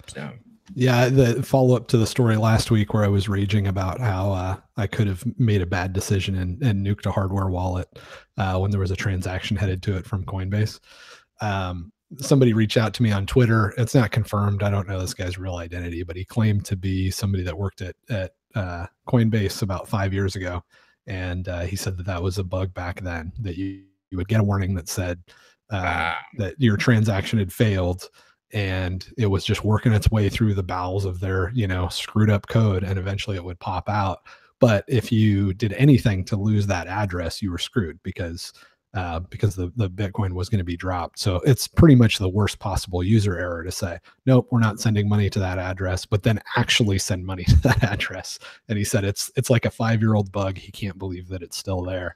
So. Yeah, the follow-up to the story last week where I was raging about how I could have made a bad decision and nuked a hardware wallet when there was a transaction headed to it from Coinbase. Somebody reached out to me on Twitter. It's not confirmed. I don't know this guy's real identity, but he claimed to be somebody that worked at Coinbase about 5 years ago. And he said that was a bug back then, that you would get a warning that said that your transaction had failed, and it was just working its way through the bowels of their, screwed up code, and eventually it would pop out. But if you did anything to lose that address, you were screwed because the Bitcoin was going to be dropped. So it's pretty much the worst possible user error to say, nope, we're not sending money to that address, but then actually send money to that address. And he said it's like a 5-year-old bug. He can't believe that it's still there.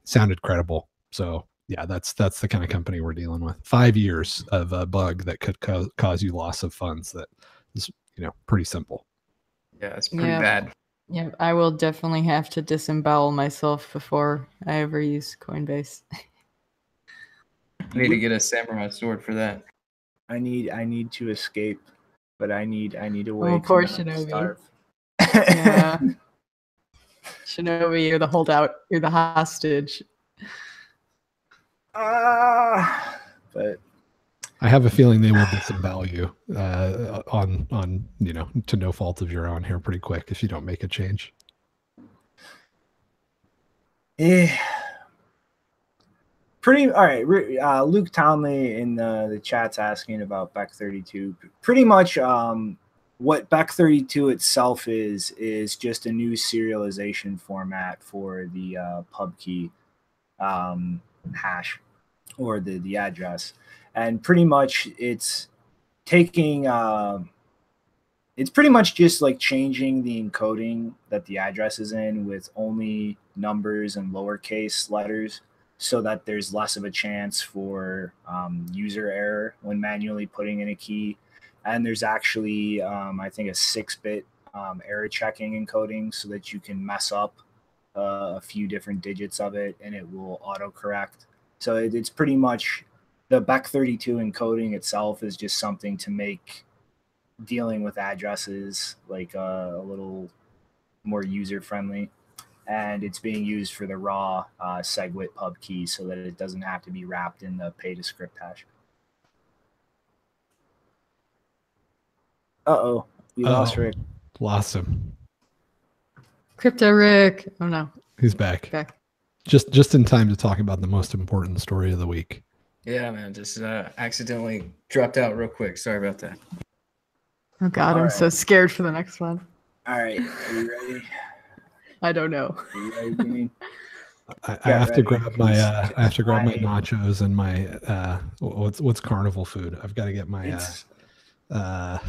Sounded credible. So yeah, that's the kind of company we're dealing with. 5 years of a bug that could cause you loss of funds. That is, pretty simple. Yeah, it's pretty bad. Yeah, I will definitely have to disembowel myself before I ever use Coinbase. I need to get a samurai sword for that. I need to escape, but I need a way poor to not Shinobi. starve. Yeah. Shinobi, you're the holdout. You're the hostage. But I have a feeling they will disembowel you on to no fault of your own here pretty quick if you don't make a change. All right. Luke Townley in the chat's asking about Bec32. Pretty much, what Bec32 itself is just a new serialization format for the pub key hash or the address, and pretty much it's taking. It's pretty much just like changing the encoding that the address is in with only numbers and lowercase letters, so that there's less of a chance for user error when manually putting in a key. And there's actually, I think, a 6-bit error checking encoding so that you can mess up a few different digits of it and it will autocorrect. So it's pretty much the Bec32 encoding itself is just something to make dealing with addresses like a little more user friendly, and it's being used for the raw Segwit pub key so that it doesn't have to be wrapped in the pay to script hash. We lost Rick. Lost him. Crypto Rick. Oh no, he's back. Just in time to talk about the most important story of the week. Yeah, man, just accidentally dropped out real quick. Sorry about that. Oh God, I'm so scared for the next one. All right, are you ready? I don't know. Are you ready, Jimmy? I have to grab my nachos and my what's carnival food. I've got to get my dang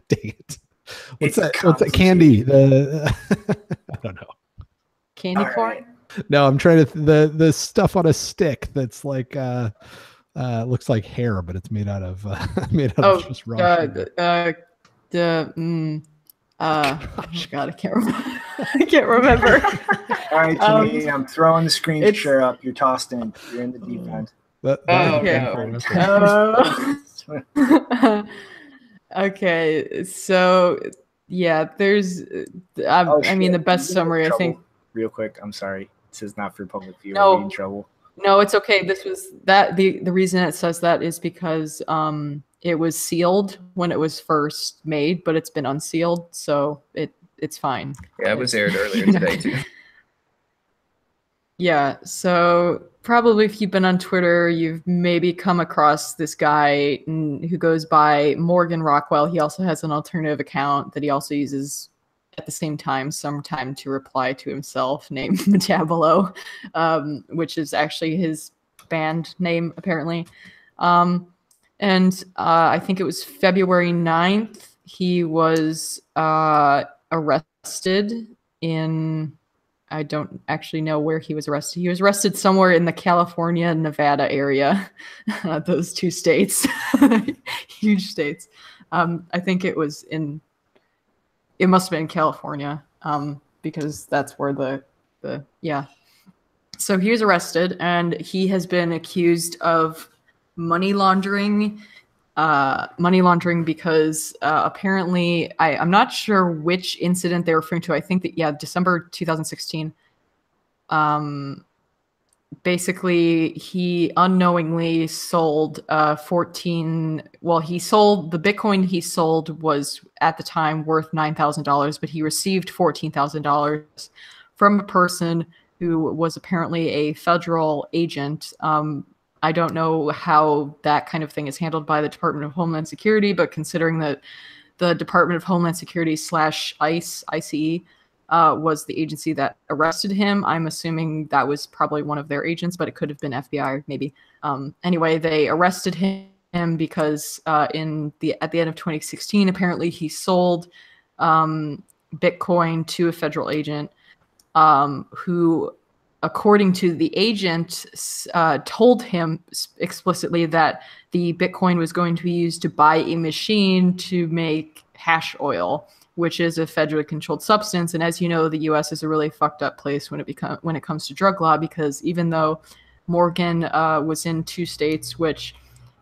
it. What's that candy? I don't know. Candy corn? No, I'm trying to the stuff on a stick that's like looks like hair, but it's made out of just raw sugar. Gosh. God, I can't remember. I can't remember. All right, Jimmy, I'm throwing the screen share up. You're tossed in. You're in the deep end. Okay, so yeah, there's. I mean, the best summary, I think. Real quick, I'm sorry. It says not for public view. Are we in trouble? No, it's okay. This was that the reason it says that is because it was sealed when it was first made, but it's been unsealed, so it's fine. Yeah, it was aired earlier today too. Yeah, so probably if you've been on Twitter, you've maybe come across this guy who goes by Morgan Rockwell. He also has an alternative account that he also uses at the same time, sometime to reply to himself, named Metabolo, which is actually his band name, apparently. And I think it was February 9th, he was arrested in, I don't actually know where he was arrested. He was arrested somewhere in the California, Nevada area, those two states, huge states. I think it was it must have been in California, because that's where yeah. So he was arrested, and he has been accused of money laundering because apparently, I'm not sure which incident they're referring to. I think that, yeah, December 2016. Basically, he unknowingly sold the Bitcoin he sold was at the time worth $9,000, but he received $14,000 from a person who was apparently a federal agent. I don't know how that kind of thing is handled by the Department of Homeland Security, but considering that the Department of Homeland Security / ICE, was the agency that arrested him, I'm assuming that was probably one of their agents, but it could have been FBI maybe. Anyway, they arrested him because at the end of 2016, apparently he sold Bitcoin to a federal agent who, according to the agent, told him explicitly that the Bitcoin was going to be used to buy a machine to make hash oil, which is a federally controlled substance. And as you know, the U.S. is a really fucked up place when it comes to drug law, because even though Morgan was in 2 states which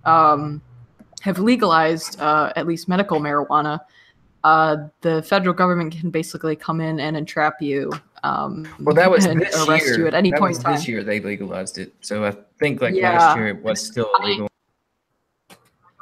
have legalized at least medical marijuana, the federal government can basically come in and entrap you. Well, that was and this arrest year. you at any that point was in time. This year they legalized it, so I think last year it was still illegal.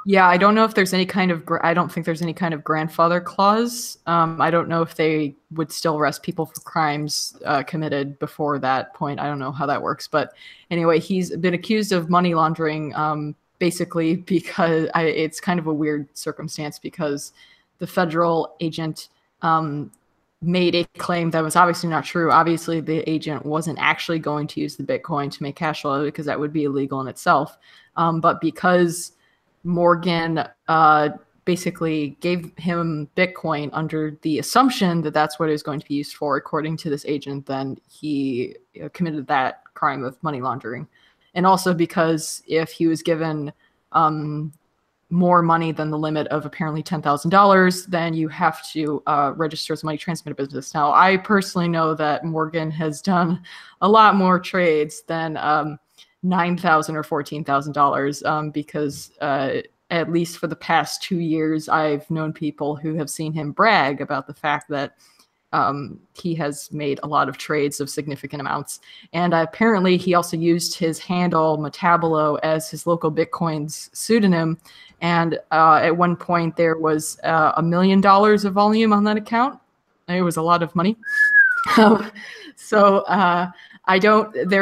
Yeah, I don't know if there's any kind of, I don't think there's any kind of grandfather clause. I don't know if they would still arrest people for crimes committed before that point. I don't know how that works. But anyway, he's been accused of money laundering basically because it's kind of a weird circumstance because the federal agent made a claim that was obviously not true. Obviously, the agent wasn't actually going to use the Bitcoin to make cash flow because that would be illegal in itself. But because Morgan basically gave him Bitcoin under the assumption that that's what it was going to be used for, according to this agent, then he committed that crime of money laundering. And also because if he was given more money than the limit of apparently $10,000, then you have to register as a money transmitter business. Now, I personally know that Morgan has done a lot more trades than $9,000 or $14,000 because at least for the past 2 years, I've known people who have seen him brag about the fact that he has made a lot of trades of significant amounts. And apparently he also used his handle Metabolo as his local Bitcoin's pseudonym. And at one point there was $1 million of volume on that account. It was a lot of money. They're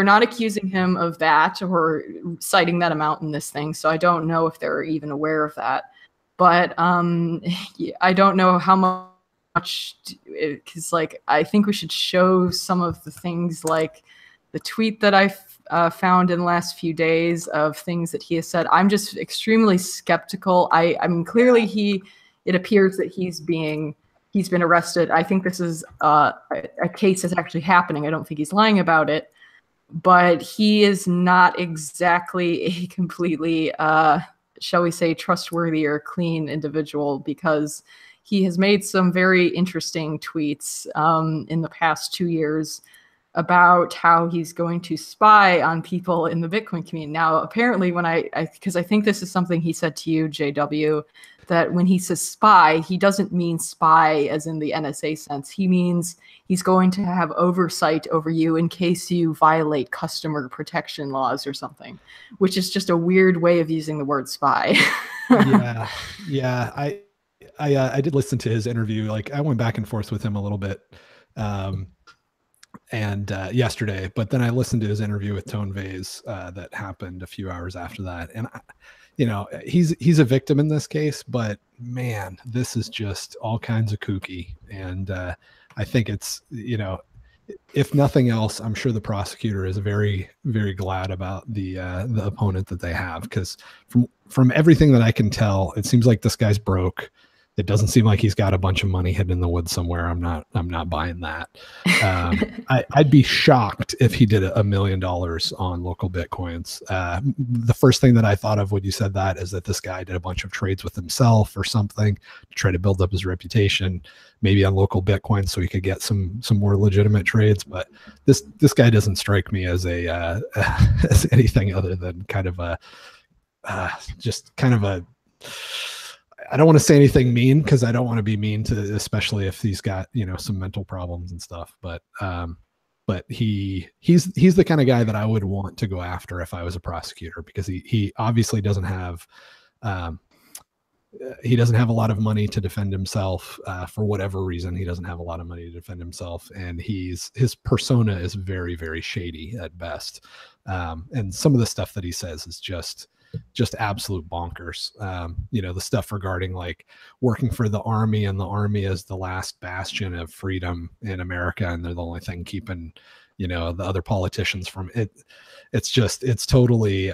not accusing him of that or citing that amount in this thing. So I don't know if they're even aware of that. But I don't know how much, because like, I think we should show some of the things like the tweet that I found in the last few days of things that he has said. I'm just extremely skeptical. I mean, clearly it appears that he's been arrested. I think this is a case that's actually happening. I don't think he's lying about it, but he is not exactly a completely, shall we say, trustworthy or clean individual because he has made some very interesting tweets in the past 2 years about how he's going to spy on people in the Bitcoin community. Now, apparently because I think this is something he said to you, JW, that when he says spy, he doesn't mean spy as in the NSA sense. He means he's going to have oversight over you in case you violate customer protection laws or something, which is just a weird way of using the word spy. Yeah. I did listen to his interview. Like I went back and forth with him a little bit yesterday, but then I listened to his interview with Tone Vase that happened a few hours after that. And he's a victim in this case, but man, this is just all kinds of kooky. And I think it's, if nothing else, I'm sure the prosecutor is very, very glad about the opponent that they have, because from everything that I can tell, it seems like this guy's broke. It doesn't seem like he's got a bunch of money hidden in the woods somewhere. I'm not buying that. I'd be shocked if he did $1 million on local Bitcoins. The first thing that I thought of when you said that is that this guy did a bunch of trades with himself or something to try to build up his reputation, maybe on local Bitcoin, so he could get some more legitimate trades. But this guy doesn't strike me as as anything other than kind of a I don't want to say anything mean because I don't want to be mean to, especially if he's got, some mental problems and stuff. But he's the kind of guy that I would want to go after if I was a prosecutor, because he obviously doesn't have a lot of money to defend himself for whatever reason. He doesn't have a lot of money to defend himself, and his persona is very, very shady at best. And some of the stuff that he says is just absolute bonkers. The stuff regarding like working for the army, and the army is the last bastion of freedom in America, and they're the only thing keeping, the other politicians from it. It's totally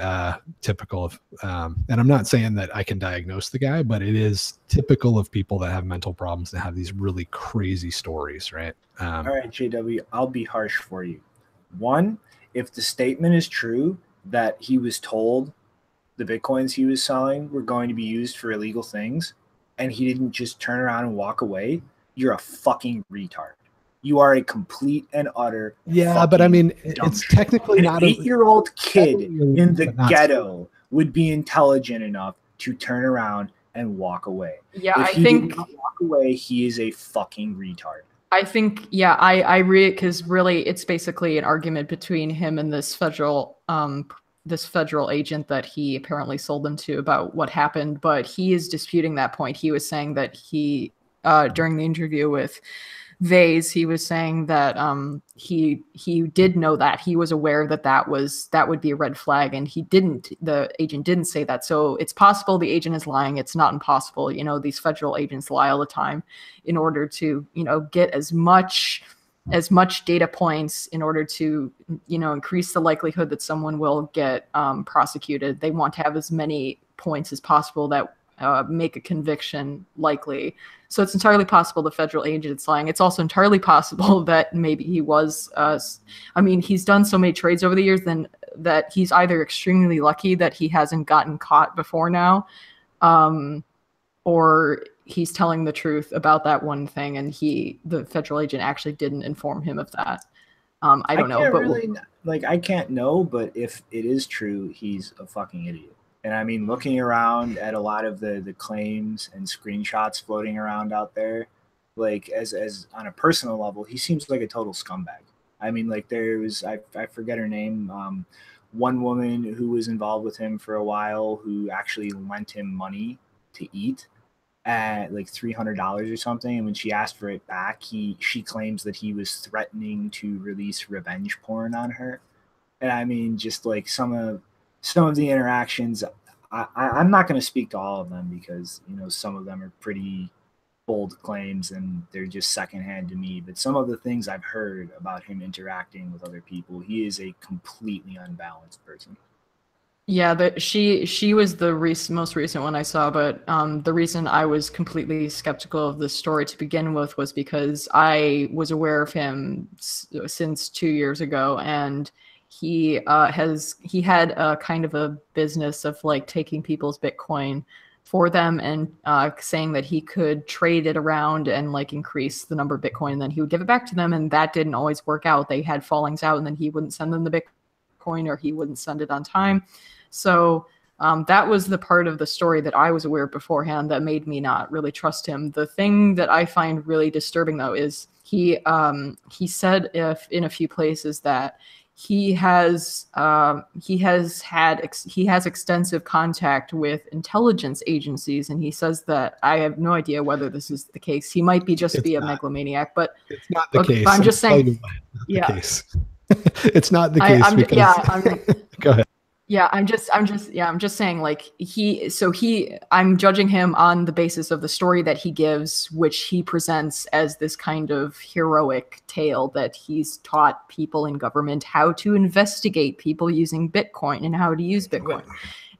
typical of, and I'm not saying that I can diagnose the guy, but it is typical of people that have mental problems to have these really crazy stories, right? All right, JW, I'll be harsh for you. One, if the statement is true that he was told the Bitcoins he was selling were going to be used for illegal things, and he didn't just turn around and walk away, you're a fucking retard. You are a complete and utter. Yeah, but I mean, it's technically not an 8-year-old kid in the ghetto would be intelligent enough to turn around and walk away. Yeah, if he did not walk away, he is a fucking retard. I think, yeah, I read it because really it's basically an argument between him and this federal this federal agent that he apparently sold them to about what happened, but he is disputing that point. He was saying that he, during the interview with Vase, he was saying that he did know that. He was aware that that would be a red flag, and the agent didn't say that. So it's possible the agent is lying. It's not impossible. You know, these federal agents lie all the time in order to, you know, get as much data points in order to, you know, increase the likelihood that someone will get prosecuted. They want to have as many points as possible that make a conviction likely. So it's entirely possible the federal agent's lying. It's also entirely possible that maybe he was, I mean, he's done so many trades over the years then that he's either extremely lucky that he hasn't gotten caught before now, or he's telling the truth about that one thing, and the federal agent actually didn't inform him of that. I don't know, but really, like, I can't know, but if it is true, he's a fucking idiot. And I mean, looking around at a lot of the claims and screenshots floating around out there, like as on a personal level, he seems like a total scumbag. I mean, like there was, I forget her name, one woman who was involved with him for a while who actually lent him money to eat at like $300 or something. And when she asked for it back, she claims that he was threatening to release revenge porn on her. And I mean, just like some of the interactions, I'm not going to speak to all of them because, you know, some of them are pretty bold claims and they're just secondhand to me. But some of the things I've heard about him interacting with other people, he is a completely unbalanced person. Yeah, she was the most recent one I saw, but the reason I was completely skeptical of this story to begin with was because I was aware of him since 2 years ago, and he had a kind of a business of like taking people's Bitcoin for them and saying that he could trade it around and like increase the number of Bitcoin, and then he would give it back to them, and that didn't always work out. They had fallings out, and then he wouldn't send them the Bitcoin, or he wouldn't send it on time. So that was the part of the story that I was aware of beforehand that made me not really trust him. The thing that I find really disturbing, though, is he said in a few places that he has extensive contact with intelligence agencies, and he says that I have no idea whether this is the case. He might be a megalomaniac, but it's not the case. I'm just saying, yeah, it's not the case. Go ahead. Yeah, I'm just saying, like, I'm judging him on the basis of the story that he gives, which he presents as this kind of heroic tale that he's taught people in government how to investigate people using Bitcoin and how to use Bitcoin.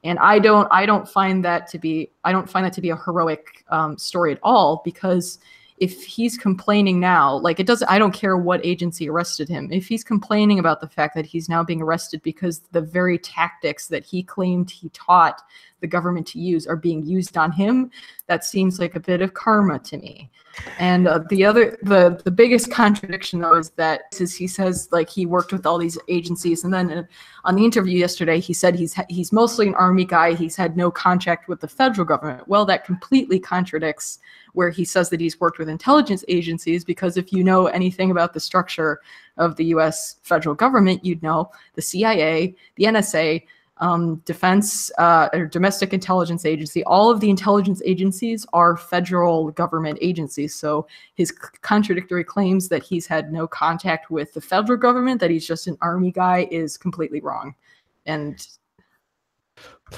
And I don't find that to be a heroic story at all, because if he's complaining now, like I don't care what agency arrested him. If he's complaining about the fact that he's now being arrested because the very tactics that he claimed he taught the government to use are being used on him, that seems like a bit of karma to me. And the biggest contradiction, though, is that he says, like, he worked with all these agencies, and then on the interview yesterday, he said he's mostly an army guy. He's had no contact with the federal government. Well, that completely contradicts where he says that he's worked with intelligence agencies, because if you know anything about the structure of the U.S. federal government, you'd know the CIA, the NSA, Defense or Domestic Intelligence Agency, all of the intelligence agencies are federal government agencies. So his contradictory claims that he's had no contact with the federal government, that he's just an army guy, is completely wrong. And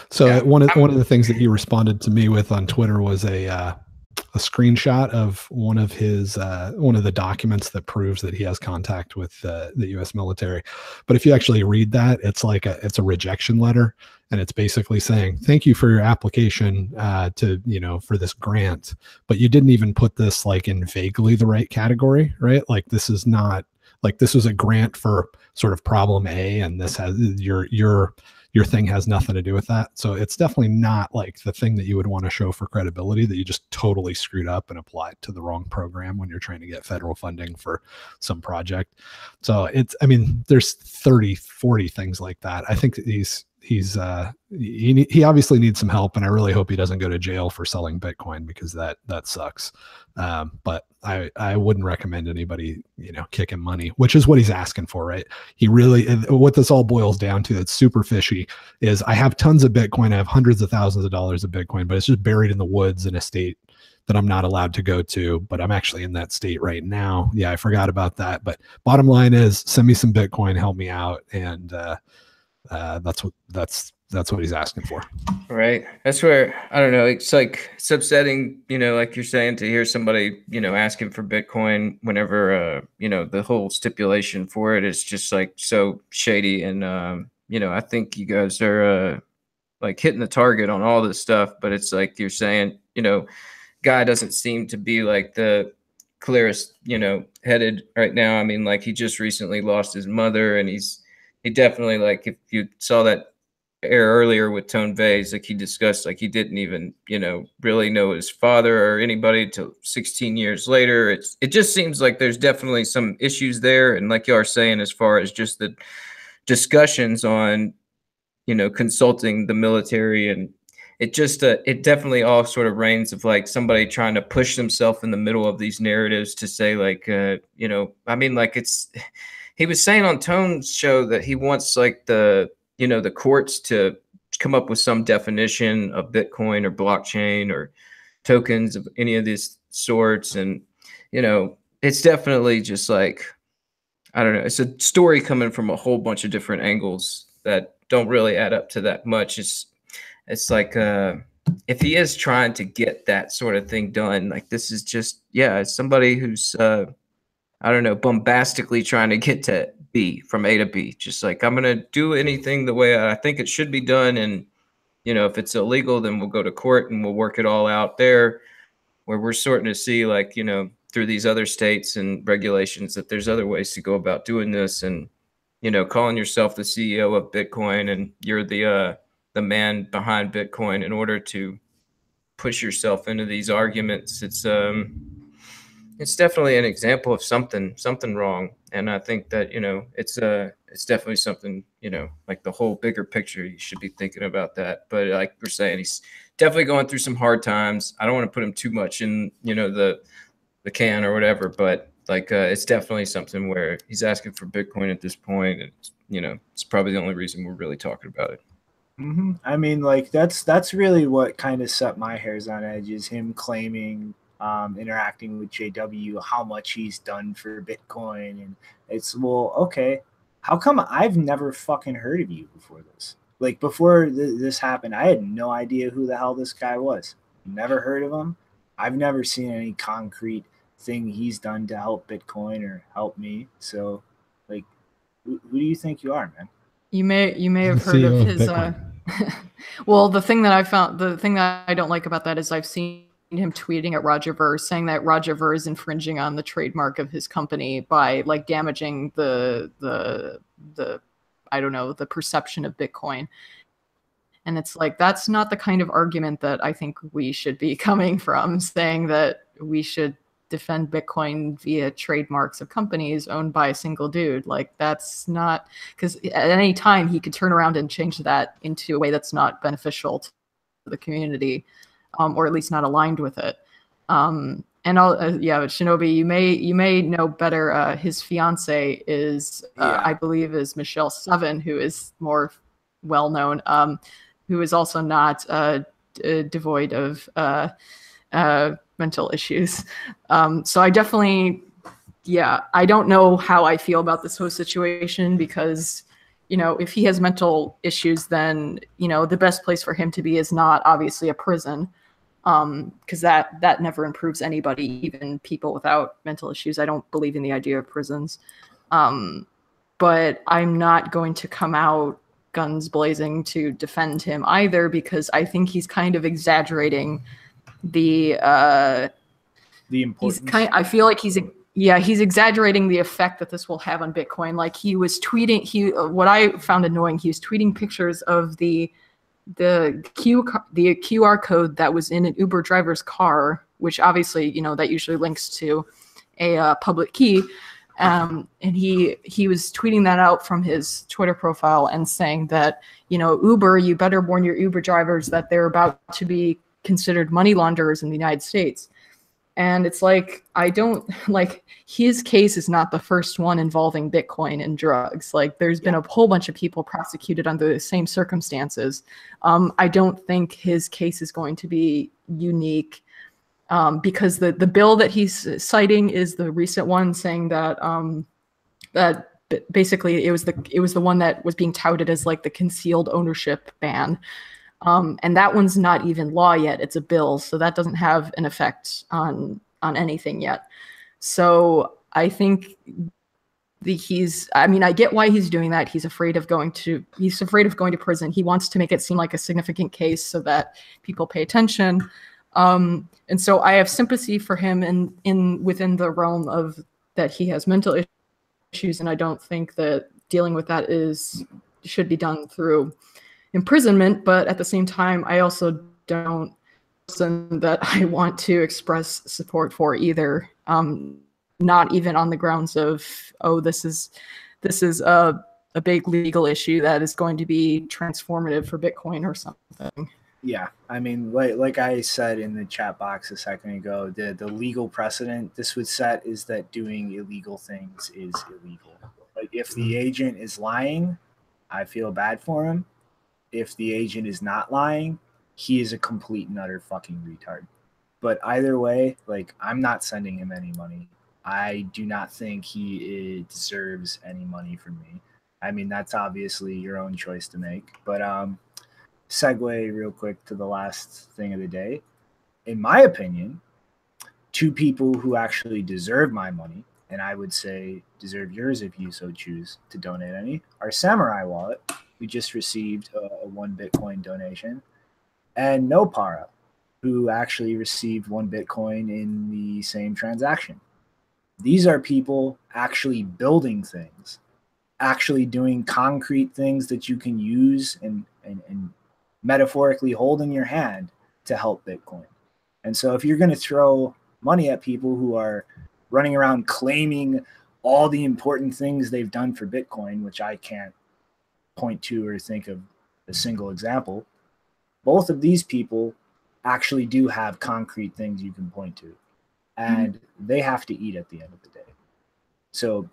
so yeah, one of the things that he responded to me with on Twitter was a screenshot of one of the documents that proves that he has contact with the U.S. military. But if you actually read that, it's a rejection letter, and it's basically saying, thank you for your application for this grant, but you didn't even put this like in vaguely the right category, right? Like, this is not like, this was a grant for sort of problem A, and this has your thing has nothing to do with that. So it's definitely not like the thing that you would want to show for credibility, that you just totally screwed up and applied to the wrong program when you're trying to get federal funding for some project. So there's 30, 40 things like that. I think that he's he obviously needs some help, and I really hope he doesn't go to jail for selling Bitcoin, because that sucks. But I wouldn't recommend anybody, kick him money, which is what he's asking for, right? He really, what this all boils down to, that's super fishy, is I have tons of Bitcoin. I have hundreds of thousands of dollars of Bitcoin, but it's just buried in the woods in a state that I'm not allowed to go to, but I'm actually in that state right now. Yeah, I forgot about that. But bottom line is, send me some Bitcoin, help me out, and that's what he's asking for. Right. That's where, I don't know, it's like, it's upsetting, like you're saying, to hear somebody, asking for Bitcoin whenever, the whole stipulation for it is just like so shady. And, I think you guys are like hitting the target on all this stuff, but it's like you're saying, guy doesn't seem to be like the clearest, headed right now. I mean, like, he just recently lost his mother, and he definitely, like, if you saw that air earlier with Tone Vase, like, he discussed, like, he didn't even, really know his father or anybody till 16 years later. It just seems like there's definitely some issues there. And like you are saying, as far as just the discussions on, consulting the military, and it just it definitely all sort of reigns of like somebody trying to push themselves in the middle of these narratives to say, like, I mean, like, he was saying on Tone's show that he wants, like, the courts to come up with some definition of Bitcoin or blockchain or tokens of any of these sorts. And, it's definitely just like, I don't know, it's a story coming from a whole bunch of different angles that don't really add up to that much. It's like, if he is trying to get that sort of thing done, like, this is just, it's somebody who's, I don't know, bombastically trying to get to B, from A to B. Just like, I'm going to do anything the way I think it should be done. And, if it's illegal, then we'll go to court and we'll work it all out there, where we're starting to see, like, through these other states and regulations, that there's other ways to go about doing this. And, calling yourself the CEO of Bitcoin, and you're the man behind Bitcoin in order to push yourself into these arguments. It's definitely an example of something wrong. And I think that, it's definitely something, like, the whole bigger picture, you should be thinking about that. But like we're saying, he's definitely going through some hard times. I don't want to put him too much in, the can or whatever, but like, it's definitely something where he's asking for Bitcoin at this point. And, it's probably the only reason we're really talking about it. Mm-hmm. I mean, like, that's really what kind of set my hairs on edge, is him claiming, interacting with JW, how much he's done for Bitcoin. And it's, well, okay, how come I've never fucking heard of you before this? Like, before this happened, I had no idea who the hell this guy was. Never heard of him. I've never seen any concrete thing he's done to help Bitcoin or help me. So, like, who do you think you are, man? You may have heard of his well, the thing that I don't like about that is I've seen him tweeting at Roger Ver, saying that Roger Ver is infringing on the trademark of his company by, like, damaging the I don't know, the perception of Bitcoin. And it's like, that's not the kind of argument that I think we should be coming from, saying that we should defend Bitcoin via trademarks of companies owned by a single dude. Like, that's not, because at any time he could turn around and change that into a way that's not beneficial to the community, or at least not aligned with it. And Shinobi, you may know better. His fiance is, I believe, is Michelle Seven, who is more well known, who is also not devoid of mental issues. So I definitely, I don't know how I feel about this whole situation, because, if he has mental issues, then, the best place for him to be is not obviously a prison, because that never improves anybody, even people without mental issues. I don't believe in the idea of prisons. But I'm not going to come out guns blazing to defend him either, because I think he's kind of exaggerating the importance. I feel like he's exaggerating the effect that this will have on Bitcoin. Like, he was tweeting, what I found annoying, he was tweeting pictures of the QR code that was in an Uber driver's car, which obviously, that usually links to a public key. And he was tweeting that out from his Twitter profile and saying that, you know, Uber, you better warn your Uber drivers that they're about to be considered money launderers in the United States. And it's like, I don't, like, his case is not the first one involving Bitcoin and drugs. Like, there's been a whole bunch of people prosecuted under the same circumstances. I don't think his case is going to be unique, because the bill that he's citing is the recent one, saying that that basically it was the one that was being touted as like the concealed ownership ban. And that one's not even law yet. It's a bill, so that doesn't have an effect on anything yet. So I think I mean, I get why he's doing that. He's afraid of going to prison. He wants to make it seem like a significant case so that people pay attention. And so I have sympathy for him within the realm of that he has mental issues, and I don't think that dealing with that should be done through imprisonment. But at the same time, I also don't person that I want to express support for either. Not even on the grounds of, oh, this is a big legal issue that is going to be transformative for Bitcoin or something. Yeah, I mean, like I said in the chat box a second ago, the legal precedent this would set is that doing illegal things is illegal. Like, if the agent is lying, I feel bad for him. If the agent is not lying, he is a complete and utter fucking retard. But either way, like, I'm not sending him any money. I do not think he deserves any money from me. I mean, that's obviously your own choice to make. But segue real quick to the last thing of the day. In my opinion, two people who actually deserve my money, and I would say deserve yours if you so choose to donate any, are Samurai Wallet. We just received a 1 Bitcoin donation, and Nopara, who actually received 1 Bitcoin in the same transaction. These are people actually building things, actually doing concrete things that you can use and metaphorically hold in your hand to help Bitcoin. And so if you're going to throw money at people who are running around claiming all the important things they've done for Bitcoin, which I can't point to or think of a single example, both of these people actually do have concrete things you can point to, and they have to eat at the end of the day. So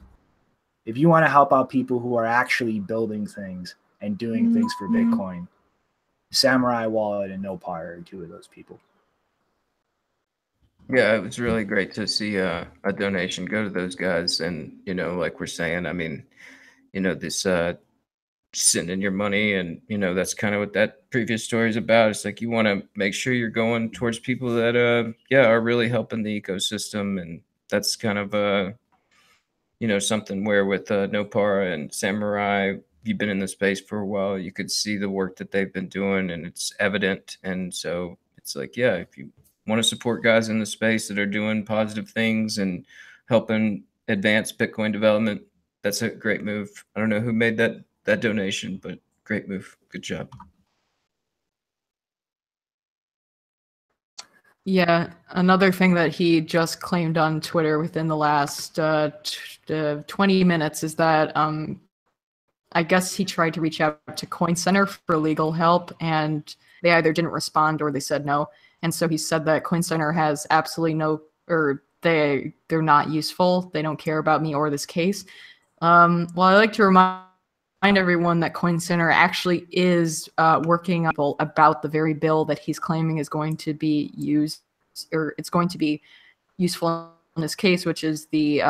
if you want to help out people who are actually building things and doing things for Bitcoin, Samurai Wallet and Nopara are two of those people. Yeah, it was really great to see a donation go to those guys. And, you know, like we're saying, I mean, you know, this sending your money, and, you know, that's kind of what that previous story is about. It's like, you want to make sure you're going towards people that, are really helping the ecosystem. And that's kind of, you know, something where with Nopara and Samurai, you've been in the space for a while, you could see the work that they've been doing, and it's evident. And so it's like, yeah, if you want to support guys in the space that are doing positive things and helping advance Bitcoin development, that's a great move. I don't know who made that donation, but great move. Good job. Yeah, another thing that he just claimed on Twitter within the last 20 minutes is that I guess he tried to reach out to Coin Center for legal help, and they either didn't respond or they said no. And so he said that Coin Center has absolutely no, or they're not useful. They don't care about me or this case. Well, I like to remind everyone that Coin Center actually is working about the very bill that he's claiming is going to be used, or it's going to be useful in this case, which is the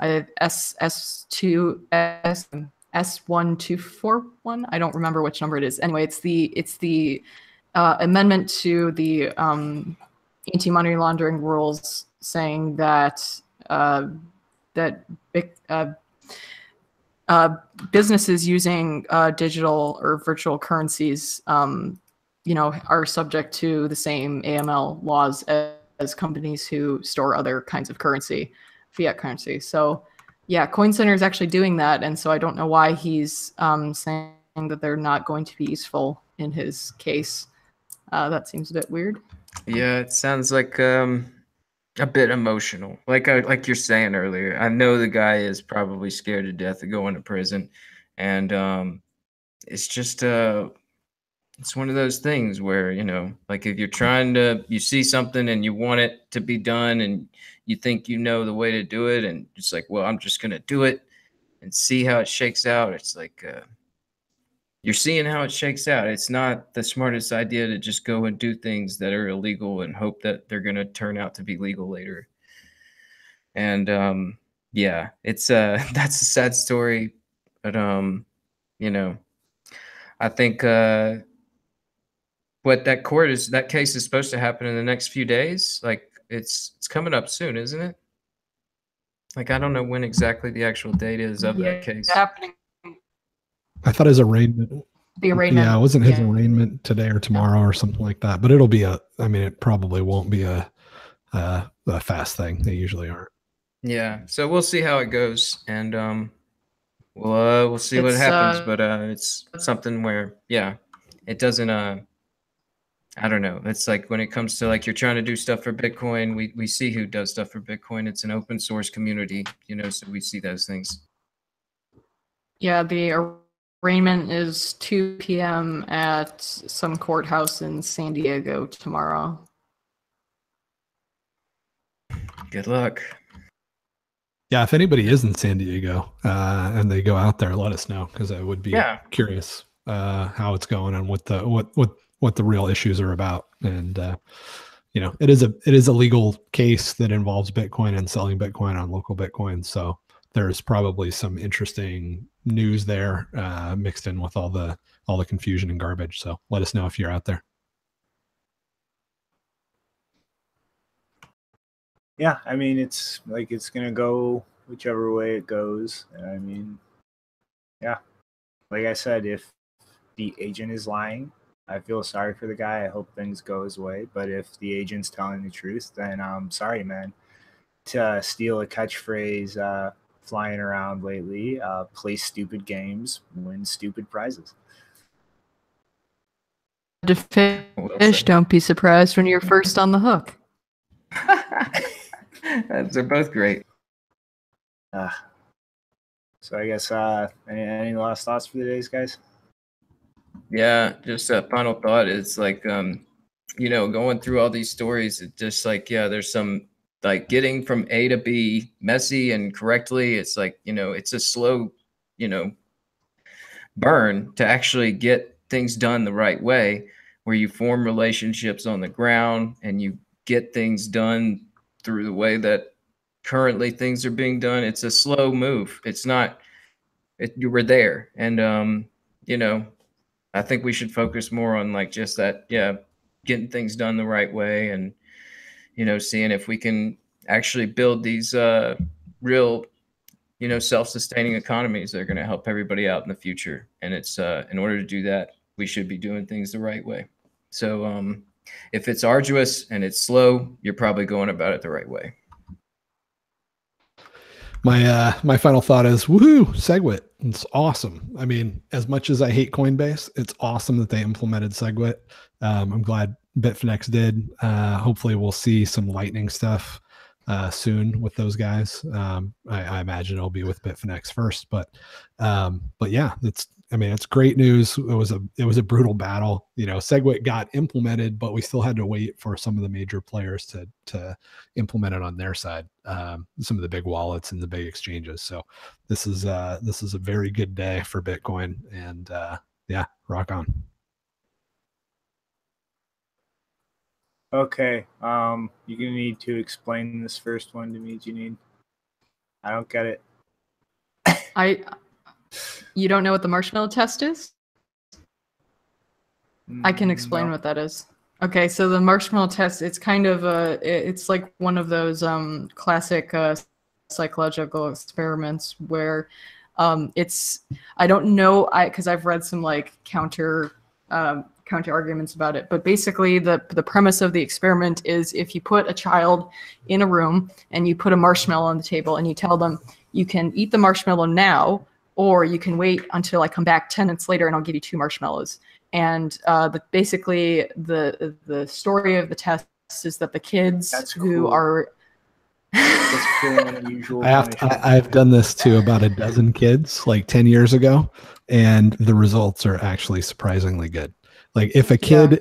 S1241. I don't remember which number it is. Anyway, it's the amendment to the anti-money laundering rules, saying that businesses using digital or virtual currencies, are subject to the same AML laws as companies who store other kinds of currency, fiat currency. So, yeah, Coin Center is actually doing that, and so I don't know why he's saying that they're not going to be useful in his case. That seems a bit weird. Yeah, it sounds like a bit emotional. Like you're saying earlier, I know the guy is probably scared to death of going to prison, and it's just it's one of those things where, you know, like if you see something and you want it to be done and you think you know the way to do it, and it's like, well, I'm just gonna do it and see how it shakes out. It's like you're seeing how it shakes out. It's not the smartest idea to just go and do things that are illegal and hope that they're going to turn out to be legal later. And yeah, it's that's a sad story, but you know, I think what that case is supposed to happen in the next few days. Like it's coming up soon, isn't it? Like I don't know when exactly the actual date is of that case. Happening. I thought his arraignment. The arraignment. Yeah, it wasn't his arraignment today or tomorrow or something like that. But it'll be I mean, it probably won't be a fast thing. They usually aren't. Yeah. So we'll see how it goes, and we'll see what happens. But it's something where, yeah, it doesn't. I don't know. It's like when it comes to like you're trying to do stuff for Bitcoin, we see who does stuff for Bitcoin. It's an open source community, you know, so we see those things. Yeah, the arraignment is 2 p.m. at some courthouse in San Diego tomorrow. Good luck. Yeah, if anybody is in San Diego and they go out there, let us know, because I would be curious how it's going and what the real issues are about. And you know, it is a legal case that involves Bitcoin and selling Bitcoin on local Bitcoin. So there's probably some interesting news there mixed in with all the confusion and garbage. So let us know if you're out there. Yeah, I mean, it's like it's gonna go whichever way it goes. I mean, yeah, like I said, if the agent is lying, I feel sorry for the guy. I hope things go his way. But if the agent's telling the truth, then I'm sorry, man. To steal a catchphrase flying around lately, play stupid games, win stupid prizes. To fish, don't be surprised when you're first on the hook. They're both great. So I guess any last thoughts for the days, guys? Yeah, just a final thought. It's like you know, going through all these stories, it's just like, yeah, there's some like getting from A to B messy and correctly. It's like, you know, it's a slow, you know, burn to actually get things done the right way, where you form relationships on the ground and you get things done through the way that currently things are being done. It's a slow move. It's not, you were there. And, you know, I think we should focus more on like just that, yeah, getting things done the right way, and, you know, seeing if we can actually build these real, you know, self-sustaining economies that are going to help everybody out in the future. And it's in order to do that, we should be doing things the right way. So if it's arduous and it's slow, you're probably going about it the right way. My final thought is, woohoo, Segwit. It's awesome. I mean, as much as I hate Coinbase, it's awesome that they implemented Segwit. I'm glad Bitfinex did. Hopefully we'll see some Lightning stuff soon with those guys. I imagine it'll be with Bitfinex first, but yeah, it's great news. It was a brutal battle. You know, Segwit got implemented, but we still had to wait for some of the major players to implement it on their side. Some of the big wallets and the big exchanges. So this is a very good day for Bitcoin, and yeah, rock on. Okay, you're gonna need to explain this first one to me, Janine. I don't get it. You don't know what the marshmallow test is? I can explain what that is. Okay, so the marshmallow test, it's kind of it's like one of those classic psychological experiments where I don't know, because I've read some like counter arguments about it, but basically the premise of the experiment is if you put a child in a room and you put a marshmallow on the table and you tell them you can eat the marshmallow now, or you can wait until I come back 10 minutes later and I'll give you 2 marshmallows. And basically the story of the test is that the kids who are That's cruel and unusual punishment. I've done this to about a dozen kids like 10 years ago, and the results are actually surprisingly good. Like if a kid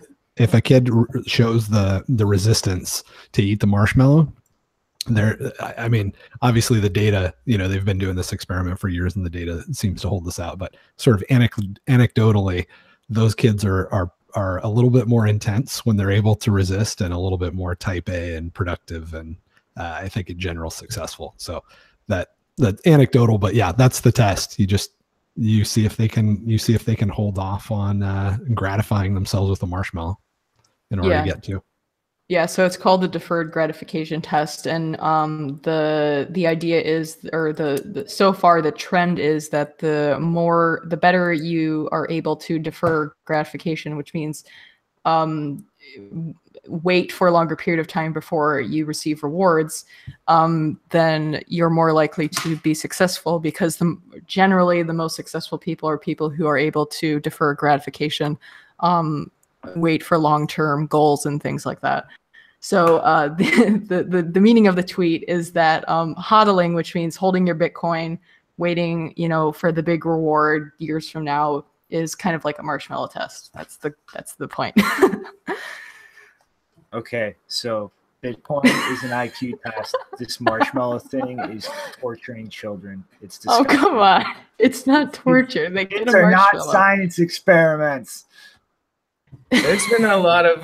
shows the resistance to eat the marshmallow, I mean, obviously the data, they've been doing this experiment for years and the data seems to hold this out, but sort of anecdotally, those kids are a little bit more intense when they're able to resist, and a little bit more type A and productive, and I think in general successful. So that's anecdotal, but yeah, that's the test. You see if they can hold off on gratifying themselves with a marshmallow in order to get to. Yeah, so it's called the deferred gratification test, and the idea is, or so far the trend is that the better you are able to defer gratification, which means wait for a longer period of time before you receive rewards, then you're more likely to be successful, because generally the most successful people are people who are able to defer gratification, wait for long-term goals and things like that. So the meaning of the tweet is that hodling, which means holding your Bitcoin, waiting, for the big reward years from now, is kind of like a marshmallow test. That's the point. Okay, so Bitcoin is an IQ test. This marshmallow thing is torturing children. It's disgusting. Oh, come on. It's not torture. They get a marshmallow. They're not science experiments. There's been a lot of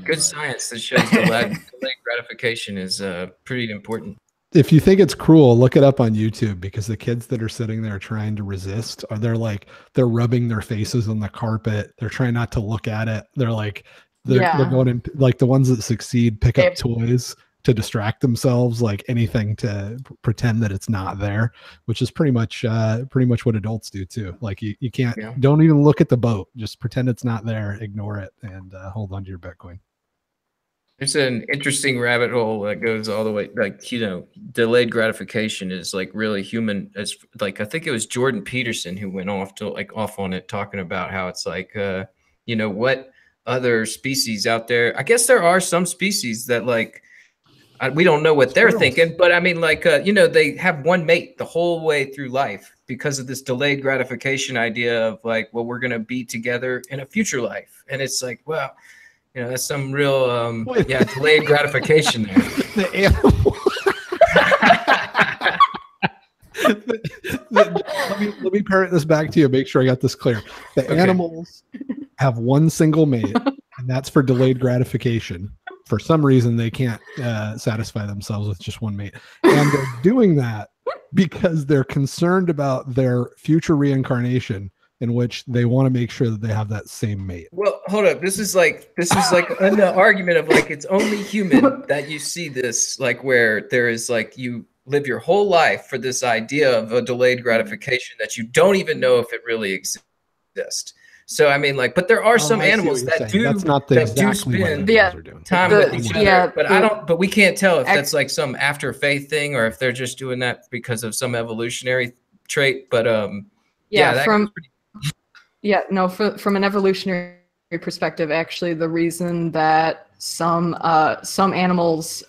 good science that shows delayed gratification is pretty important. If you think it's cruel, look it up on YouTube, because the kids that are sitting there trying to resist, they're rubbing their faces on the carpet. They're trying not to look at it. They're going in, like the ones that succeed pick up toys to distract themselves, like anything to pretend that it's not there, which is pretty much what adults do too. Like you can't, don't even look at the boat, just pretend it's not there, ignore it, and hold on to your Bitcoin. There's an interesting rabbit hole that goes all the way, delayed gratification is like really human. As like, I think it was Jordan Peterson who went off on it, talking about how it's like, what other species out there, I guess there are some species that we don't know what they're thinking, but I mean, they have one mate the whole way through life because of this delayed gratification idea of we're going to be together in a future life. And it's like, well, that's some real, delayed gratification there. The animal. let me parrot this back to you, make sure I got this clear. The animals have one single mate, and that's for delayed gratification. For some reason, they can't satisfy themselves with just one mate. And they're doing that because they're concerned about their future reincarnation, in which they want to make sure that they have that same mate. Well, hold up. This is like an argument of it's only human that you see this, where there is you live your whole life for this idea of a delayed gratification that you don't even know if it really exists. So I mean, but there are some animals that do. That's not the exactly spend time with each other. But we can't tell if that's some after faith thing, or if they're just doing that because of some evolutionary trait. But from an evolutionary perspective, actually, the reason that some animals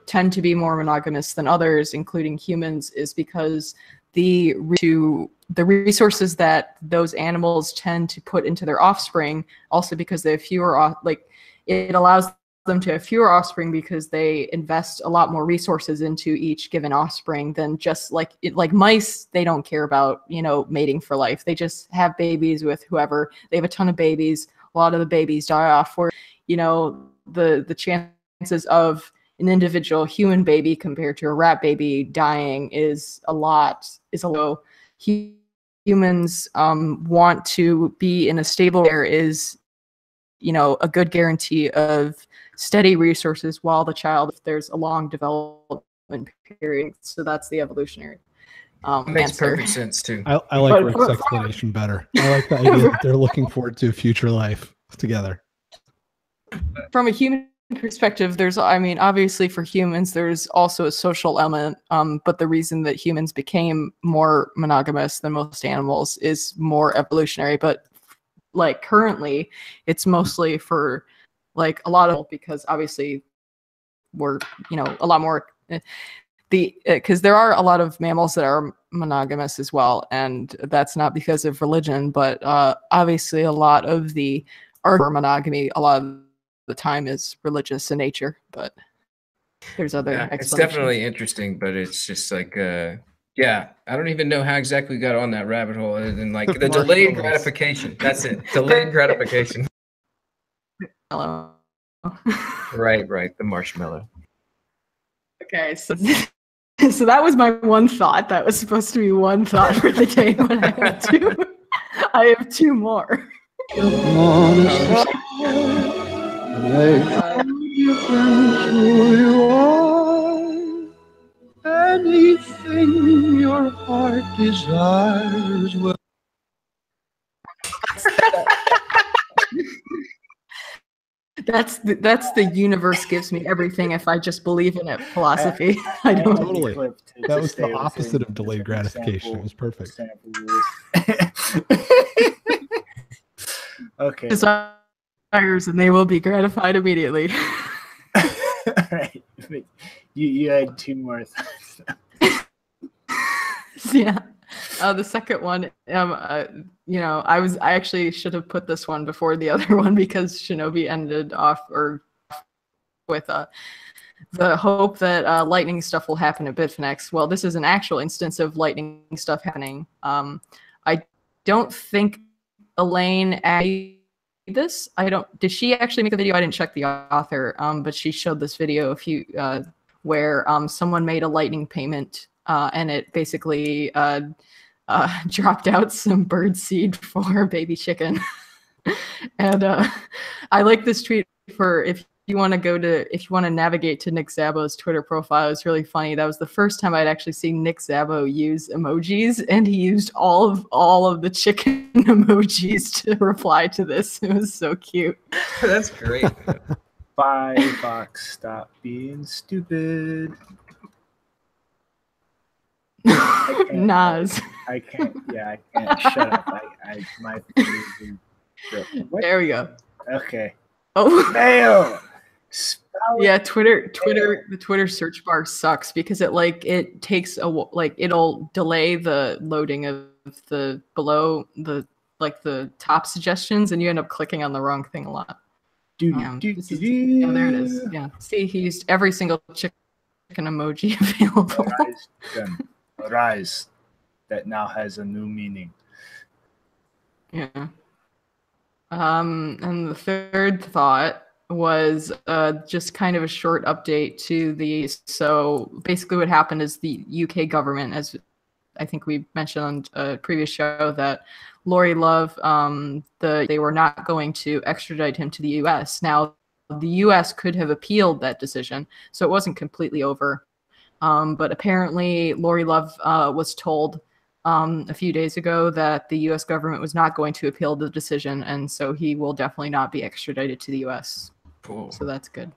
tend to be more monogamous than others, including humans, is because the resources that those animals tend to put into their offspring, also because they have fewer, it allows them to have fewer offspring because they invest a lot more resources into each given offspring than just like mice. They don't care about, mating for life. They just have babies with whoever. They have a ton of babies. A lot of the babies die off, where, the chances of an individual human baby compared to a rat baby dying is low. Humans want to be in a stable where is, a good guarantee of steady resources while the child, if there's a long development period. So that's the evolutionary makes answer. Perfect sense too. I like Rick's explanation better. I like the idea that they're looking forward to a future life together. From a human perspective, obviously for humans, there's also a social element. But the reason that humans became more monogamous than most animals is more evolutionary. But currently, it's mostly for a lot of, because obviously we're a lot more because there are a lot of mammals that are monogamous as well, and that's not because of religion, but obviously a lot of the monogamy a lot of the time is religious in nature, but there's other explanations. It's definitely interesting, but it's just like yeah, I don't even know how exactly we got on that rabbit hole other than like the delayed gratification. That's it. Delayed gratification. Hello. Right, the marshmallow. Okay, so that was my one thought. That was supposed to be one thought for the day, but I have two more. Anything your heart desires will. That's the universe gives me everything if I just believe in it philosophy. I don't totally. That was the opposite of delayed gratification. It was perfect. Okay. Desires and they will be gratified immediately. All right. You had two more thoughts. Yeah. The second one, I actually should have put this one before the other one because Shinobi ended off with the hope that lightning stuff will happen at Bitfinex. Well, this is an actual instance of lightning stuff happening. I don't think Elaine added this. Did she actually make a video? I didn't check the author, but she showed this video where someone made a lightning payment and it basically dropped out some bird seed for baby chicken. And I like this tweet for if you want to navigate to Nick Szabo's Twitter profile. It's really funny. That was the first time I'd actually seen Nick Szabo use emojis, and he used all of the chicken emojis to reply to this. It was so cute. That's great. Bye, Fox. Stop being stupid. Nas. I can't. Yeah, I can't. Shut up. My There we go. Okay. Oh. Mail. Yeah, Twitter. The Twitter search bar sucks because it takes it'll delay the loading of the below the top suggestions, and you end up clicking on the wrong thing a lot. There it is. Yeah. See, he used every single chicken emoji available. Arise. That now has a new meaning. Yeah. And the third thought was just kind of a short update to so basically what happened is the UK government, as I think we mentioned on a previous show, that Lori Love, they were not going to extradite him to the US. Now, the US could have appealed that decision, so it wasn't completely over. But apparently Lori Love was told a few days ago that the US government was not going to appeal the decision, and so he will definitely not be extradited to the US. Cool. So that's good.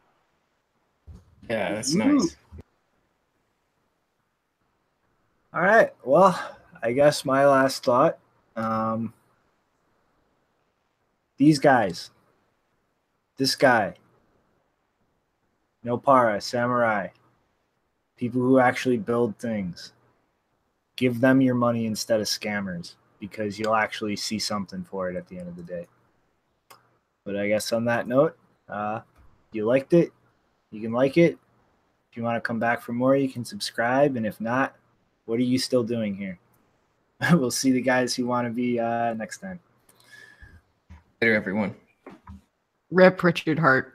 Yeah, that's nice. All right. Well, I guess my last thought. These guys. This guy. Nopara, Samurai. People who actually build things. Give them your money instead of scammers, because you'll actually see something for it at the end of the day. But I guess on that note, you liked it, you can like it. If you want to come back for more, you can subscribe. And if not, what are you still doing here? We'll see the guys who want to be next time. Later, everyone. Rip Richard Hart.